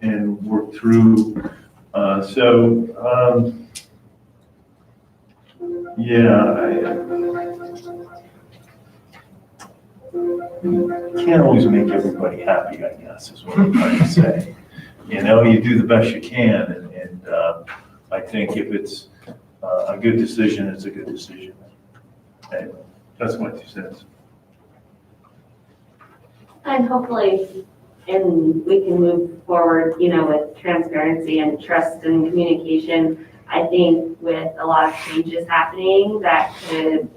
S9: and worked through. Can't always make everybody happy, I guess, is what I'm trying to say. You do the best you can, and I think if it's a good decision, it's a good decision. Anyway, that's my 2 cents.
S11: And hopefully, we can move forward, with transparency and trust and communication. I think with a lot of changes happening that could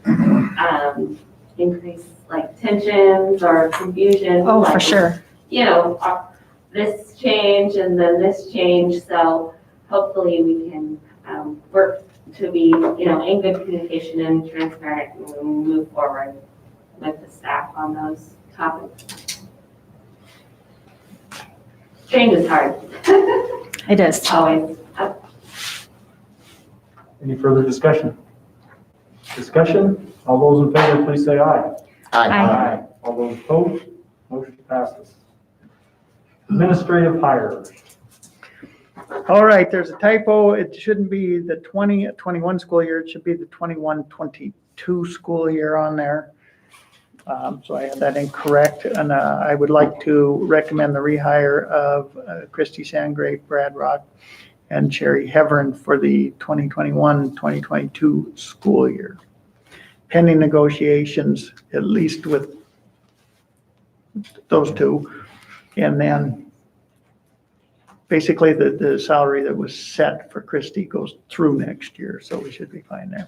S11: increase like tensions or confusion.
S10: Oh, for sure.
S11: This change and then this change. So hopefully we can work to be, in good communication and transparent and move forward with the staff on those topics. Change is hard.
S10: It is.
S11: Always.
S2: Any further discussion? Discussion? All those in favor, please say aye.
S10: Aye.
S2: All those opposed, motion passes. Administrative hires.
S4: All right, there's a typo. It shouldn't be the 2021 school year. It should be the 21-22 school year on there. So I had that incorrect, and I would like to recommend the rehire of Christy Sandgrave, Brad Rock, and Sherry Heverin for the 2021-2022 school year. Pending negotiations, at least with those two. And then basically the salary that was set for Christy goes through next year, so we should be fine there.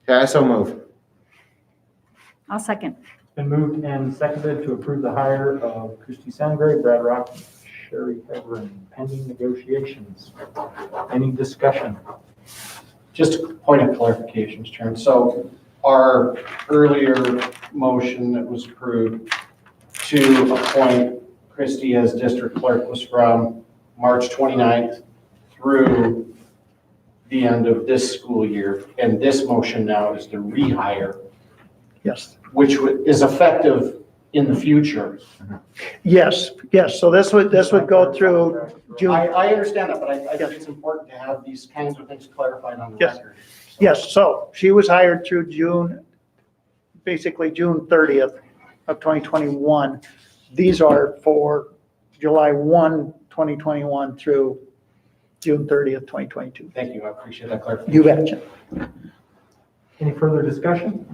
S6: Yeah, so move.
S10: I'll second.
S2: Been moved and seconded to approve the hire of Christy Sandgren, Brad Rock, and Sherry Heverin, pending negotiations. Any discussion?
S12: Just a point of clarification, Mr. Chairman. So our earlier motion that was approved to appoint Christy as district clerk was from March 29th through the end of this school year. And this motion now is the rehire,
S4: Yes.
S12: which is effective in the future.
S4: Yes, yes. So this would go through June.
S12: I understand that, but I think it's important to have these kinds of things clarified on the
S4: Yes.
S12: record.
S4: Yes, so she was hired through June, basically June 30th of 2021. These are for July 1, 2021 through June 30th, 2022.
S12: Thank you. I appreciate that clarification.
S4: You betcha.
S2: Any further discussion?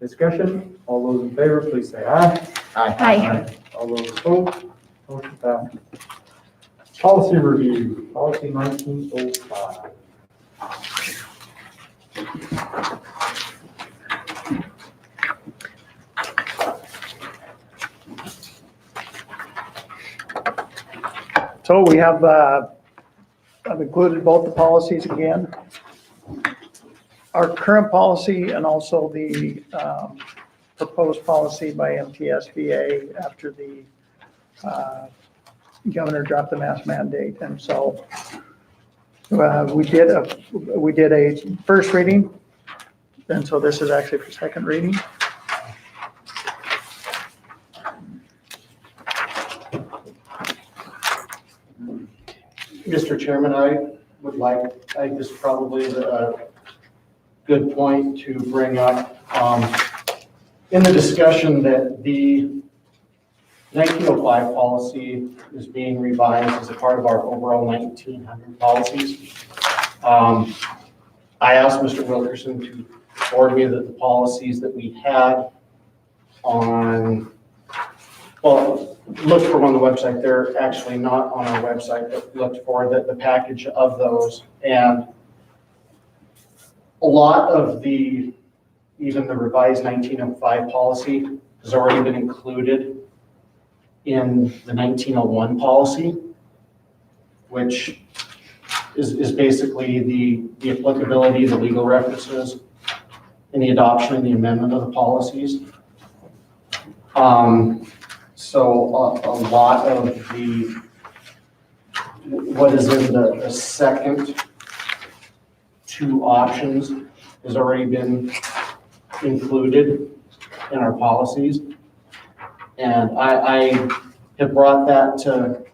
S2: Discussion? All those in favor, please say aye.
S10: Aye.
S2: All those opposed, motion passes. Policy review, policy 1905.
S4: So we have, I've included both the policies again. Our current policy and also the proposed policy by MTSBA after the governor dropped the mask mandate. And so we did a first reading. And so this is actually for second reading.
S12: Mr. Chairman, I think this probably is a good point to bring up. In the discussion that the 1905 policy is being revised as a part of our overall 1900 policies. I asked Mr. Wilkerson to forward me the policies that we had on, well, look for them on the website. They're actually not on our website, but looked for the package of those. And a lot of even the revised 1905 policy has already been included in the 1901 policy, which is basically the applicability, the legal references, and the adoption and the amendment of the policies. So a lot of what is in the second two options has already been included in our policies. And I have brought that to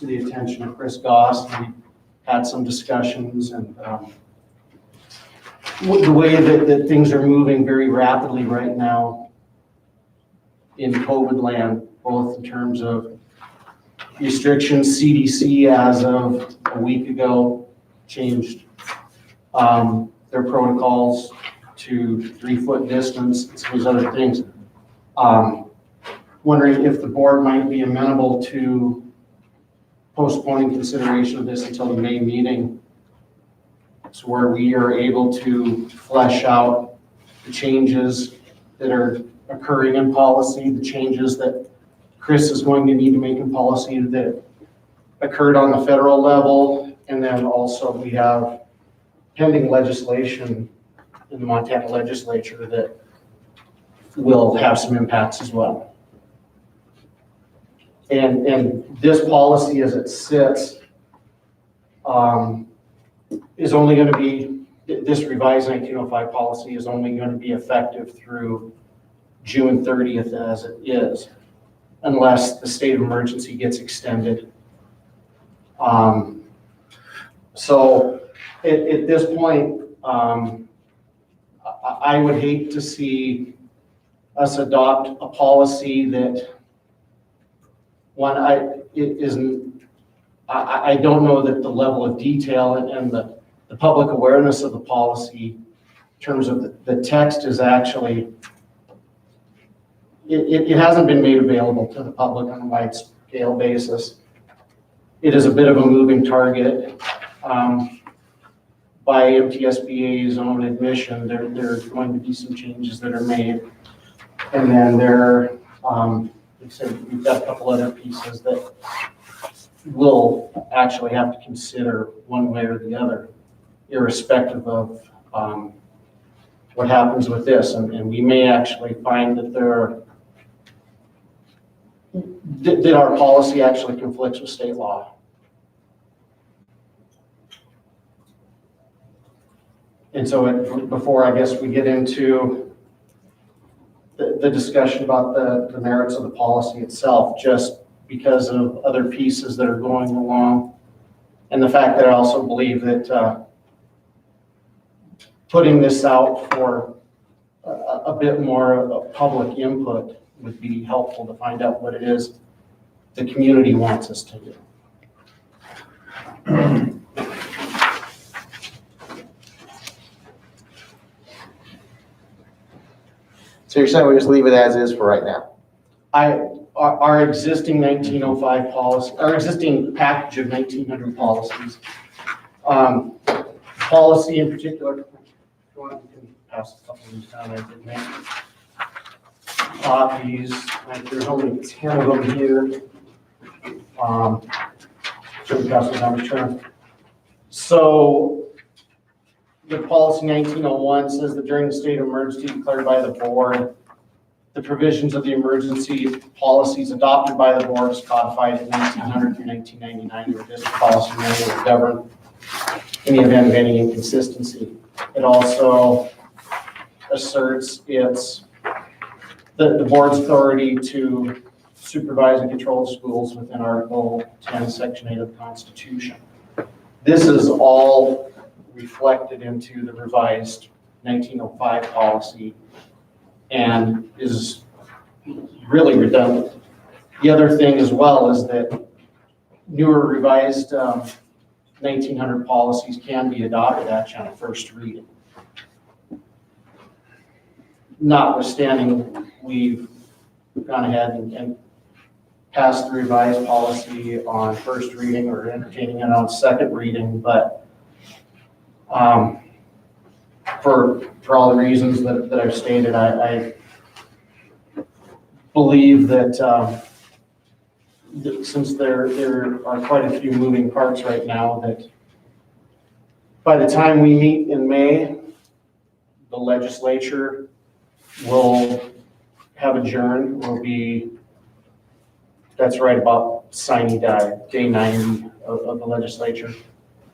S12: the attention of Chris Goss, and we had some discussions, and the way that things are moving very rapidly right now in COVID land, both in terms of restrictions. CDC, as of a week ago, changed their protocols to 3-foot distance and some of these other things. Wondering if the board might be amenable to postponing consideration of this until the May meeting, so where we are able to flesh out the changes that are occurring in policy, the changes that Chris is going to need to make in policy that occurred on the federal level, and then also we have pending legislation in the Montana legislature that will have some impacts as well. And this policy as it sits is only going to be this revised 1905 policy is only going to be effective through June 30th as it is, unless the state of emergency gets extended. So at this point, I would hate to see us adopt a policy that I don't know that the level of detail and the public awareness of the policy in terms of the text is actually, it hasn't been made available to the public on a wide scale basis. It is a bit of a moving target. By MTSBA's own admission, there are going to be some changes that are made. And then like I said, we've got a couple other pieces that we'll actually have to consider one way or the other, irrespective of what happens with this. And we may actually find that that our policy actually conflicts with state law. And so before I guess we get into the discussion about the merits of the policy itself, just because of other pieces that are going along, and the fact that I also believe that putting this out for a bit more of public input would be helpful to find out what it is the community wants us to do.
S6: So you're saying we just leave it as is for right now?
S12: Our existing 1905 policy, our existing package of 1900 policies, policy in particular, you can pass a couple of these down, I did make copies, there's only 10 of them here. Should we pass them down the turn? So the policy 1901 says that during the state of emergency declared by the board, the provisions of the emergency policies adopted by the board is codified in 1900 through 1999 or district policy manual to govern in the event of any inconsistency. It also asserts the board's authority to supervise and control schools within Article 10, Section 8 of the Constitution. This is all reflected into the revised 1905 policy and is really redundant. The other thing as well is that newer revised 1900 policies can be adopted actually on a first reading. Notwithstanding, we've gone ahead and passed the revised policy on first reading or entertaining it on second reading, but for all the reasons that I've stated, I believe that since there are quite a few moving parts right now, that by the time we meet in May, the legislature will have adjourned, that's right about signing day 90 of the legislature.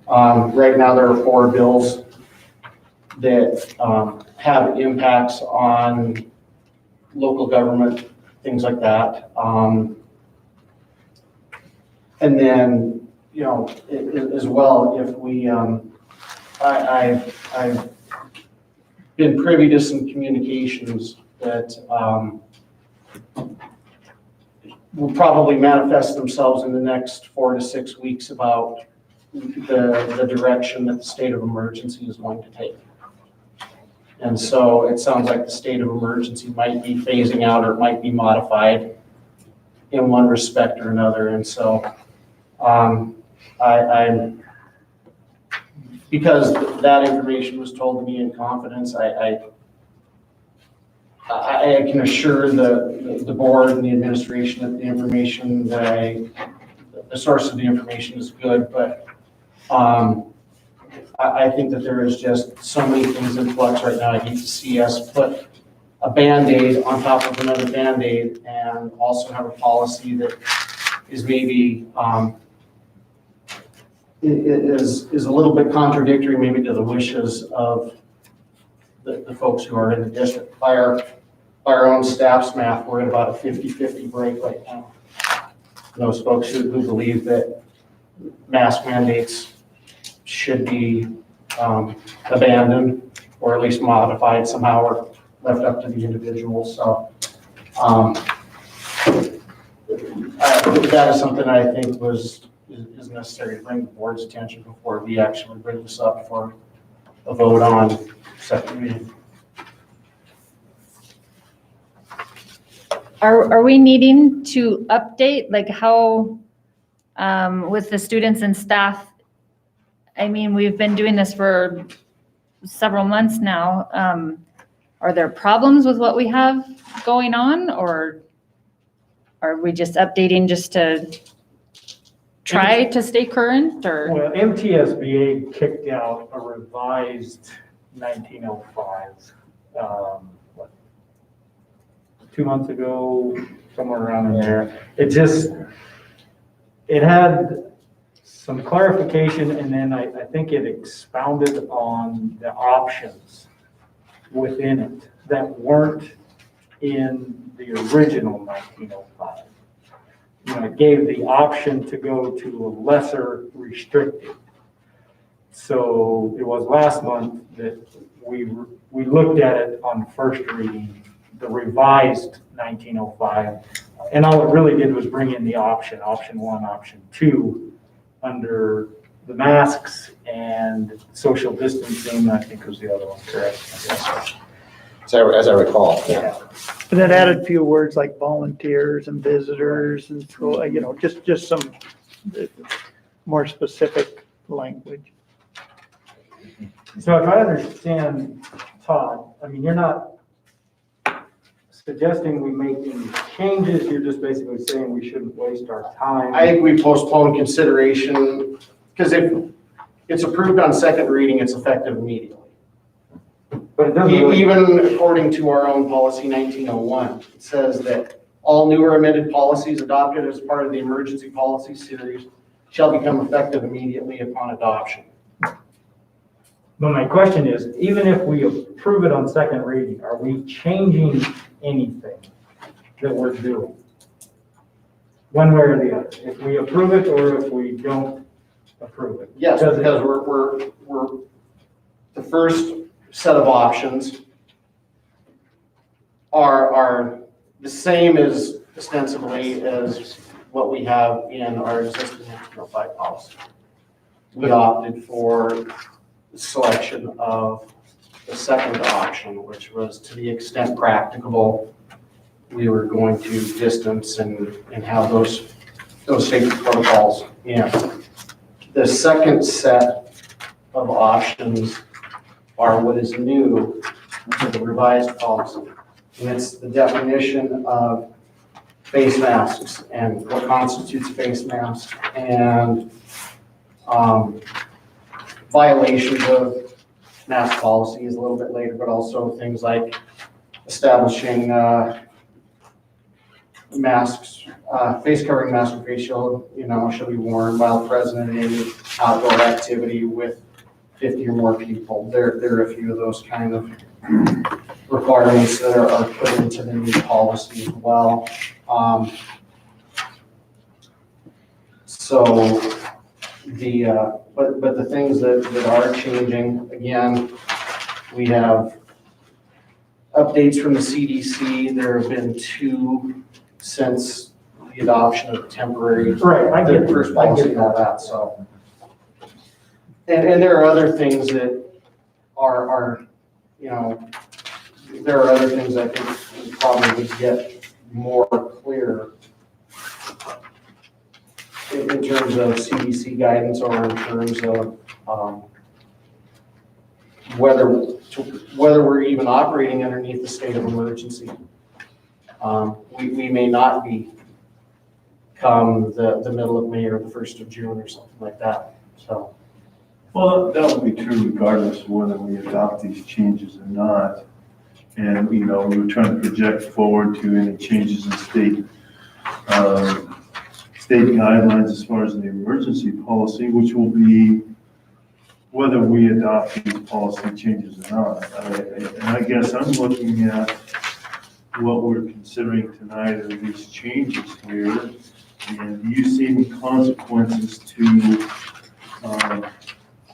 S12: Right now there are 4 bills that have impacts on local government, things like that. And then, as well, if we, I've been privy to some communications that will probably manifest themselves in the next 4 to 6 weeks about the direction that the state of emergency is going to take. And so it sounds like the state of emergency might be phasing out or it might be modified in one respect or another. And so I'm because that information was told to me in confidence, I can assure the board and the administration that the information the source of the information is good, but I think that there is just so many things in flux right now. I hate to see us put a Band-Aid on top of another Band-Aid and also have a policy that is maybe is a little bit contradictory maybe to the wishes of the folks who are in the district. By our own staff's math, we're at about a 50-50 break right now. Those folks who believe that mask mandates should be abandoned or at least modified somehow or left up to the individuals. So that is something I think is necessary to bring the board's attention before we actually bring this up for a vote on second reading.
S10: Are we needing to update, like how, with the students and staff? I mean, we've been doing this for several months now. Are there problems with what we have going on, or are we just updating just to try to stay current, or?
S2: Well, MTSBA kicked out a revised 1905, what, 2 months ago, somewhere around in there. It had some clarification, and then I think it expounded on the options within it that weren't in the original 1905. You know, it gave the option to go to a lesser restricted. So it was last month that we looked at it on first reading, the revised 1905, and all it really did was bring in the option 1, option 2, under the masks and social distancing, I think was the other one, correct?
S6: As I recall.
S2: Yeah.
S4: And then added a few words like volunteers and visitors and, you know, just some more specific language.
S2: So if I understand, Todd, I mean, you're not suggesting we make any changes, you're just basically saying we shouldn't waste our time.
S12: I think we postpone consideration, because if it's approved on second reading, it's effective immediately.
S2: But it doesn't really-
S12: Even according to our own policy 1901, it says that all new or amended policies adopted as part of the emergency policy series shall become effective immediately upon adoption.
S2: But my question is, even if we approve it on second reading, are we changing anything that we're doing? One way or the other, if we approve it or if we don't approve it?
S12: Yes, because we're the first set of options are the same as ostensibly as what we have in our existing 1905 policy. We opted for the selection of the second option, which was to the extent practicable, we were going to distance and have those safety protocols in. The second set of options are what is new to the revised policy. And it's the definition of face masks and what constitutes a face mask and violations of mask policy is a little bit later, but also things like establishing masks, face covering mask or face shield, shall be worn while present in any outdoor activity with 50 or more people. There are a few of those kind of requirements that are put into the new policy as well. But the things that are changing, again, we have updates from the CDC. There have been 2 since the adoption of temporary.
S2: Right, I get
S12: the first policy and all that, so. And there are other things that are, there are other things I think we probably would get more clear in terms of CDC guidance or in terms of whether we're even operating underneath the state of emergency. We may not be come the middle of May or the 1st of June or something like that, so.
S9: Well, that would be true regardless of whether we adopt these changes or not. And, we were trying to project forward to any changes in state state guidelines as far as the emergency policy, which will be whether we adopt these policy changes or not. And I guess I'm looking at what we're considering tonight are these changes here. And do you see any consequences to,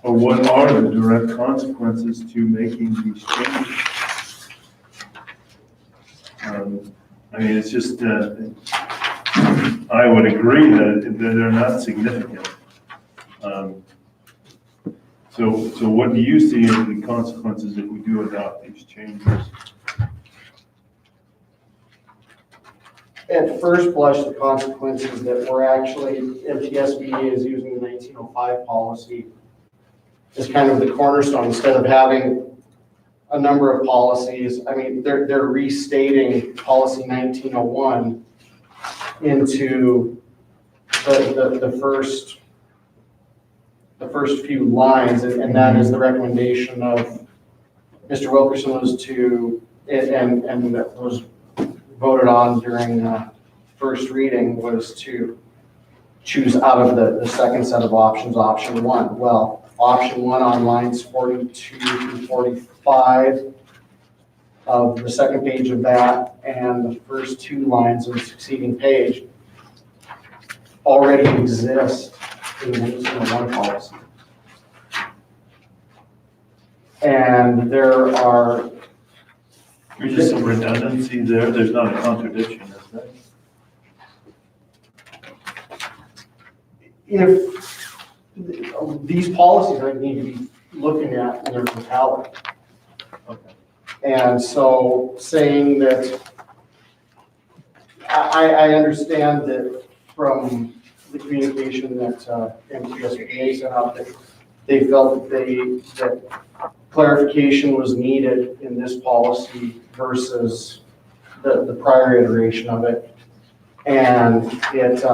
S9: or what are the direct consequences to making these changes? I mean, it's just, I would agree that they're not significant. So what do you see as the consequences if we do adopt these changes?
S12: At first blush, the consequences that we're actually, MTSBA is using the 1905 policy as kind of the cornerstone instead of having a number of policies. I mean, they're restating policy 1901 into the first few lines, and that is the recommendation of Mr. Wilkerson was to, and that was voted on during first reading, was to choose out of the second set of options, option one. Well, option one on lines 42 to 45 of the second page of that and the first two lines of the succeeding page already exist in the 1901 policy. And there are...
S9: There's just some redundancy there. There's not a contradiction, is there?
S12: If these policies I need to be looking at in their totality.
S9: Okay.
S12: And so saying that, I understand that from the communication that MTSBA sent out, that they felt that clarification was needed in this policy versus the prior iteration of it. And it,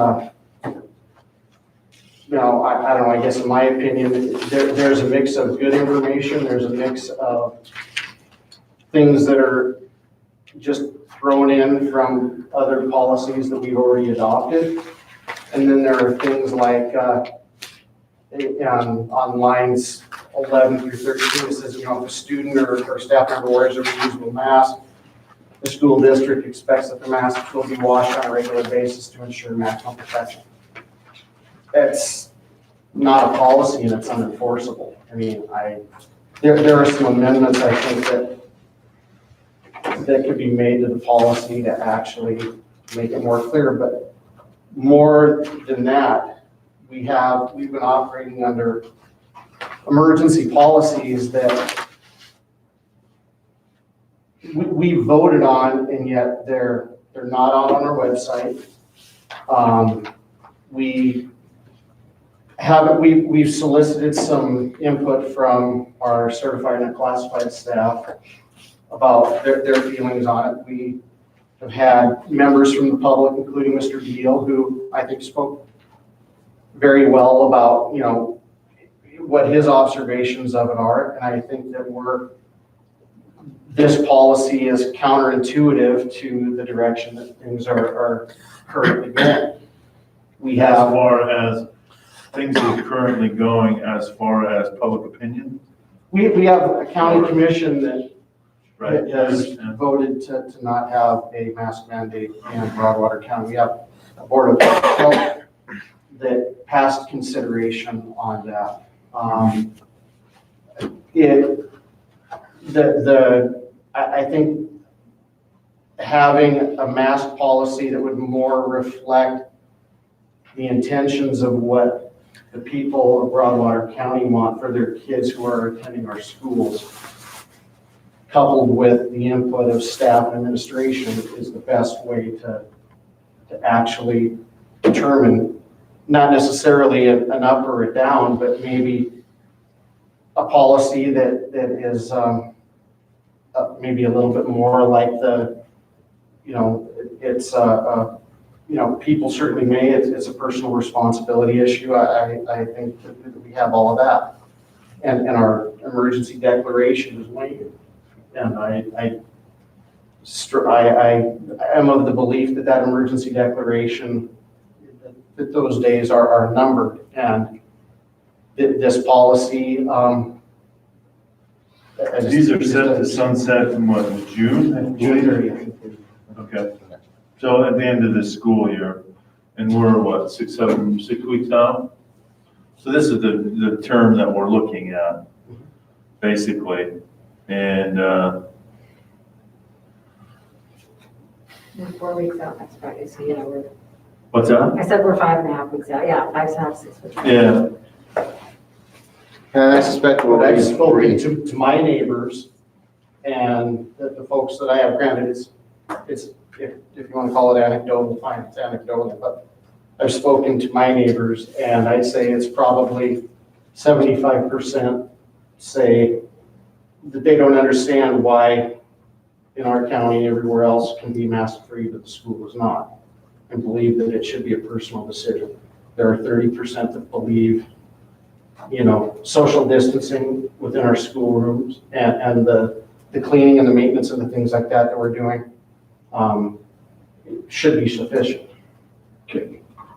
S12: no, I don't know, I guess in my opinion, there's a mix of good information, there's a mix of things that are just thrown in from other policies that we've already adopted. And then there are things like on lines 11 through 13, it says, you know, if a student or staff member wears a reusable mask, the school district expects that the mask will be washed on a regular basis to ensure maximum protection. It's not a policy and it's unenforceable. I mean, there are some amendments I think that could be made to the policy to actually make it more clear, but more than that, we've been operating under emergency policies that we voted on, and yet they're not out on our website. We've solicited some input from our certified and classified staff about their feelings on it. We have had members from the public, including Mr. Beal, who I think spoke very well about, you know, what his observations of it are. And I think that this policy is counterintuitive to the direction that things are currently going.
S9: As far as things are currently going, as far as public opinion?
S12: We have a county commission that
S9: Right.
S12: has voted to not have a mask mandate in Broadwater County. We have a board of health that passed consideration on that. I think having a mask policy that would more reflect the intentions of what the people of Broadwater County want for their kids who are attending our schools, coupled with the input of staff and administration, is the best way to actually determine, not necessarily an up or a down, but maybe a policy that is maybe a little bit more like people certainly may, it's a personal responsibility issue. I think that we have all of that. And our emergency declaration is waived. And I am of the belief that emergency declaration, that those days are numbered. And this policy,
S9: These are set to sunset in what, June? I believe?
S12: June 30th.
S9: Okay. So at the end of this school year, and we're what, 6 weeks out? So this is the term that we're looking at, basically. And,
S8: We're 4 weeks out next Friday, so yeah,
S9: what's that?
S8: I said we're 5.5 weeks out, yeah, 5.5, 6 weeks.
S9: Yeah.
S6: And I suspect we'll
S12: But I've
S6: be
S12: spoken to my neighbors and the folks that I have, granted, it's, if you want to call it anecdotal, fine, it's anecdotal, but I've spoken to my neighbors and I'd say it's probably 75% say that they don't understand why in our county, everywhere else can be mask-free, but the school is not, and believe that it should be a personal decision. There are 30% that believe, social distancing within our schoolrooms and the cleaning and the maintenance and the things like that we're doing should be sufficient.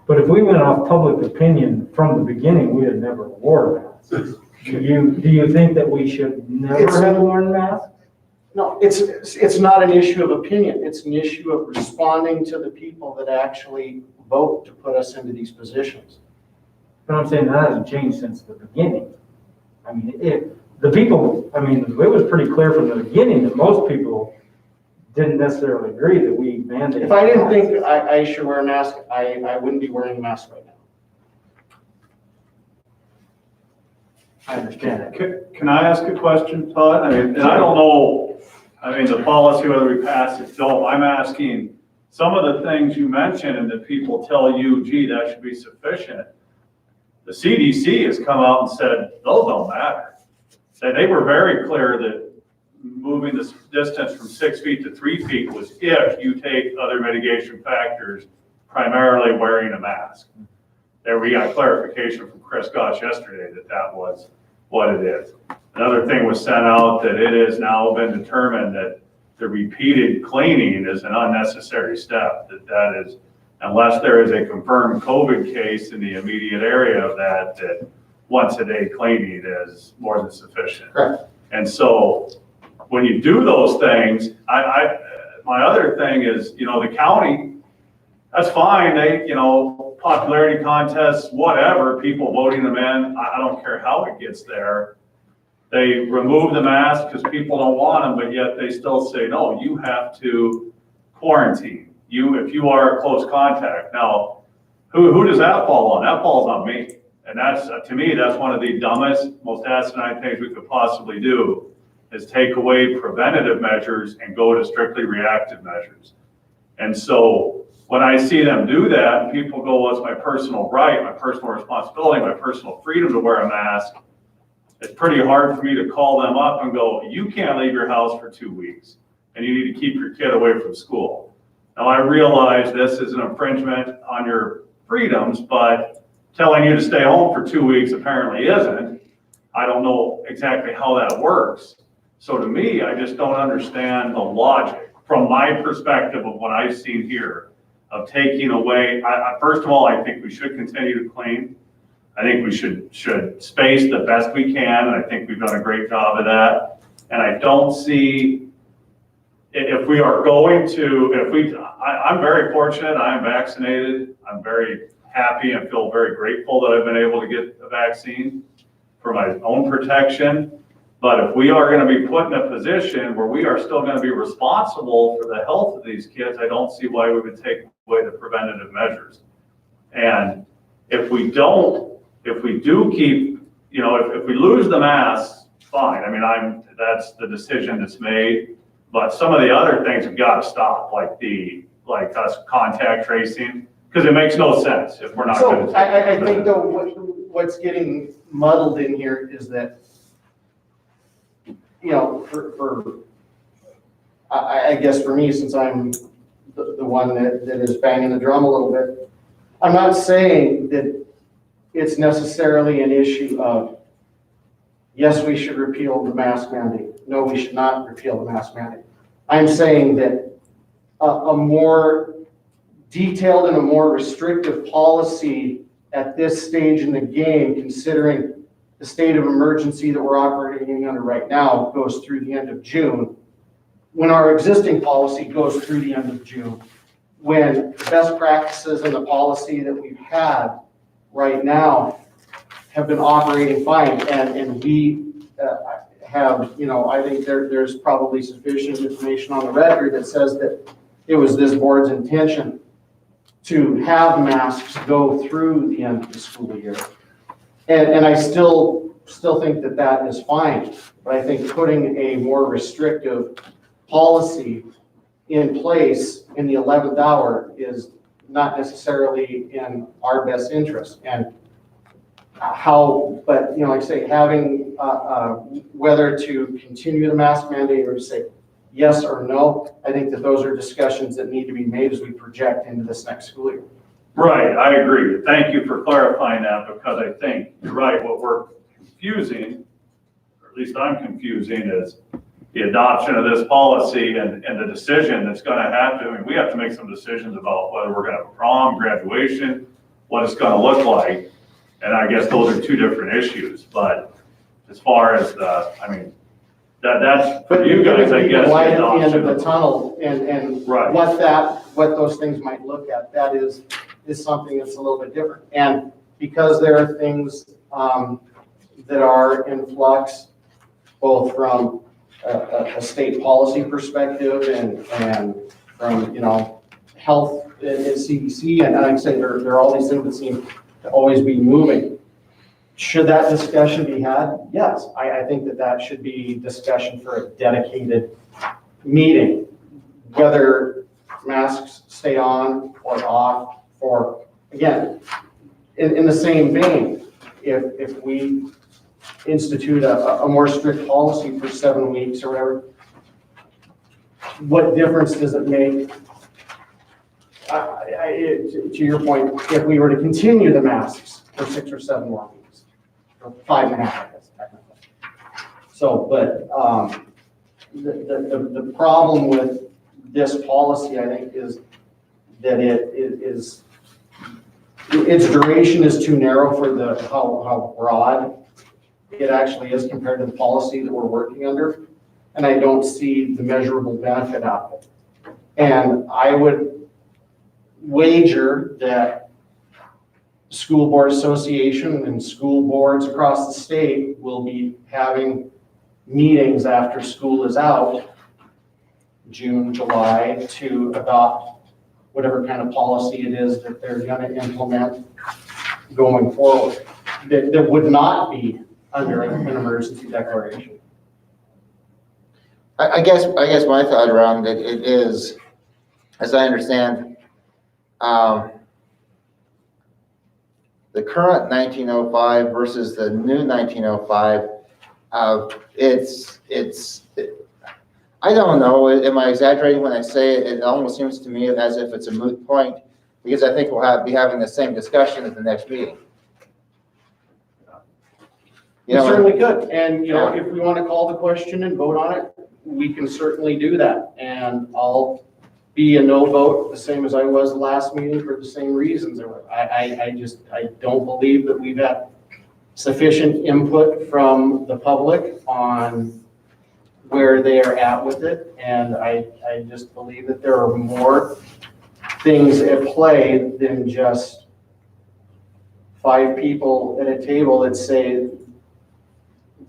S2: But if we went off public opinion from the beginning, we had never worn masks. Do you think that we should never have worn masks?
S12: No, it's not an issue of opinion. It's an issue of responding to the people that actually vote to put us into these positions.
S2: But I'm saying that hasn't changed since the beginning. I mean, it was pretty clear from the beginning that most people didn't necessarily agree that we mandated.
S12: If I didn't think I should wear a mask, I wouldn't be wearing a mask right now.
S2: I understand that.
S9: Can I ask a question, Todd? I mean, and I don't know, the policy, whether we pass it, don't. I'm asking, some of the things you mentioned and that people tell you, gee, that should be sufficient. The CDC has come out and said, those don't matter. They were very clear that moving the distance from 6 feet to 3 feet was if you take other mitigation factors, primarily wearing a mask. There we got clarification from Chris Goss yesterday that was what it is. Another thing was sent out that it has now been determined that the repeated cleaning is an unnecessary step, that is, unless there is a confirmed COVID case in the immediate area of that once a day cleaning is more than sufficient.
S12: Correct.
S9: And so when you do those things, my other thing is, the county, that's fine. They, popularity contests, whatever, people voting them in. I don't care how it gets there. They remove the mask because people don't want them, but yet they still say, no, you have to quarantine. If you are a close contact. Now, who does that fall on? That falls on me. And that's, to me, that's one of the dumbest, most asinine things we could possibly do, is take away preventative measures and go to strictly reactive measures. And so when I see them do that, people go, well, it's my personal right, my personal responsibility, my personal freedom to wear a mask. It's pretty hard for me to call them up and go, you can't leave your house for 2 weeks and you need to keep your kid away from school. Now I realize this is an infringement on your freedoms, but telling you to stay home for 2 weeks apparently isn't. I don't know exactly how that works. So to me, I just don't understand the logic from my perspective of what I've seen here of taking away. First of all, I think we should continue to clean. I think we should space the best we can, and I think we've done a great job of that. And I don't see, if we are going to, I'm very fortunate, I am vaccinated. I'm very happy and feel very grateful that I've been able to get a vaccine for my own protection. But if we are going to be put in a position where we are still going to be responsible for the health of these kids, I don't see why we would take away the preventative measures. And if we do keep, if we lose the masks, fine. That's the decision that's made. But some of the other things have got to stop, like us contact tracing, because it makes no sense if we're not going to.
S12: I think though, what's getting muddled in here is that, I guess for me, since I'm the one that is banging the drum a little bit, I'm not saying that it's necessarily an issue of, yes, we should repeal the mask mandate. No, we should not repeal the mask mandate. I'm saying that a more detailed in a more restrictive policy at this stage in the game, considering the state of emergency that we're operating under right now goes through the end of June, when our existing policy goes through the end of June, when the best practices and the policy that we've had right now have been operating fine, and we have, I think there's probably sufficient information on the record that says that it was this board's intention to have masks go through the end of the school year. And I still think that that is fine, but I think putting a more restrictive policy in place in the 11th hour is not necessarily in our best interest. And but like I say, having whether to continue the mask mandate or to say yes or no, I think that those are discussions that need to be made as we project into this next school year.
S9: Right, I agree. Thank you for clarifying that, because I think you're right. What we're confusing, or at least I'm confusing, is the adoption of this policy and the decision that's going to have to, I mean, we have to make some decisions about whether we're going to have a prom, graduation, what it's going to look like. And I guess those are two different issues. But as far as that's for you guys, I guess.
S12: Light at the end of the tunnel and
S9: right.
S12: what those things might look at, that is something that's a little bit different. And because there are things that are in flux, both from a state policy perspective and from, health and CDC, and like I say, there are all these things that seem to always be moving. Should that discussion be had? Yes, I think that should be discussion for a dedicated meeting, whether masks stay on or off, or again, in the same vein, if we institute a more strict policy for 7 weeks or whatever, what difference does it make? To your point, if we were to continue the masks for 6 or 7 more weeks, or 5.5, I guess, technically. So, but the problem with this policy, I think, is that its duration is too narrow for how broad it actually is compared to the policy that we're working under, and I don't see the measurable benefit out of it. And I would wager that School Board Association and school boards across the state will be having meetings after school is out, June, July, to adopt whatever kind of policy it is that they're going to implement going forward that would not be under an emergency declaration.
S6: I guess my thought around it is, as I understand, the current 1905 versus the new 1905, I don't know, am I exaggerating when I say it? It almost seems to me as if it's a moot point, because I think we'll be having the same discussion at the next meeting.
S12: We certainly could, and if we want to call the question and vote on it, we can certainly do that. And I'll be a no vote, the same as I was the last meeting for the same reasons. I don't believe that we've had sufficient input from the public on where they are at with it. And I just believe that there are more things at play than just 5 people at a table that say,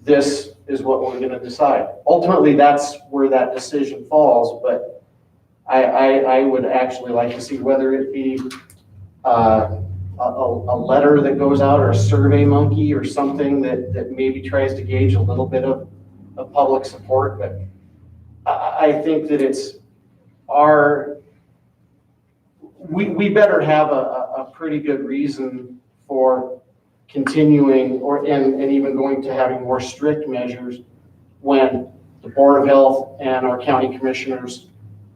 S12: this is what we're going to decide. Ultimately, that's where that decision falls, but I would actually like to see whether it be a letter that goes out or a survey monkey or something that maybe tries to gauge a little bit of public support. But I think that it's we better have a pretty good reason for continuing and even going to having more strict measures when the Board of Health and our county commissioners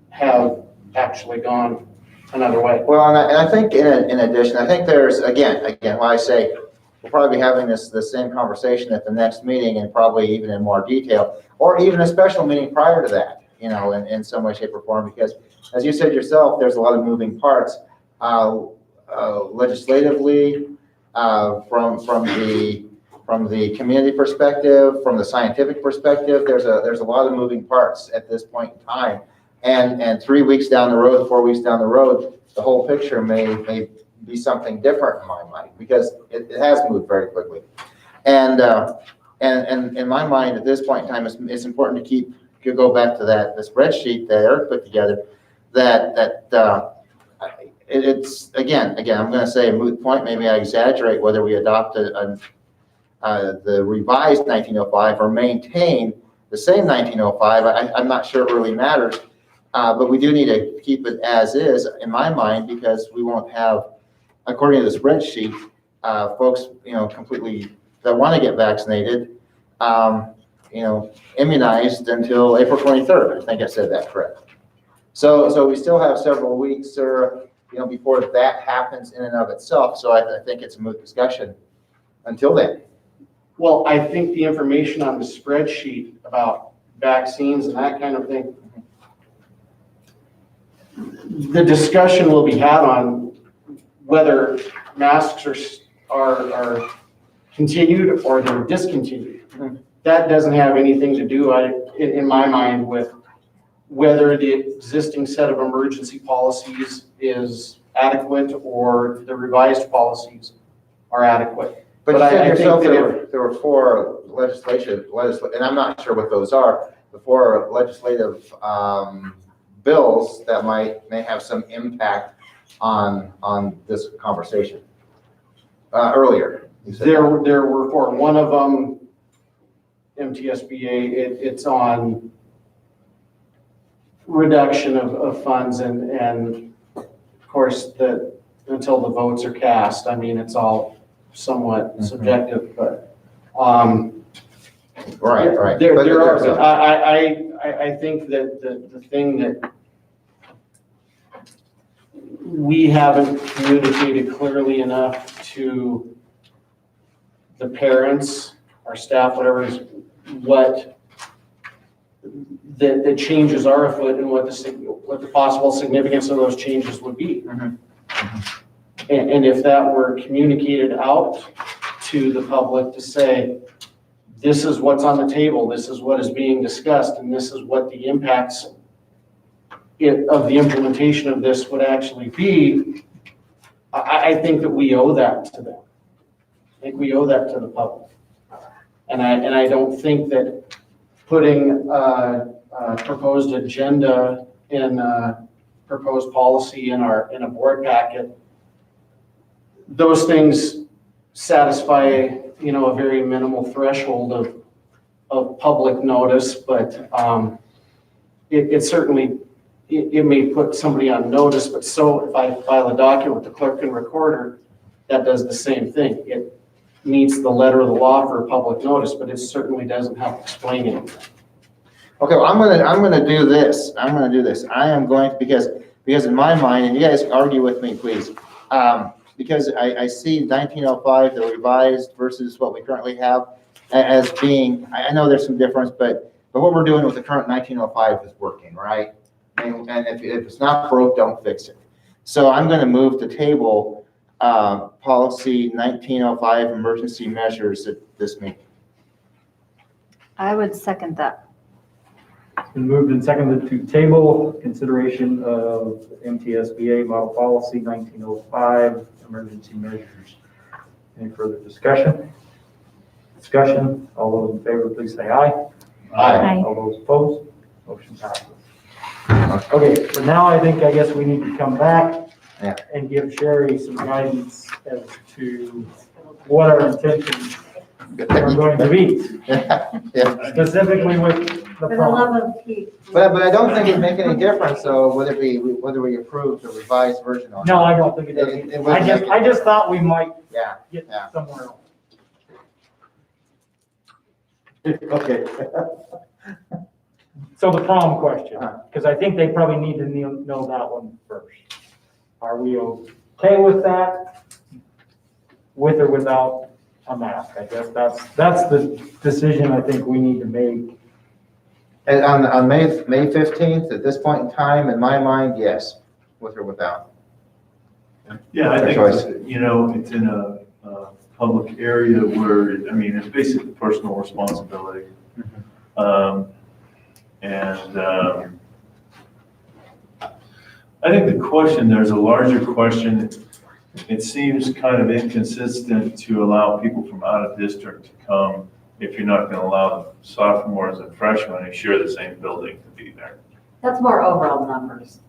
S12: have actually gone another way.
S6: Well, and I think in addition, I think there's, again, why I say we'll probably be having the same conversation at the next meeting, and probably even in more detail, or even a special meeting prior to that, in some way, shape, or form, because as you said yourself, there's a lot of moving parts. legislatively, from the community perspective, from the scientific perspective, there's a lot of moving parts at this point in time. And 3 weeks down the road, 4 weeks down the road, the whole picture may be something different in my mind, because it has moved very quickly. And in my mind, at this point in time, it's important to go back to the spreadsheet that Eric put together, it's, again, I'm gonna say a moot point, maybe I exaggerate whether we adopt the revised 1905 or maintain the same 1905. I'm not sure it really matters, but we do need to keep it as is, in my mind, because we won't have, according to the spreadsheet, folks, completely, that want to get vaccinated, immunized until April 23rd. I think I said that correct. So we still have several weeks, before that happens in and of itself. So I think it's a moot discussion until then.
S12: Well, I think the information on the spreadsheet about vaccines and that kind of thing, the discussion will be had on whether masks are continued or they're discontinued. That doesn't have anything to do, in my mind, with whether the existing set of emergency policies is adequate or the revised policies are adequate.
S6: But you said
S12: I
S6: yourself
S12: think
S6: there were 4 and I'm not sure what those are, the 4 legislative bills that may have some impact on this conversation. Earlier, you said
S12: there were 4. One of them, MTSBA, it's on reduction of funds and of course until the votes are cast, I mean, it's all somewhat subjective, but
S6: right.
S12: There are. But I think that the thing that we haven't communicated clearly enough to the parents, our staff, whatever, is what the changes are afoot and what the possible significance of those changes would be. And if that were communicated out to the public to say, this is what's on the table, this is what is being discussed, and this is what the impacts of the implementation of this would actually be, I think that we owe that to them. I think we owe that to the public. And I don't think that putting a proposed agenda in a proposed policy in a board packet, those things satisfy, a very minimal threshold of public notice, but it certainly, it may put somebody on notice, but so if I file a document with the clerk and recorder, that does the same thing. It meets the letter of the law for a public notice, but it certainly doesn't have to explain anything.
S6: Okay, well, I'm gonna do this. I am going to, because in my mind, and you guys argue with me, please, because I see 1905, the revised versus what we currently have as being, I know there's some difference, but what we're doing with the current 1905 is working, right? And if it's not broke, don't fix it. So I'm going to move to table policy 1905 emergency measures at this meeting.
S10: I would second that.
S2: It's been moved and seconded to table consideration of MTSBA model policy 1905 emergency measures. Any further discussion? All those in favor, please say aye.
S10: Aye.
S2: All those opposed, motion passes. Okay, so now I guess we need to come back and give Sherry some guidance as to what our intentions are going to be. Specifically with the
S8: For the
S2: prom.
S8: love of Pete.
S6: But I don't think it'd make any difference, so whether we approve the revised version or not.
S2: No, I don't think it does. I just thought we might get somewhere else.
S6: Okay.
S2: So the prom question, because I think they probably need to know that one first. Are we okay with that? With or without a mask? I guess that's the decision I think we need to make.
S6: And on May 15th, at this point in time, in my mind, yes, with or without.
S9: Yeah, I
S6: Their
S9: think,
S6: choice.
S9: it's in a public area where, it's basically personal responsibility. And I think the question, there's a larger question. It seems kind of inconsistent to allow people from out of district to come if you're not going to allow the sophomores and freshmen who share the same building to be there.
S8: That's more overall numbers,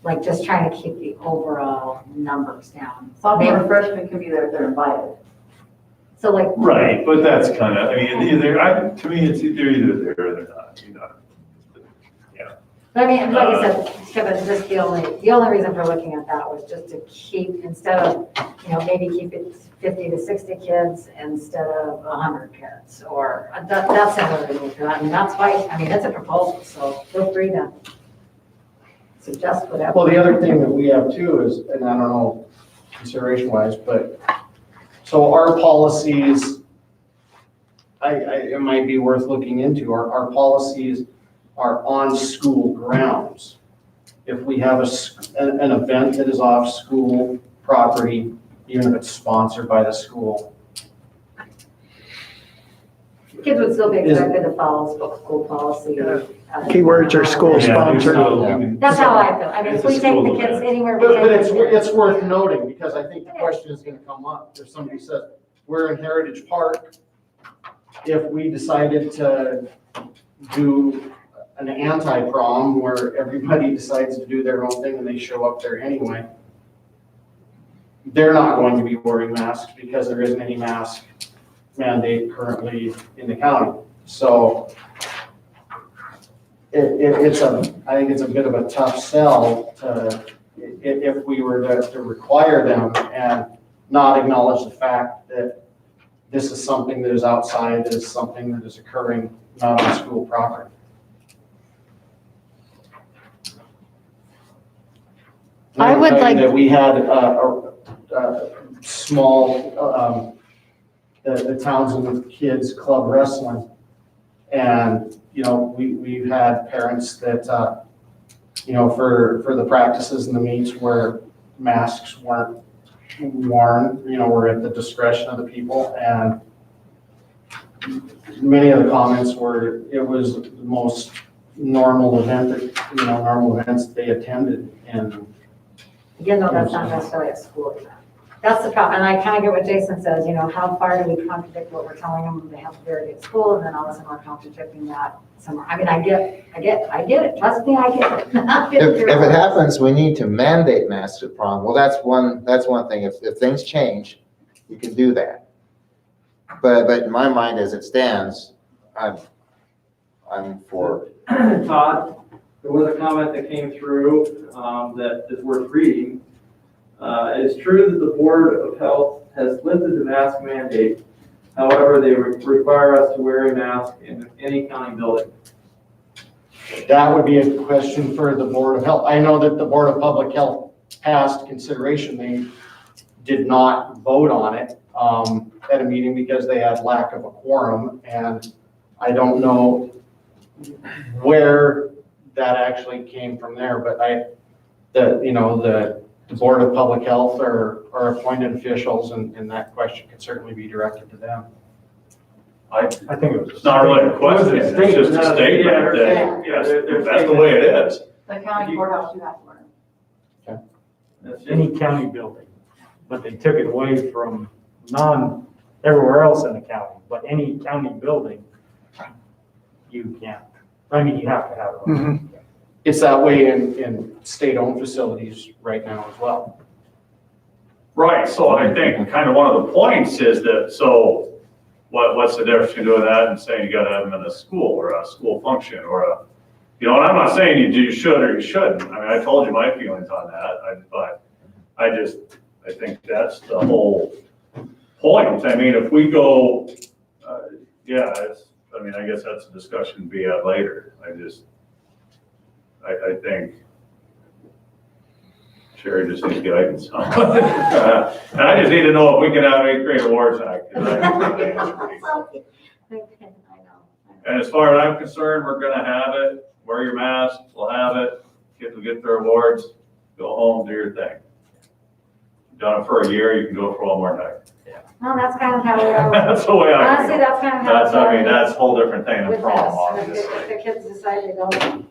S8: like just trying to keep the overall numbers down.
S15: Sophomore and freshman can be there if they're invited.
S8: So like,
S9: Right, but that's kind of, to me, it's either there or they're not,
S8: I mean, like I said, Kevin, just the only reason for looking at that was just to keep, instead of, maybe keep it 50 to 60 kids instead of 100 kids, or that's another reason. I mean, that's why, it's a proposal, so feel free to suggest whatever.
S12: Well, the other thing that we have too is, and I don't know consideration wise, but, so our policies, it might be worth looking into, our policies are on school grounds. If we have an event that is off school property, even if it's sponsored by the school.
S8: Kids would still be expected to follow school policy.
S4: Keywords are school sponsored.
S8: That's how I feel. If we take the kids anywhere. we
S12: But
S8: take the kids.
S12: it's worth noting, because I think the question is gonna come up, if somebody says, we're in Heritage Park, if we decided to do an anti-prom where everybody decides to do their own thing and they show up there anyway, they're not going to be wearing masks because there isn't any mask mandate currently in the county. So I think it's a bit of a tough sell if we were to require them and not acknowledge the fact that this is something that is outside, that is something that is occurring not on school property.
S10: I would
S12: can tell you
S10: like-
S12: that we had a small, the Townsend Kids Club Wrestling. And, we've had parents that, for the practices and the meets where masks weren't worn, were at the discretion of the people. And many of the comments were, it was the most normal event that, normal events they attended. And
S8: Again, though, that's not necessarily a school event. That's the problem, and I kind of get what Jason says, how far do we contradict what we're telling them when they have to be at school, and then all of a sudden we're contradicting that somewhere. I get it, trust me, I get it.
S6: If it happens, we need to mandate masks at prom. Well, that's one thing. If things change, you can do that. But in my mind, as it stands, I'm for.
S16: Todd, there was a comment that came through that is worth reading. It is true that the Board of Health has lifted the mask mandate. However, they require us to wear a mask in any county building.
S12: that would be a question for the Board of Health. I know that the Board of Public Health passed consideration. They did not vote on it at a meeting because they had lack of a quorum. And I don't know where that actually came from there, but the Board of Public Health are appointed officials, and that question could certainly be directed to them.
S2: I think it was.
S3: It's not really a question, it's just a statement that, yes, that's the way it is.
S15: The county courthouse, you have to learn.
S2: That's any county building, but they took it away from everywhere else in the county, but any county building, you can't, you have to have it.
S12: It's that way in state-owned facilities right now as well.
S3: Right, so I think kind of one of the points is that, so what's the difference between doing that and saying you gotta have them in a school or a school function or and I'm not saying you should or you shouldn't. I told you my feelings on that, but I think that's the whole point. If we go, I guess that's a discussion to be had later. I think Sherry just needs guidance. And I just need to know if we can have 8th grade awards night. And as far as I'm concerned, we're gonna have it. Wear your mask, we'll have it. Kids will get their awards, go home, do your thing.
S9: done it for a year, you can do it for one more night.
S8: Well, that's kind of how we are.
S9: That's the way I
S8: Honestly,
S9: feel.
S8: that's kind of how.
S9: That's, I mean, that's a whole different thing than
S8: With
S9: prom,
S8: this,
S9: obviously.
S8: if the kids decide they don't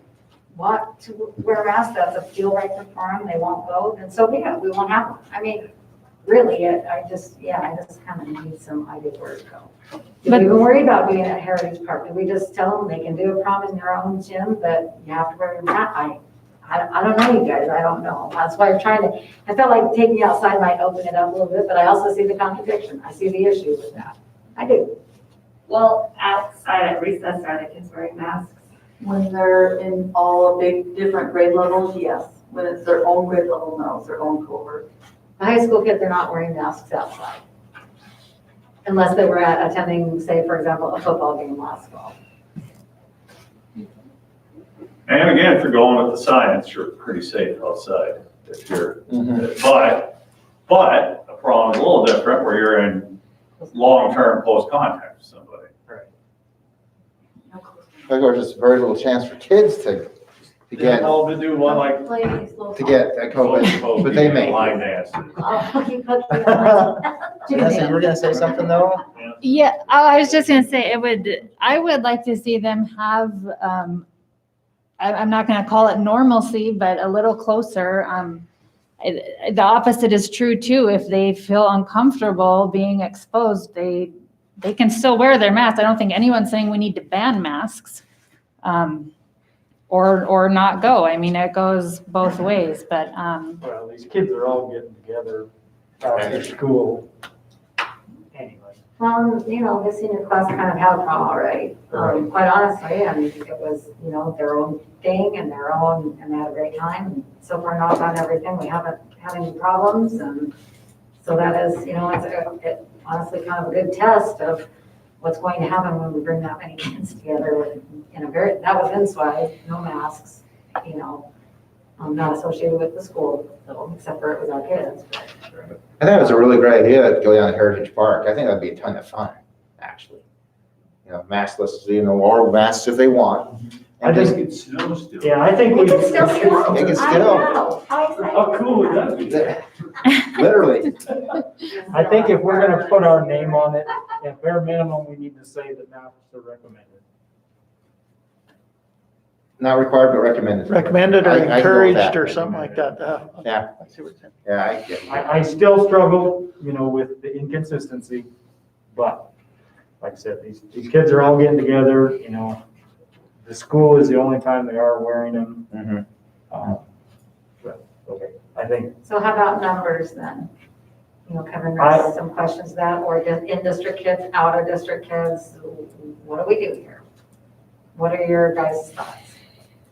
S8: want to wear masks, that's a deal breaker for them, they won't go, then so be it, we won't have them. I mean, really, I just kind of need some idea where to go. Do we even worry about being at Heritage Park? Do we just tell them they can do a prom in their own gym, but you have to wear your mask? I don't know, you guys, I don't know. That's why I'm trying to, I felt like taking outside might open it up a little bit, but I also see the contradiction. I see the issue with that. I do.
S11: Well, outside at recess, are the kids wearing masks?
S15: When they're in all big different grade levels, yes. When it's their own grade level, no, it's their own cohort.
S8: The high school kids are not wearing masks outside. Unless they were attending, say, for example, a football game last fall.
S9: And again, if you're going with the science, you're pretty safe outside. If you're, but a prom is a little different where you're in long-term close contact with somebody.
S6: There's just very little chance for kids to get,
S9: I'll do one like
S6: to get COVID, but they may.
S9: Line dances.
S6: Vanessa, you were gonna say something though?
S10: Yeah, I was just gonna say, I would like to see them have, I'm not gonna call it normalcy, but a little closer. The opposite is true too. If they feel uncomfortable being exposed, they can still wear their mask. I don't think anyone's saying we need to ban masks, or not go. I mean, it goes both ways, but,
S2: Well, these kids are all getting together after school anyway.
S8: Well, the senior class kind of had a prom already. Quite honestly, I mean, it was, their own thing and and they had a great time. And so far, knock on everything, we haven't had any problems. And so that is, it's honestly kind of a good test of what's going to happen when we bring that many kids together that was inside, no masks, not associated with the school, though, except for it was our kids.
S6: I think it was a really great idea to go down to Heritage Park. I think that'd be a ton of fun, actually. Maskless, or masks if they want.
S2: I just,
S9: It snows still.
S2: yeah, I think
S8: We
S2: we.
S8: can still snow.
S6: They can
S8: I
S6: still.
S8: know. How exciting.
S9: How cool would that be?
S6: Literally.
S2: I think if we're gonna put our name on it, at bare minimum, we need to say that masks are recommended.
S6: Not required, but recommended.
S4: Recommended or
S6: I can go with
S4: encouraged
S6: that.
S4: or something like that.
S6: Yeah.
S4: I see what you're saying.
S6: Yeah, I get it.
S2: I still struggle, with the inconsistency, but like I said, these kids are all getting together, the school is the only time they are wearing them.
S6: Mhm.
S2: But, okay, I think,
S8: So how about numbers then? Kevin raised some questions to that, or in-district kids, out-of-district kids, what do we do here? What are your guys' thoughts?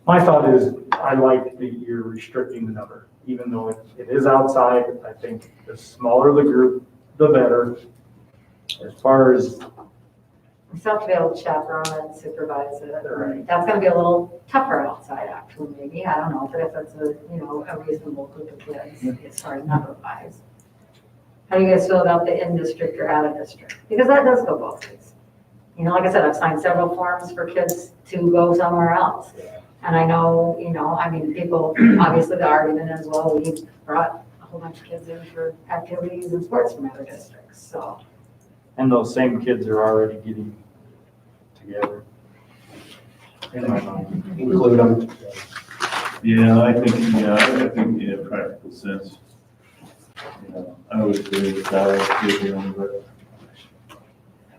S2: my thought is, I like that you're restricting the number, even though it is outside. I think the smaller the group, the better. As far as,
S8: We still have to be able to chaperone it and supervise it.
S2: Right.
S8: That's gonna be a little tougher outside, actually, maybe, I don't know, but if it's a reasonable group of kids, as far as number wise. How do you guys feel about the in-district or out-of-district? Because that does go both ways. Like I said, I've signed several forms for kids to go somewhere else. And I know, people, obviously the argument is, well, we brought a whole bunch of kids in for activities and sports from other districts, so.
S2: and those same kids are already getting together. In my mind.
S13: Include them.
S9: Yeah, I think, in a practical sense. I would agree with that, but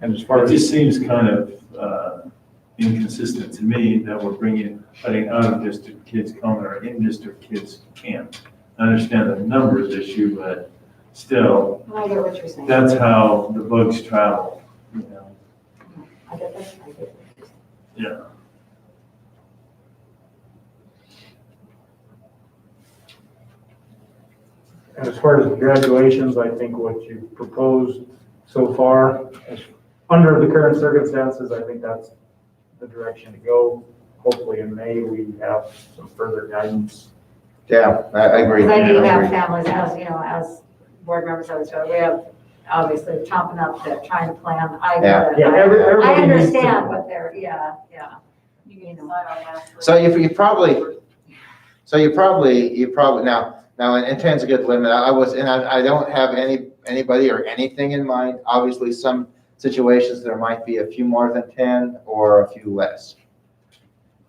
S2: And as far
S9: it
S2: as,
S9: just seems kind of inconsistent to me that we're letting out-of-district kids come or in-district kids can't. I understand the numbers issue, but still,
S8: I get what you're saying.
S9: that's how the bugs travel,
S8: I get that, I get it.
S9: Yeah.
S2: and as far as graduations, I think what you proposed so far, under the current circumstances, I think that's the direction to go. Hopefully in May, we have some further guidance.
S6: Yeah, I agree.
S8: Because I do
S6: I
S8: have
S6: agree.
S8: families, as board members always do, we have obviously chomping up to trying to plan. I get it.
S2: Yeah,
S8: I
S2: everybody needs to-
S8: understand what they're, yeah.
S15: You can decide on that.
S6: So you probably, now Now, and 10's a good limit. I don't have anybody or anything in mind. Obviously, some situations, there might be a few more than 10 or a few less.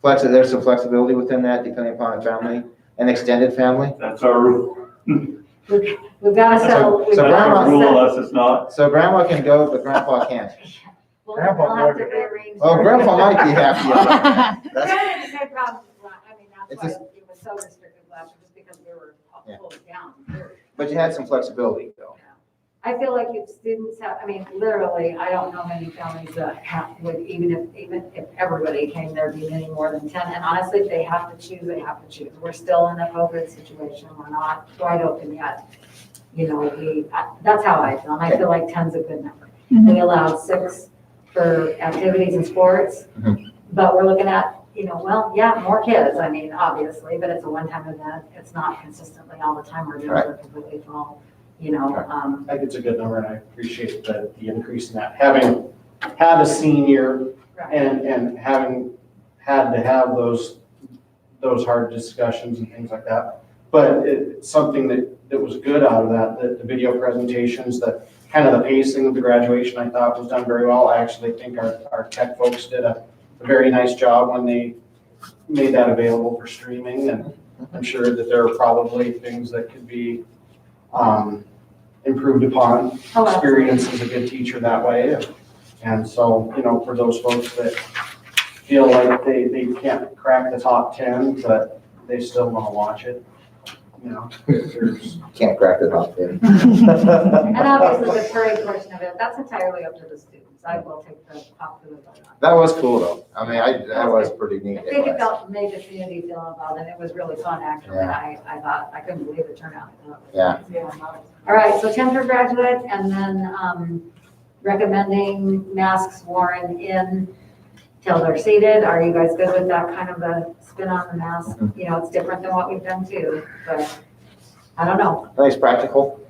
S6: There's some flexibility within that depending upon a family, an extended family.
S9: That's our rule.
S8: We've got to settle.
S6: So grandma,
S9: Rule unless it's not.
S6: so grandma can go, but grandpa can't.
S8: We'll
S2: Grandpa
S8: have to
S2: would.
S8: rearrange.
S6: Well, grandpa might be happy about
S8: We
S6: that.
S8: had the same problem, I mean, that's
S6: It's
S8: why
S6: just-
S8: it was so restricted last year, just because we were
S6: Yeah.
S8: pulled down.
S6: But you had some flexibility though.
S8: I feel like if students have, I mean, literally, I don't know many families that would, even if everybody came, there'd be many more than 10. And honestly, if they have to choose, they have to choose. We're still in a COVID situation. We're not wide open yet. You know, that's how I feel. And I feel like 10's a good number. We allowed 6 for activities and sports, but we're looking at, you know, well, yeah, more kids. I mean, obviously, but it's a one-time event. It's not consistently all the time. We're doing it completely full. You know,
S12: I think it's a good number, and I appreciate the increase in that. Having had a senior and having had to have those hard discussions and things like that. But it's something that was good out of that, the video presentations, the kind of the pacing of the graduation, I thought was done very well. I actually think our tech folks did a very nice job when they made that available for streaming, and I'm sure that there are probably things that could be improved upon. Experience as a good teacher that way. And so, you know, for those folks that feel like they can't crack the top 10, but they still want to watch it, you know, there's.
S6: Can't crack the top 10.
S8: and obviously the parade portion of it, that's entirely up to the students. I will take the popular vote on it.
S6: That was cool though. I mean, that was pretty neat.
S8: I think it made the community feel involved, and it was really fun, actually.
S6: Yeah.
S8: I thought, I couldn't believe the turnout.
S6: Yeah.
S8: All right, so 10 for graduate, and then recommending masks worn in till they're seated. Are you guys good with that kind of a spin on the mask? You know, it's different than what we've done too, but I don't know.
S6: I think it's practical.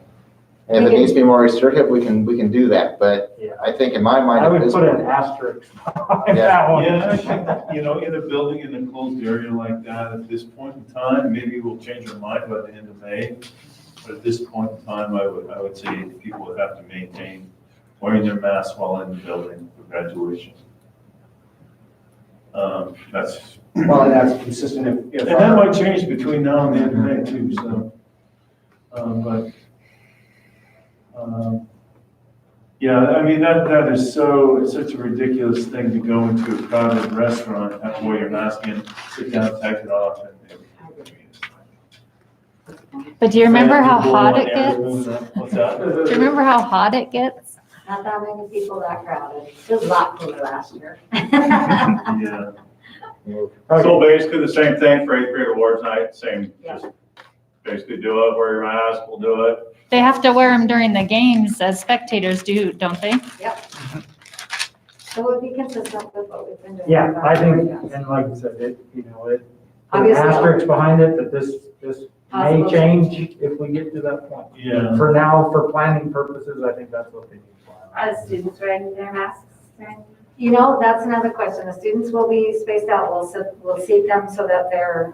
S6: And if it needs to be more restrictive, we can do that. But I think in my mind,
S2: I would put an
S6: point-
S2: asterisk on
S6: Yeah.
S2: that one.
S9: Yeah, I think, you know, in a building in a closed area like that, at this point in time, maybe we'll change our mind by the end of May. But at this point in time, I would say people would have to maintain wearing their masks while in the building for graduation. That's.
S12: Well, and that's consistent if.
S9: And that might change between now and the end of May too, so. Yeah, I mean, that is it's such a ridiculous thing to go into a crowded restaurant, have to wear your mask in, sit down, take it off.
S10: But do you remember how hot it gets?
S9: What's that?
S10: Do you remember how hot it gets?
S8: Not that many people that crowded. It was a lot cooler last year.
S9: Yeah. So basically the same thing for 8th grade awards night, same, just basically do it, wear your mask, we'll do it.
S10: They have to wear them during the games as spectators do, don't they?
S8: Yep. So it would be consistent with what we've been doing.
S2: Yeah, I think, and like you said, it, you know, it, an
S8: Obviously.
S2: asterisk behind it, that this may
S8: Possible
S2: change if we get to that point.
S9: Yeah.
S2: For now, for planning purposes, I think that's what they need.
S11: Are the students wearing their masks during?
S8: You know, that's another question. The students will be spaced out. We'll seat them so that they're,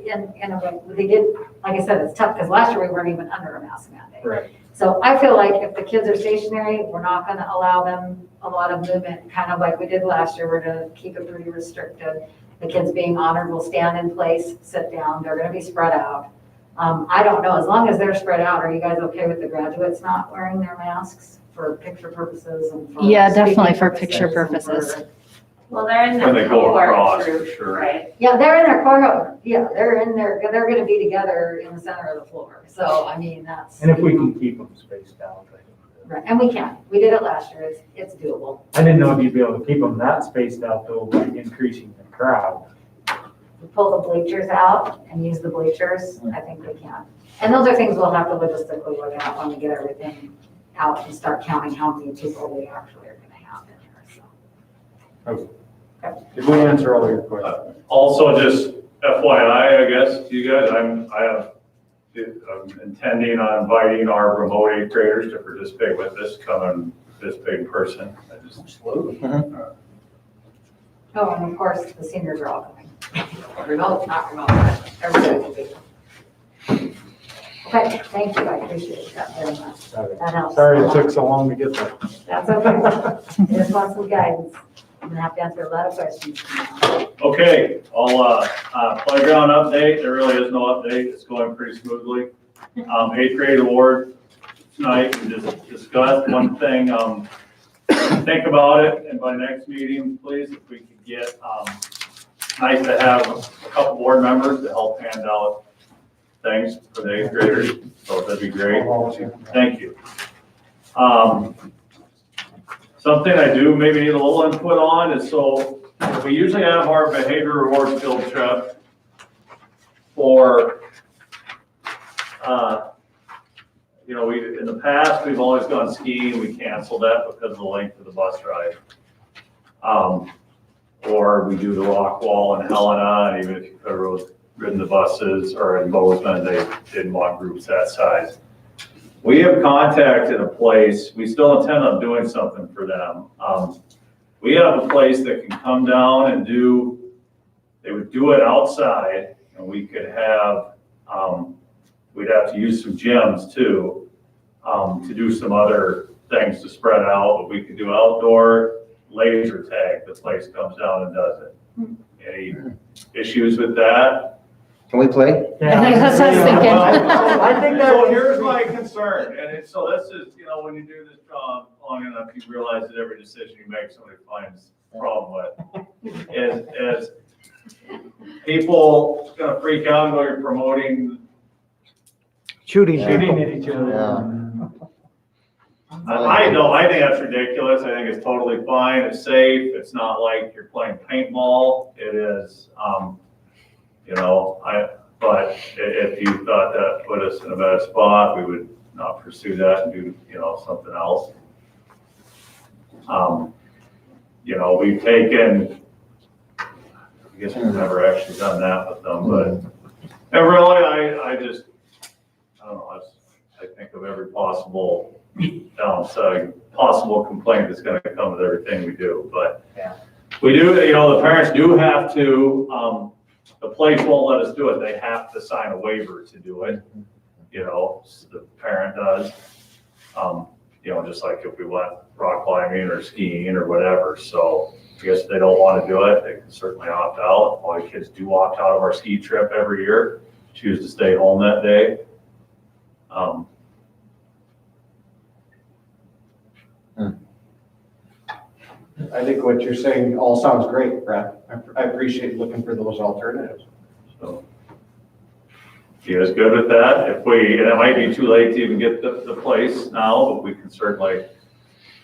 S8: in a way, they did, like I said, it's tough because last year we weren't even under a mask mandate.
S2: Right.
S8: So I feel like if the kids are stationary, we're not going to allow them a lot of movement, kind of like we did last year. We're going to keep it pretty restricted. The kids being honored will stand in place, sit down. They're going to be spread out. I don't know, as long as they're spread out, are you guys okay with the graduates not wearing their masks for picture purposes and for?
S10: Yeah, definitely
S8: speaking
S10: for picture
S8: and
S10: purposes.
S11: Well, they're in
S3: When
S11: the
S3: they go
S11: cohort
S3: across, for
S11: group,
S3: sure.
S11: right?
S8: Yeah, they're in their core, yeah, they're gonna be together in the center of the floor. So, I mean, that's.
S2: And if we can keep them spaced out. I think.
S8: Right, and we can. We did it last year. It's doable.
S2: I didn't know if you'd be able to keep them that spaced out though, by increasing the crowd.
S8: We pull the bleachers out and use the bleachers. I think we can. And those are things we'll have to logistically look at when we get everything out and start counting how many people we actually are gonna have in here, so.
S2: Okay. Did we answer all your questions?
S3: Also, just FYI, I guess, to you guys, I'm intending on inviting our remote 8th graders to participate with this, come and participate in person.
S12: Absolutely.
S8: Oh, and of course, the seniors are all coming. Remote, not remote, but everybody will be. Okay, thank you, I appreciate that very much. That helps.
S2: Sorry it took so long to get there.
S8: That's okay. I just want some guidance. I'm gonna have to answer a lot of questions.
S3: Okay, playground update, there really is no update, it's going pretty smoothly. 8th grade award tonight, we just discussed one thing, think about it, and by next meeting, please, if we could get, nice to have a couple board members to help hand out things for the 8th graders, so that'd be great. Thank you. Something I do maybe need a little input on is, so we usually have our behavior rewards field trip for, in the past, we've always gone skiing, we canceled that because of the length of the bus ride. Or we do the rock wall in Helena, and even if you could have ridden the buses, or in Bozeman, they didn't want groups that size. We have contacted a place, we still intend on doing something for them. We have a place that can come down and they would do it outside, and we could have, we'd have to use some gyms too, to do some other things to spread out, but we could do outdoor laser tag. The place comes down and does it. Any issues with that?
S6: Can we play?
S10: That's what I was thinking.
S3: I think that. So here's my concern, so this is, when you do this job long enough, you realize that every decision you make, somebody finds a problem with. Is people gonna freak out and go, you're promoting
S4: Shooting
S2: Shooting
S4: people.
S2: at each other.
S6: Yeah.
S3: I know, I think that's ridiculous. I think it's totally fine. It's safe. It's not like you're playing paintball. It is, but if you thought that put us in a bad spot, we would not pursue that and do, something else. We've taken, I guess we've never actually done that with them, but, and really, I don't know, I think of every possible downside, possible complaint that's gonna come with everything we do, but we do, the parents do have to, the place won't let us do it, they have to sign a waiver to do it, the parent does. Just like if we went rock climbing or skiing or whatever, so I guess if they don't wanna do it, they can certainly opt out. All the kids do opt out of our ski trip every year, choose to stay home that day.
S12: I think what you're saying all sounds great, Brad. I appreciate looking for those alternatives.
S3: So, you guys good with that? And it might be too late to even get the place now, but we can certainly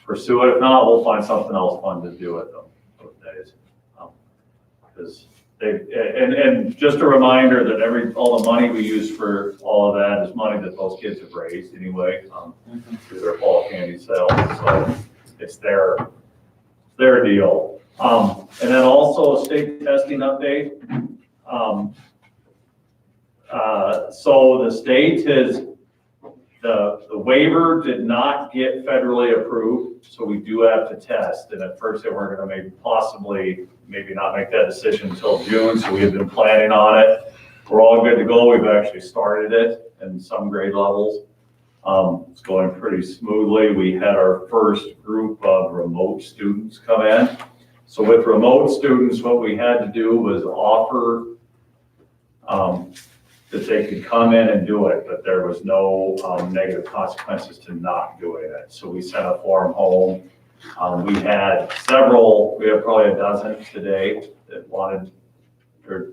S3: pursue it. If not, we'll find something else fun to do with them those days. Because and just a reminder that all the money we use for all of that is money that those kids have raised anyway, through their fall candy sales. So it's their deal. And then also a state testing update. So the state the waiver did not get federally approved, so we do have to test. And at first they were gonna maybe not make that decision until June, so we have been planning on it. We're all good to go. We've actually started it in some grade levels. It's going pretty smoothly. We had our first group of remote students come in. So with remote students, what we had to do was offer that they could come in and do it, but there was no negative consequences to not doing it. So we sent a form home. We had probably a dozen today that wanted their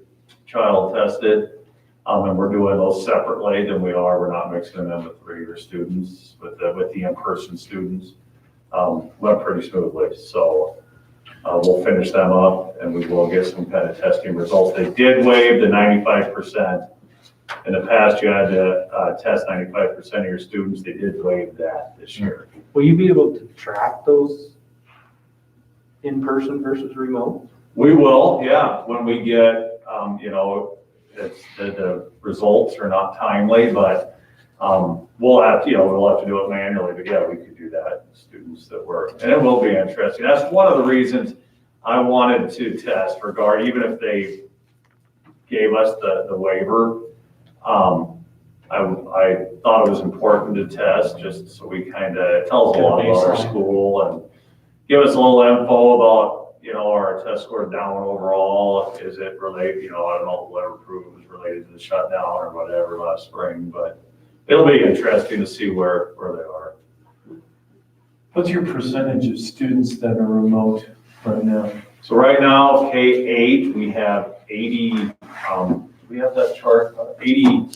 S3: child tested. And we're doing those separately than we're not mixing them in with regular students, with the in-person students. Went pretty smoothly. So we'll finish them up and we will get some kind of testing results. They did waive the 95%. In the past, you had to test 95% of your students. They did waive that this year.
S16: Will you be able to track those in-person versus remote?
S3: We will, yeah, when we get, the results are not timely, but we'll have to do it manually, but yeah, we could do that, students that were, and it will be interesting. That's one of the reasons I wanted to test even if they gave us the waiver,
S17: I thought it was important to test, just so we kind of, tells a lot about our school and give us a little info about, you know, our test score down overall. Is it related, you know, I don't know whatever proof was related to the shutdown or whatever last spring, but it'll be interesting to see where they are.
S9: What's your percentage of students that are remote right now?
S17: So right now, K-8, we have 80, we have that chart, 80,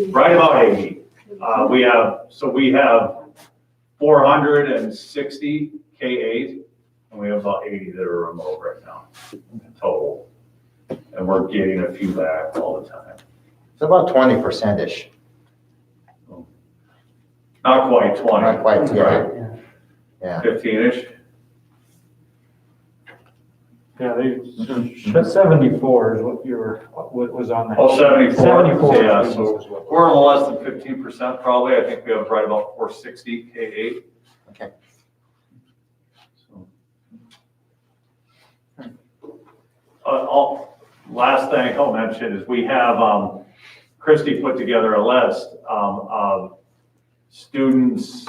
S17: right about 80. We have 460 K-8, and we have about 80 that are remote right now, total. And we're getting a few back all the time.
S6: It's about 20%-ish.
S17: Not quite 20.
S6: Not quite, yeah.
S17: Right?
S6: Yeah.
S17: 15-ish.
S2: Yeah, but 74 is what was on that.
S17: Oh, 74.
S2: 74.
S17: Yeah, so we're a little less than 15% probably. I think we have right about 460 K-8.
S6: Okay.
S17: Last thing I'll mention is we have, Christy put together a list of students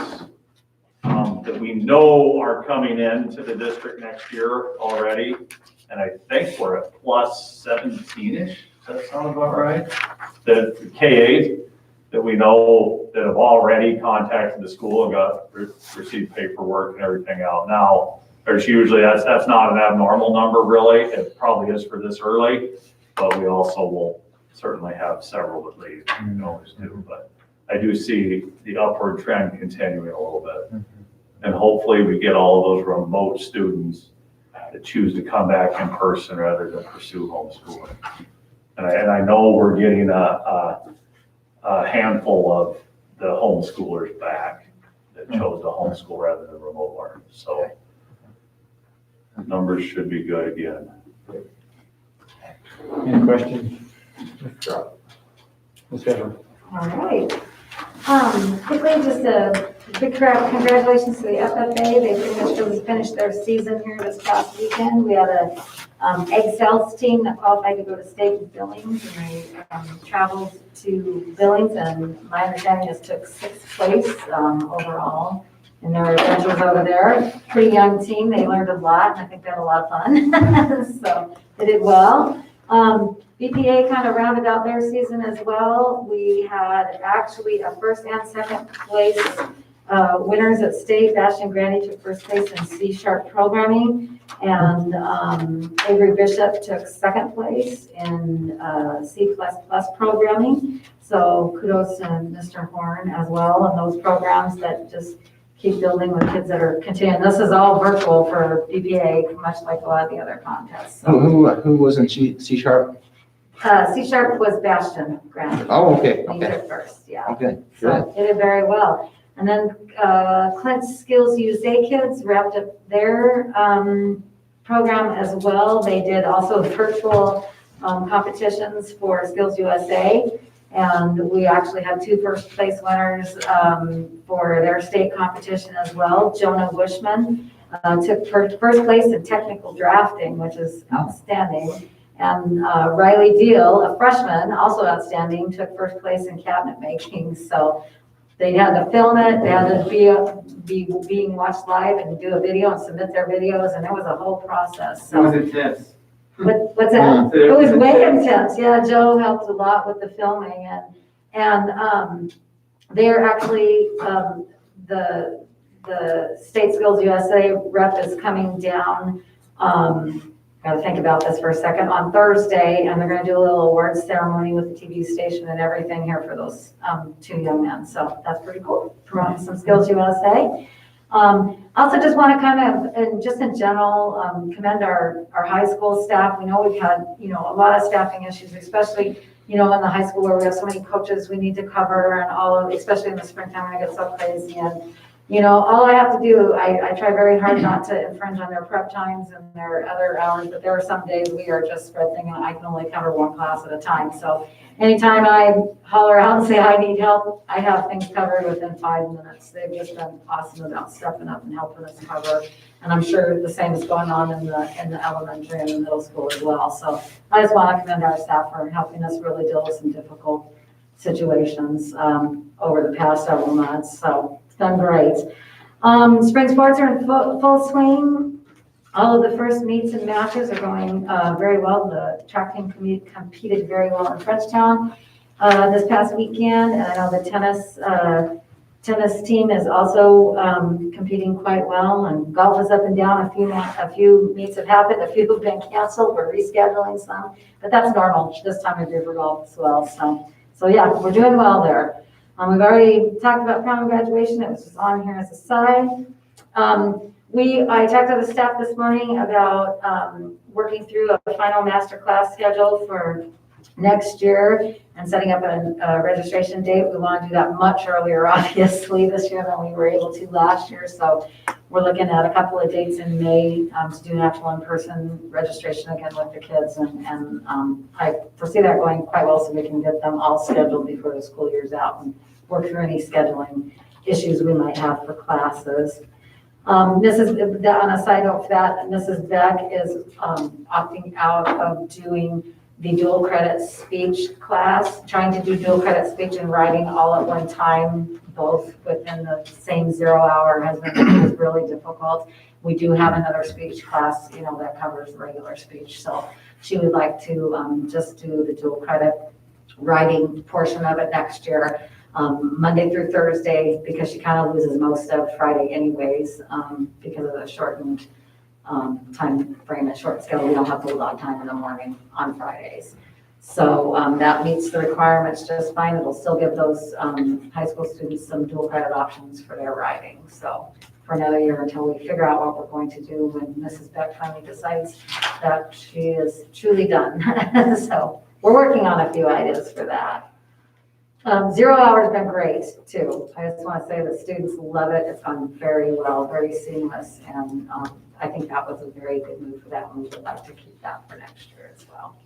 S17: that we know are coming into the district next year already. And I think we're at plus 17-ish. Does that sound about right? The K-8 that we know that have already contacted the school and got received paperwork and everything out. Now, there's usually, that's not an abnormal number really. It probably is for this early, but we also will certainly have several that leave. We always do, but I do see the upward trend continuing a little bit. And hopefully we get all of those remote students that choose to come back in person rather than pursue homeschooling. And I know we're getting a handful of the homeschoolers back that chose to homeschool rather than remote learn. So numbers should be good again.
S2: Any questions? Ms. Evans?
S8: All right. Quickly, just a big congratulations to the FFA. They finished their season here this past weekend. We had a egg sales team that qualified to go to state with Billings, and they traveled to Billings, and my understanding is took 6th place overall in their adventures over there. Pretty young team. They learned a lot, and I think they had a lot of fun. So they did well. BPA kind of rounded out their season as well. We had actually a 1st and 2nd place winners at state. Bastion Grandy took 1st place in C# programming, and Avery Bishop took 2nd place in C++ programming. So kudos to Mr. Horn as well on those programs that just keep building with kids that are continuing. This is all virtual for BPA, much like a lot of the other contests. So,
S6: Who was in C#?
S8: C# was Bastion Grandy.
S6: Oh, okay,
S8: He
S6: okay.
S8: took 1st, yeah.
S6: Okay,
S8: So
S6: good.
S8: they did very well. And then Clint's Skills USA kids wrapped up their program as well. They did also virtual competitions for Skills USA. And we actually had 2 1st place winners for their state competition as well. Jonah Bushman took 1st place in technical drafting, which is outstanding. And Riley Deal, a freshman, also outstanding, took 1st place in cabinet making. So they had to film it, they had to be being watched live and do a video and submit their videos, and it was a whole process. So.
S16: It was intense.
S8: What's that? It was way intense. Yeah, Joe helped a lot with the filming, and they're actually the State Skills USA rep is coming down. Got to think about this for a second, on Thursday, and they're going to do a little awards ceremony with the TV station and everything here for those 2 young men. So that's pretty cool. Promoting some Skills USA. Also just want to kind of, and just in general, commend our high school staff. We know we've had, a lot of staffing issues, especially, in the high school where we have so many coaches we need to cover, and all of, especially in the springtime when it gets so crazy. And all I have to do, I try very hard not to infringe on their prep times and their other hours, but there are some days we are just spread thin, and I can only cover 1 class at a time. So anytime I holler out and say I need help, I have things covered within 5 minutes. They've just been awesome about stepping up and helping us cover. And I'm sure the same is going on in the elementary and the middle school as well. So I just want to commend our staff for helping us really deal with some difficult situations over the past several months, so it's been great. Spring sports are in full swing. All of the first meets and matches are going very well. The track team competed very well in Frenchtown this past weekend, and I know the tennis team is also competing quite well, and golf is up and down. A few meets have happened, a few have been canceled. We're rescheduling some, but that's normal this time of year for golf as well. So yeah, we're doing well there. We've already talked about prom graduation. It was just on here as a side. I talked to the staff this morning about working through a final master class schedule for next year and setting up a registration date. We want to do that much earlier, obviously, this year than we were able to last year. So we're looking at a couple of dates in May to do an actual in-person registration again with the kids. And I foresee that going quite well, so we can get them all scheduled before the school year's out and work through any scheduling issues we might have for classes. On a side note for that, Mrs. Beck is opting out of doing the dual credit speech class, trying to do dual credit speech and writing all at one time, both within the same 0 hour has been really difficult. We do have another speech class, that covers regular speech. So she would like to just do the dual credit writing portion of it next year. Monday through Thursday, because she kind of loses most of Friday anyways, because of the shortened time frame and short schedule. We don't have full log time in the morning on Fridays. So that meets the requirements just fine. It'll still give those high school students some dual credit options for their writing. So for another year until we figure out what we're going to do when Mrs. Beck finally decides that she is truly done. So we're working on a few ideas for that. 0 hour has been great too. I just want to say the students love it. It's gone very well, very seamless, and I think that was a very good move for that, and we would like to keep that for next year as well.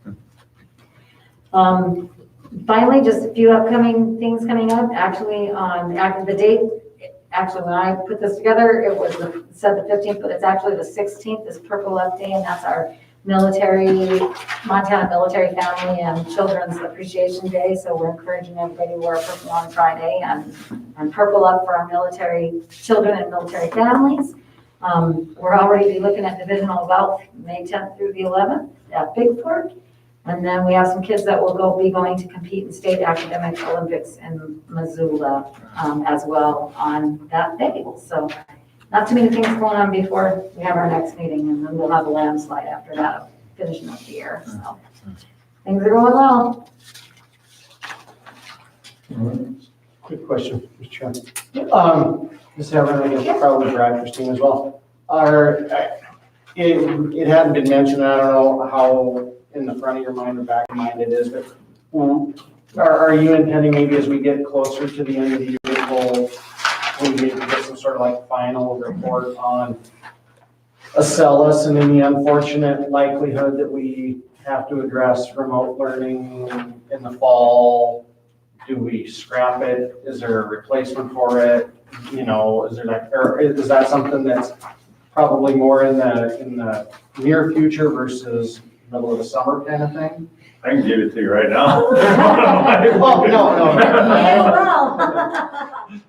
S8: Finally, just a few upcoming things coming up. Actually, after the date, when I put this together, it was said the 15th, but it's actually the 16th is Purple Up Day, and that's our Montana Military Family and Children's Appreciation Day. So we're encouraging everybody to wear purple on Friday and purple up for our military children and military families. We're already looking at divisional wealth May 10th through the 11th at Bigford. And then we have some kids that will be going to compete in state academic Olympics in Missoula as well on that day. So not too many things going on before we have our next meeting, and then we'll have a landslide after that, finishing up the year. So things are going well.
S12: Quick question, Mr. Chairman. This is I guess probably for Christine as well. It hadn't been mentioned, I don't know how in the front of your mind or back of your mind it is, but are you intending maybe as we get closer to the end of the year, we need to get some sort of like final report on Acellus and in the unfortunate likelihood that we have to address remote learning in the fall? Do we scrap it? Is there a replacement for it? Is there like, or is that something that's probably more in the near future versus middle of the summer kind of thing?
S17: I can give it to you right now.
S12: Well, no.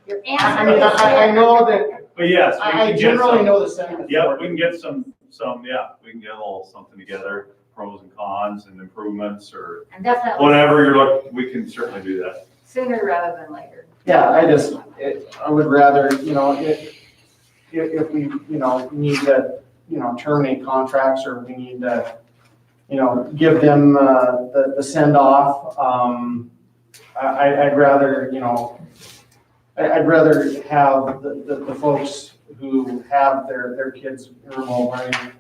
S8: Your
S12: I mean, I know that.
S17: But yes.
S12: I generally know the sentiment.
S17: Yeah, we can get we can get a little something together, pros and cons and improvements or
S8: And definitely
S17: whatever we can certainly do that.
S8: sooner rather than later.
S12: Yeah, I would rather, if we, need to, terminate contracts or we need to, give them, the send off, I'd rather, I'd rather have the folks who have their kids in remote learning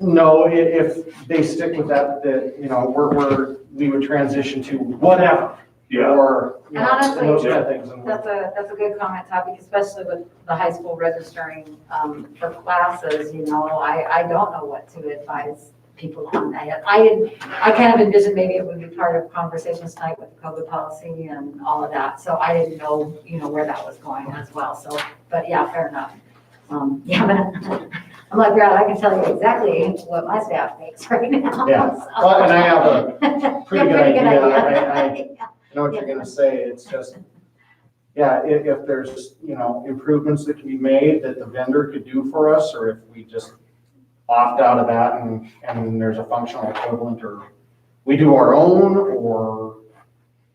S12: know if they stick with that, we would transition to whatever.
S17: Yeah.
S12: Or,
S8: And honestly,
S12: those kind of things.
S8: that's a good comment, topic, especially with the high school registering for classes. I don't know what to advise people on that. I kind of envisioned maybe it would be part of conversations tonight with the COVID policy and all of that. So I didn't know, where that was going as well. So, but yeah, fair enough. But I'm like, Brad, I can tell you exactly what my staff thinks right now.
S12: Yeah,
S8: So.
S12: well, and I have a pretty good idea. know what you're gonna say, it's just, yeah, if there's, improvements that can be made that the vendor could do for us, or if we just opt out of that and there's a functional equivalent, or we do our own, or,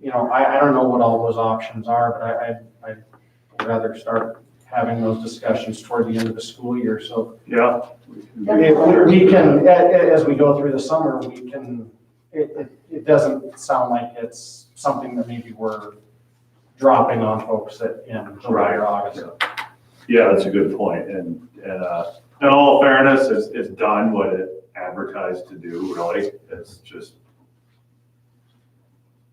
S12: I don't know what all those options are, but I'd rather start having those discussions toward the end of the school year, so.
S17: Yeah.
S12: If we can, as we go through the summer, we can, it doesn't sound like it's something that maybe we're dropping on folks in July or August.
S17: Yeah, that's a good point. And in all fairness, it's done what it advertised to do, really. It's just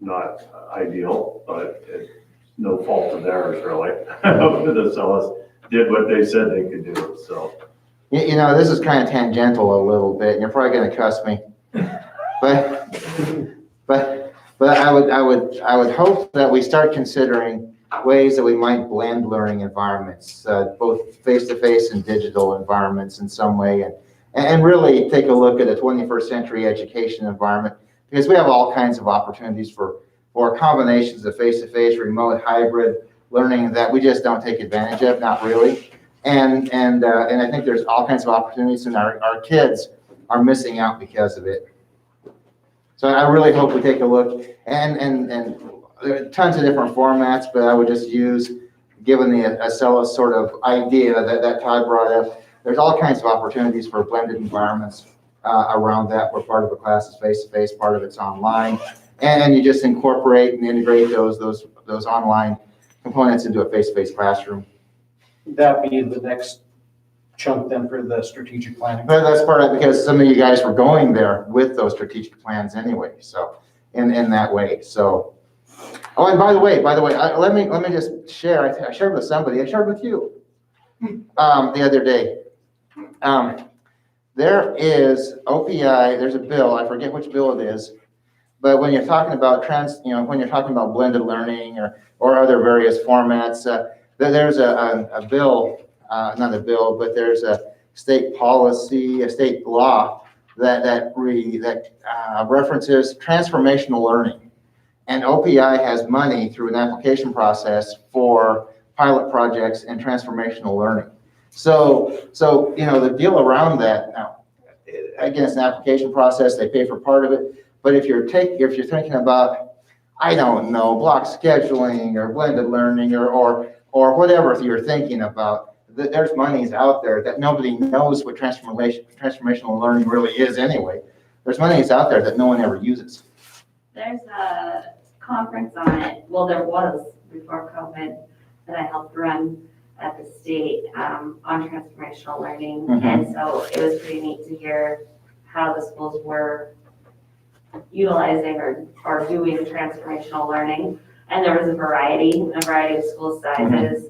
S17: not ideal, but it's no fault of theirs, really. The sellers did what they said they could do, so.
S6: This is kind of tangential a little bit, and you're probably gonna cuss me. But I would hope that we start considering ways that we might blend learning environments, both face-to-face and digital environments in some way, and really take a look at a 21st century education environment, because we have all kinds of opportunities for combinations of face-to-face, remote, hybrid learning that we just don't take advantage of, not really. And I think there's all kinds of opportunities, and our kids are missing out because of it. So I really hope we take a look, and there are tons of different formats, but I would just use, given the Acela sort of idea that Todd brought up, there's all kinds of opportunities for blended environments around that, where part of the class is face-to-face, part of it's online, and you just incorporate and integrate those online components into a face-to-face classroom.
S12: That be the next chunk then for the strategic planning.
S6: But that's part of it, because some of you guys were going there with those strategic plans anyway, so in that way. So, oh, and by the way, let me just share. I shared with somebody. I shared with you the other day. There is OPI. There's a bill. I forget which bill it is, but when you're talking about when you're talking about blended learning or other various formats, there's a bill. Not a bill, but there's a state policy, a state law that references transformational learning. And OPI has money through an application process for pilot projects and transformational learning. So the deal around that, now, again, it's an application process, they pay for part of it, but if you're thinking about, I don't know, block scheduling or blended learning or whatever you're thinking about, there's monies out there that nobody knows what transformational learning really is anyway. There's monies out there that no one ever uses.
S11: There's a conference on it, well, there was before COVID, that I helped run at the state on transformational learning.
S6: Mm-hmm.
S11: And so it was pretty neat to hear how the schools were utilizing or doing transformational learning. And there was a variety of school sizes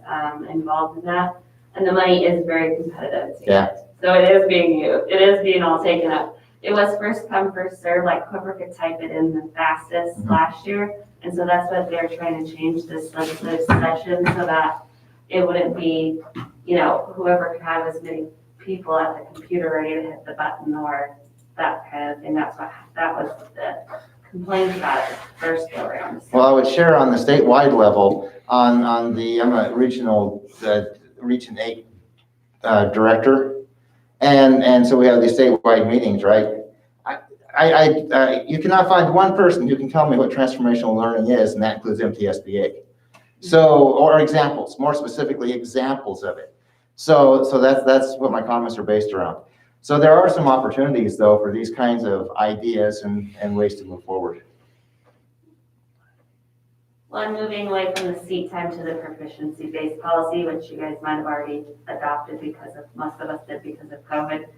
S11: involved in that. And the money is very competitive to get. So it is being used. It is being all taken up. It was first come, first serve, like whoever could type it in the fastest last year. And so that's what they're trying to change this legislative session so that it wouldn't be, whoever could have as many people at the computer ready to hit the button or that kind of thing. That was the complaint about it first go around.
S6: Well, I would share on the statewide level I'm a Region 8 director, and so we have these statewide meetings, right? You cannot find one person who can tell me what transformational learning is, and that includes MTSBA. So, or examples, more specifically, examples of it. So that's what my comments are based around. So there are some opportunities, though, for these kinds of ideas and ways to move forward.
S11: Well, I'm moving away from the seat time to the proficiency-based policy, which you guys might have already adopted most of us did because of COVID. It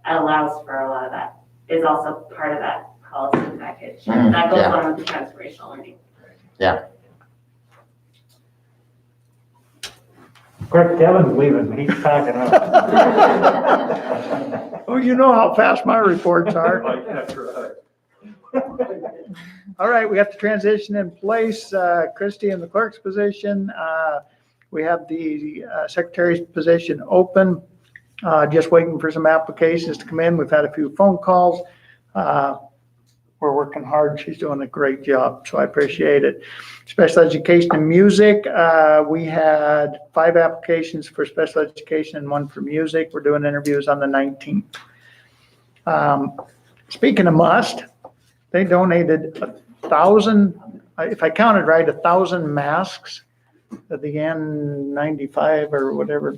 S11: allows for a lot of that. Is also part of that policy package. That goes along with the transformational learning.
S6: Yeah.
S2: Quick, Kevin's leaving. He's packing up.
S4: Oh, you know how fast my reports are. All right, we have the transition in place. Christie in the clerk's position. We have the secretary's position open. Just waiting for some applications to come in. We've had a few phone calls. we're working hard. She's doing a great job, so I appreciate it. Special education and music, we had 5 applications for special education and 1 for music. We're doing interviews on the 19th. Speaking of must, they donated 1,000, if I counted right, 1,000 masks at the N95 or whatever.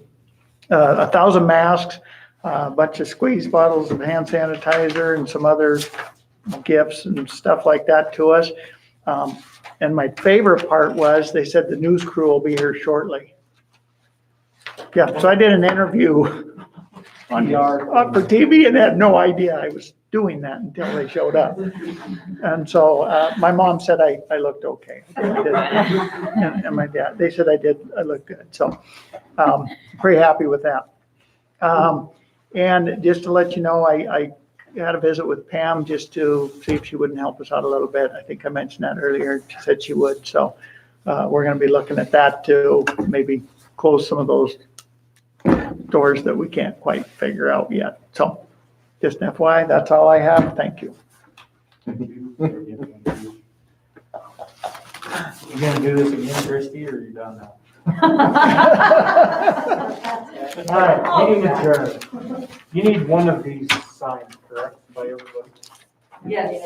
S4: 1,000 masks, a bunch of squeeze bottles of hand sanitizer and some other gifts and stuff like that to us. And my favorite part was they said the news crew will be here shortly. Yeah, so I did an interview on for TV and had no idea I was doing that until they showed up. And so my mom said I looked okay. I did. And my dad, they said I looked good. So pretty happy with that. And just to let you know, I had a visit with Pam just to see if she wouldn't help us out a little bit. I think I mentioned that earlier. She said she would. So we're going to be looking at that to maybe close some of those doors that we can't quite figure out yet. So just an FYI, that's all I have. Thank you.
S2: You gonna do this again, Christie, or are you done now? All right, meeting adjourned. You need one of these signed, correct, by everybody?
S8: Yes.